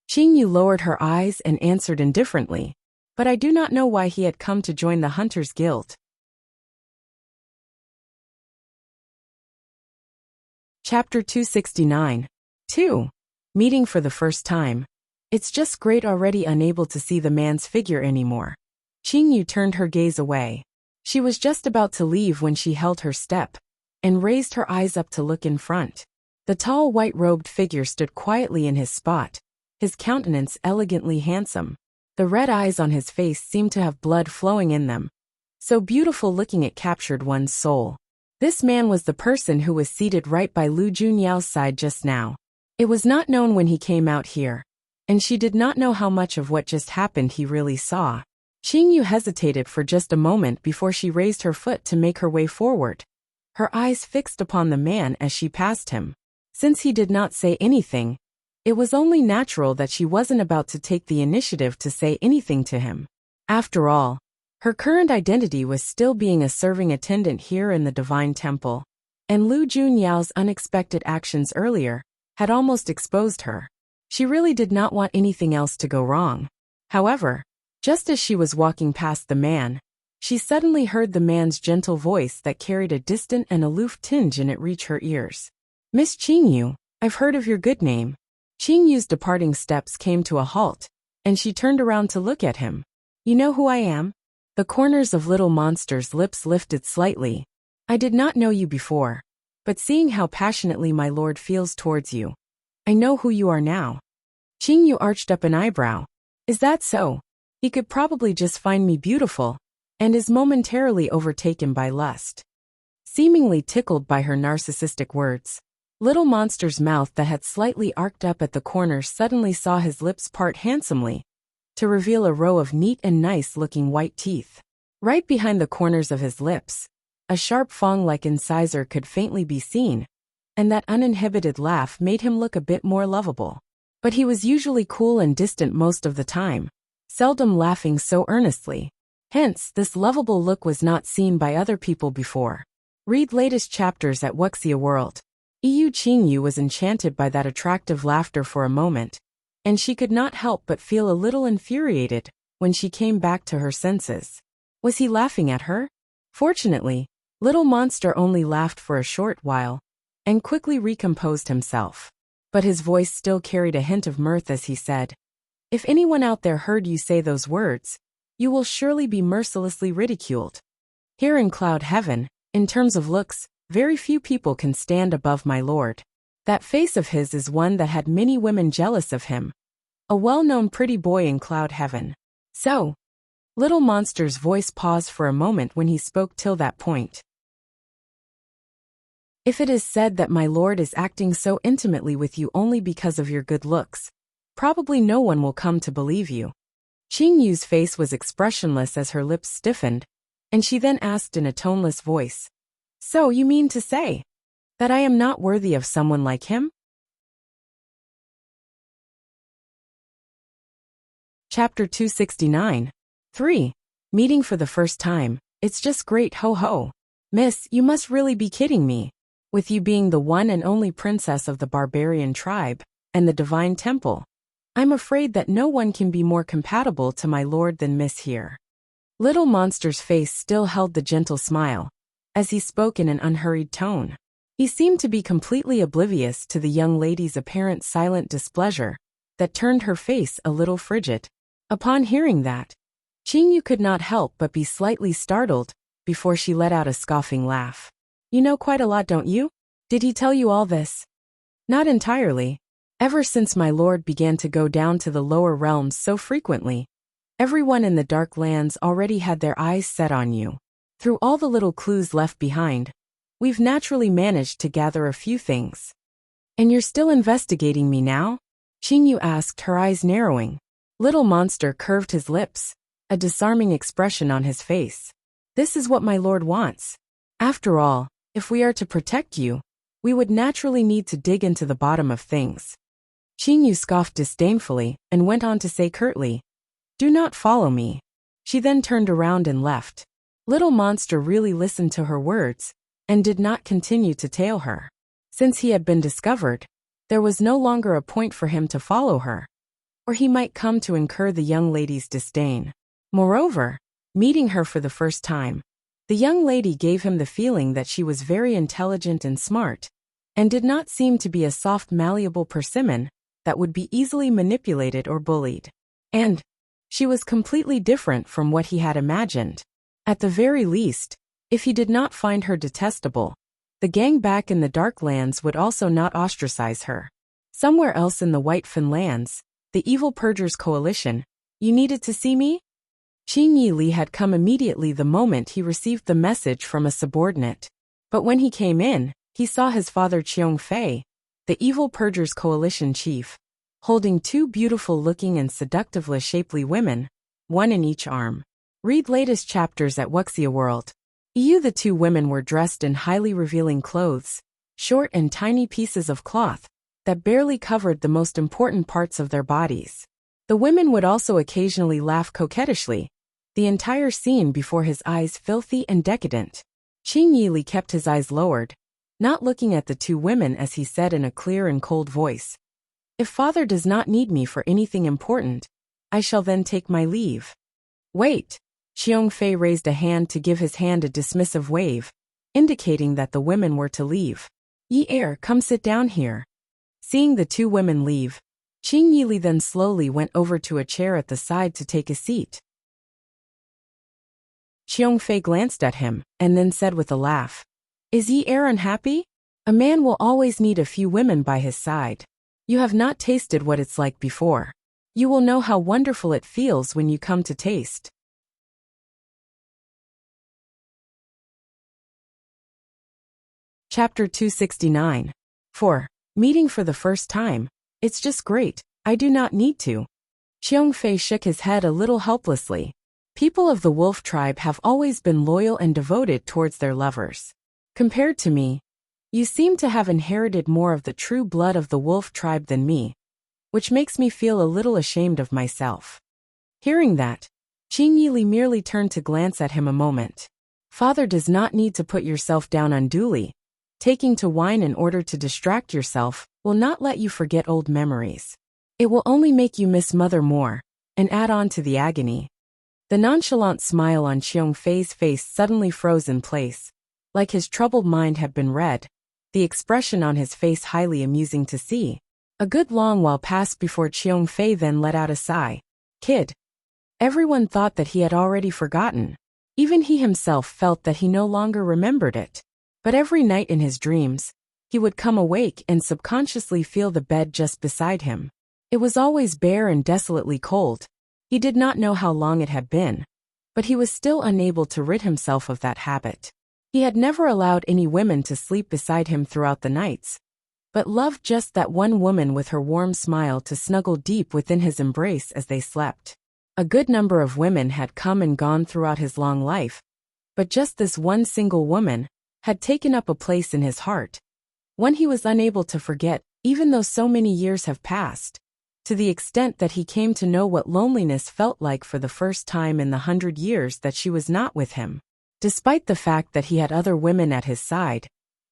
Qing Yu lowered her eyes and answered indifferently. But I do not know why he had come to join the Hunters Guild. Chapter 269. 2. Meeting for the first time. It's just great already unable to see the man's figure anymore. Qing Yu turned her gaze away. She was just about to leave when she held her step, and raised her eyes up to look in front. The tall white-robed figure stood quietly in his spot, his countenance elegantly handsome. The red eyes on his face seemed to have blood flowing in them. So beautiful looking it captured one's soul. This man was the person who was seated right by Lu Junyao's side just now. It was not known when he came out here, and she did not know how much of what just happened he really saw. Qing Yu hesitated for just a moment before she raised her foot to make her way forward, her eyes fixed upon the man as she passed him. Since he did not say anything, it was only natural that she wasn't about to take the initiative to say anything to him. After all, her current identity was still being a serving attendant here in the Divine Temple, and Lu Junyao's unexpected actions earlier had almost exposed her. She really did not want anything else to go wrong. However, just as she was walking past the man, she suddenly heard the man's gentle voice that carried a distant and aloof tinge in it reach her ears. "Miss Qing Yu, I've heard of your good name." Qing Yu's departing steps came to a halt, and she turned around to look at him. "You know who I am?" The corners of Little Monster's lips lifted slightly. "I did not know you before, but seeing how passionately my lord feels towards you, I know who you are now." Qing Yu arched up an eyebrow. "Is that so? He could probably just find me beautiful, and is momentarily overtaken by lust." seemingly tickled by her narcissistic words. Little Monster's mouth that had slightly arched up at the corners suddenly saw his lips part handsomely, to reveal a row of neat and nice-looking white teeth. Right behind the corners of his lips, a sharp fang-like incisor could faintly be seen, and that uninhibited laugh made him look a bit more lovable. But he was usually cool and distant most of the time, seldom laughing so earnestly. Hence, this lovable look was not seen by other people before. Read latest chapters at Wuxia World. Qingyu was enchanted by that attractive laughter for a moment, and she could not help but feel a little infuriated when she came back to her senses. Was he laughing at her? Fortunately, Little Monster only laughed for a short while, and quickly recomposed himself. But his voice still carried a hint of mirth as he said, "If anyone out there heard you say those words, you will surely be mercilessly ridiculed. Here in Cloud Heaven, in terms of looks, very few people can stand above my lord. That face of his is one that had many women jealous of him. A well-known pretty boy in Cloud Heaven. So." Little Monster's voice paused for a moment when he spoke till that point. "If it is said that my lord is acting so intimately with you only because of your good looks, probably no one will come to believe you." Qingyu's face was expressionless as her lips stiffened, and she then asked in a toneless voice, "So you mean to say that I am not worthy of someone like him?" Chapter 269. 3. Meeting for the first time. It's just great, ho ho. Miss, you must really be kidding me. With you being the one and only princess of the barbarian tribe, and the divine temple, I'm afraid that no one can be more compatible to my lord than Miss here. Little Monster's face still held the gentle smile, as he spoke in an unhurried tone. He seemed to be completely oblivious to the young lady's apparent silent displeasure, that turned her face a little frigid. Upon hearing that, Qingyu could not help but be slightly startled, before she let out a scoffing laugh. "You know quite a lot, don't you? Did he tell you all this?" "Not entirely. Ever since my lord began to go down to the lower realms so frequently, everyone in the dark lands already had their eyes set on you. Through all the little clues left behind, we've naturally managed to gather a few things." "And you're still investigating me now?" Qingyu asked, her eyes narrowing. Little Monster curved his lips, a disarming expression on his face. "This is what my lord wants. After all, if we are to protect you, we would naturally need to dig into the bottom of things." Qingyu scoffed disdainfully and went on to say curtly, "Do not follow me." She then turned around and left. Little Monster really listened to her words, and did not continue to tail her. Since he had been discovered, there was no longer a point for him to follow her, or he might come to incur the young lady's disdain. Moreover, meeting her for the first time, the young lady gave him the feeling that she was very intelligent and smart, and did not seem to be a soft, malleable persimmon that would be easily manipulated or bullied. And she was completely different from what he had imagined. At the very least, if he did not find her detestable, the gang back in the Dark Lands would also not ostracize her. Somewhere else in the White Fin Lands, the Evil Purgers Coalition. "You needed to see me?" Qing Li had come immediately the moment he received the message from a subordinate. But when he came in, he saw his father Qiong Fei, the Evil Purgers Coalition chief, holding two beautiful-looking and seductively shapely women, one in each arm. Read latest chapters at Wuxia World. The two women were dressed in highly revealing clothes, short and tiny pieces of cloth, that barely covered the most important parts of their bodies. The women would also occasionally laugh coquettishly, the entire scene before his eyes filthy and decadent. Qing Li kept his eyes lowered, not looking at the two women as he said in a clear and cold voice, "If father does not need me for anything important, I shall then take my leave." "Wait." Qiong Fei raised a hand to give his hand a dismissive wave, indicating that the women were to leave. "Yi, come sit down here." Seeing the two women leave, Qing Li then slowly went over to a chair at the side to take a seat. Qiong Fei glanced at him, and then said with a laugh, "Is Yi unhappy? A man will always need a few women by his side. You have not tasted what it's like before. You will know how wonderful it feels when you come to taste." Chapter 269. 4. Meeting for the first time. It's just great, I do not need to. Qiong Fei shook his head a little helplessly. People of the wolf tribe have always been loyal and devoted towards their lovers. Compared to me, you seem to have inherited more of the true blood of the wolf tribe than me, which makes me feel a little ashamed of myself. Hearing that, Qing Yili merely turned to glance at him a moment. Father does not need to put yourself down unduly. Taking to wine in order to distract yourself will not let you forget old memories. It will only make you miss mother more, and add on to the agony. The nonchalant smile on Qiong Fei's face suddenly froze in place, like his troubled mind had been read, the expression on his face highly amusing to see. A good long while passed before Qiong Fei then let out a sigh. Kid. Everyone thought that he had already forgotten. Even he himself felt that he no longer remembered it. But every night in his dreams, he would come awake and subconsciously feel the bed just beside him. It was always bare and desolately cold. He did not know how long it had been, but he was still unable to rid himself of that habit. He had never allowed any women to sleep beside him throughout the nights, but loved just that one woman with her warm smile to snuggle deep within his embrace as they slept. A good number of women had come and gone throughout his long life, but just this one single woman had taken up a place in his heart, one he was unable to forget, even though so many years have passed, to the extent that he came to know what loneliness felt like for the first time in the 100 years that she was not with him. Despite the fact that he had other women at his side,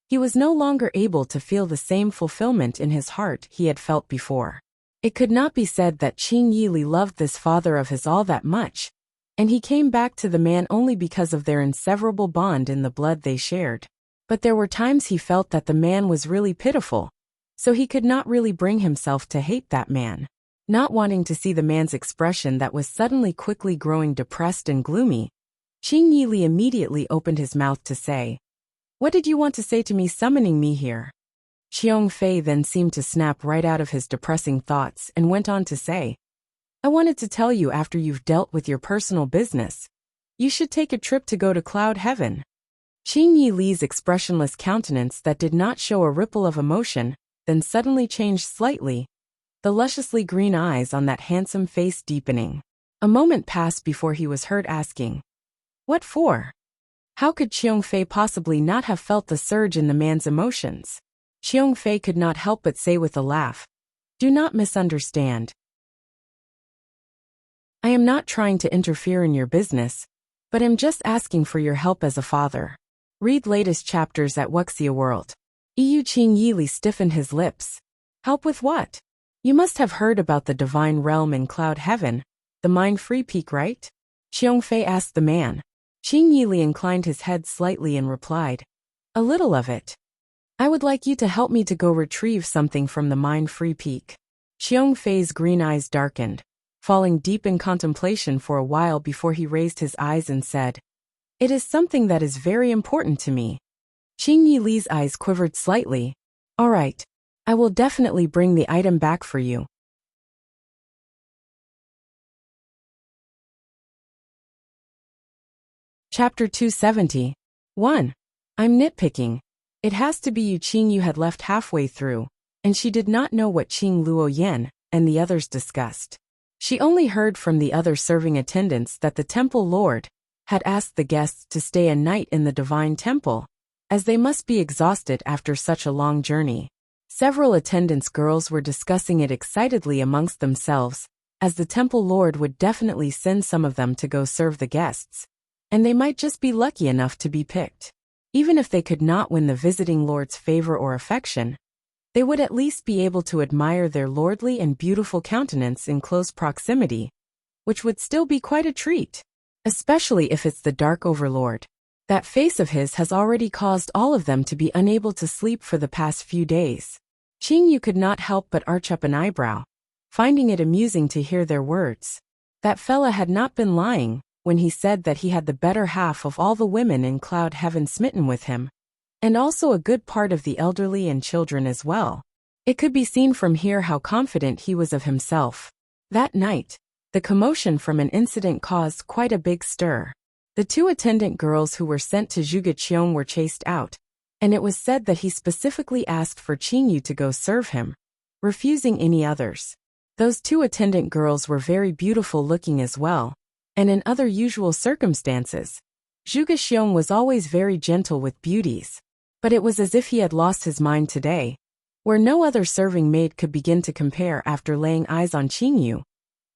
he was no longer able to feel the same fulfillment in his heart he had felt before. It could not be said that Qing Yili loved this father of his all that much, and he came back to the man only because of their inseverable bond in the blood they shared. But there were times he felt that the man was really pitiful, so he could not really bring himself to hate that man. Not wanting to see the man's expression that was suddenly quickly growing depressed and gloomy, Qing Yili immediately opened his mouth to say, "What did you want to say to me summoning me here?" Qiong Fei then seemed to snap right out of his depressing thoughts and went on to say, "I wanted to tell you after you've dealt with your personal business, you should take a trip to go to Cloud Heaven." Qing Yili's expressionless countenance that did not show a ripple of emotion, then suddenly changed slightly, the lusciously green eyes on that handsome face deepening. A moment passed before he was heard asking, "What for?" How could Qiong Fei possibly not have felt the surge in the man's emotions? Qiong Fei could not help but say with a laugh, "Do not misunderstand. I am not trying to interfere in your business, but am just asking for your help as a father. Read latest chapters at Wuxia World." Qing Yili stiffened his lips. "Help with what? You must have heard about the divine realm in Cloud Heaven, the mind-free peak, right?" Qiong Fei asked the man. Qing Yili inclined his head slightly and replied, "A little of it. I would like you to help me to go retrieve something from the mind-free peak." Qiong Fei's green eyes darkened, falling deep in contemplation for a while before he raised his eyes and said, "It is something that is very important to me." Qing Yili's eyes quivered slightly. "All right, I will definitely bring the item back for you." Chapter 270. 1. I'm nitpicking. It has to be Yu Qing you had left halfway through, and she did not know what Qing Luo Yan and the others discussed. She only heard from the other serving attendants that the temple lord had asked the guests to stay a night in the divine temple, as they must be exhausted after such a long journey. Several attendants' girls were discussing it excitedly amongst themselves, as the temple lord would definitely send some of them to go serve the guests, and they might just be lucky enough to be picked. Even if they could not win the visiting lord's favor or affection, they would at least be able to admire their lordly and beautiful countenance in close proximity, which would still be quite a treat, especially if it's the Dark Overlord. That face of his has already caused all of them to be unable to sleep for the past few days. Qing Yu could not help but arch up an eyebrow, finding it amusing to hear their words. That fella had not been lying when he said that he had the better half of all the women in Cloud Heaven smitten with him, and also a good part of the elderly and children as well. It could be seen from here how confident he was of himself. That night, the commotion from an incident caused quite a big stir. The two attendant girls who were sent to Zhuge Qiong were chased out, and it was said that he specifically asked for Qingyu to go serve him, refusing any others. Those two attendant girls were very beautiful looking as well, and in other usual circumstances, Zhuge Xiong was always very gentle with beauties. But it was as if he had lost his mind today, where no other serving maid could begin to compare after laying eyes on Qingyu,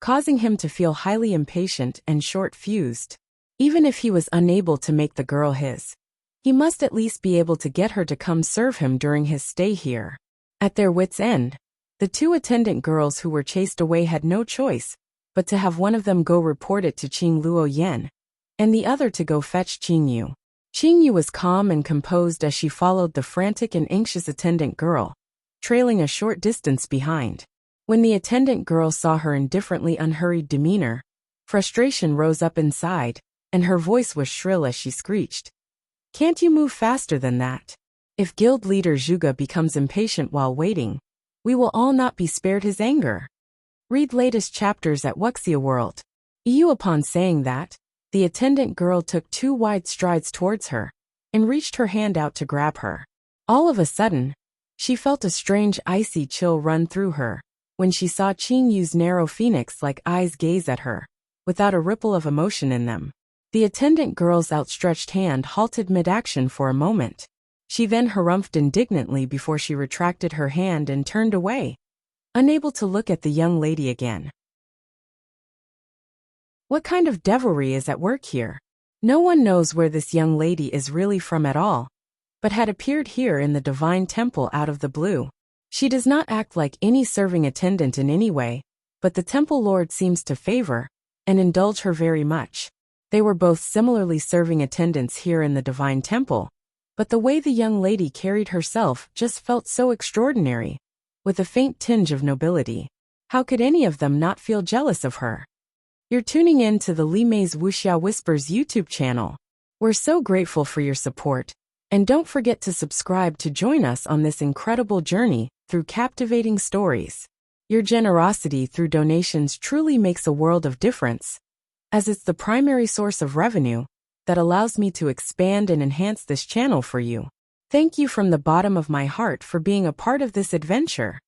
causing him to feel highly impatient and short-fused. Even if he was unable to make the girl his, he must at least be able to get her to come serve him during his stay here. At their wits' end, the two attendant girls who were chased away had no choice but to have one of them go report it to Qing Luoyan, and the other to go fetch Qingyu. Qingyu was calm and composed as she followed the frantic and anxious attendant girl, trailing a short distance behind. When the attendant girl saw her indifferently unhurried demeanor, frustration rose up inside, and her voice was shrill as she screeched, "Can't you move faster than that? If guild leader Zhuge becomes impatient while waiting, we will all not be spared his anger." Read latest chapters at Wuxia World. Upon saying that, the attendant girl took 2 wide strides towards her and reached her hand out to grab her. All of a sudden, she felt a strange icy chill run through her when she saw Qingyu's narrow phoenix-like eyes gaze at her, without a ripple of emotion in them. The attendant girl's outstretched hand halted mid-action for a moment. She then harumphed indignantly before she retracted her hand and turned away, unable to look at the young lady again. What kind of devilry is at work here? No one knows where this young lady is really from at all, but had appeared here in the divine temple out of the blue. She does not act like any serving attendant in any way, but the temple lord seems to favor and indulge her very much. They were both similarly serving attendants here in the divine temple, but the way the young lady carried herself just felt so extraordinary, with a faint tinge of nobility. How could any of them not feel jealous of her? You're tuning in to the Li Mei's Wuxia Whispers YouTube channel. We're so grateful for your support, and don't forget to subscribe to join us on this incredible journey through captivating stories. Your generosity through donations truly makes a world of difference, as it's the primary source of revenue that allows me to expand and enhance this channel for you. Thank you from the bottom of my heart for being a part of this adventure.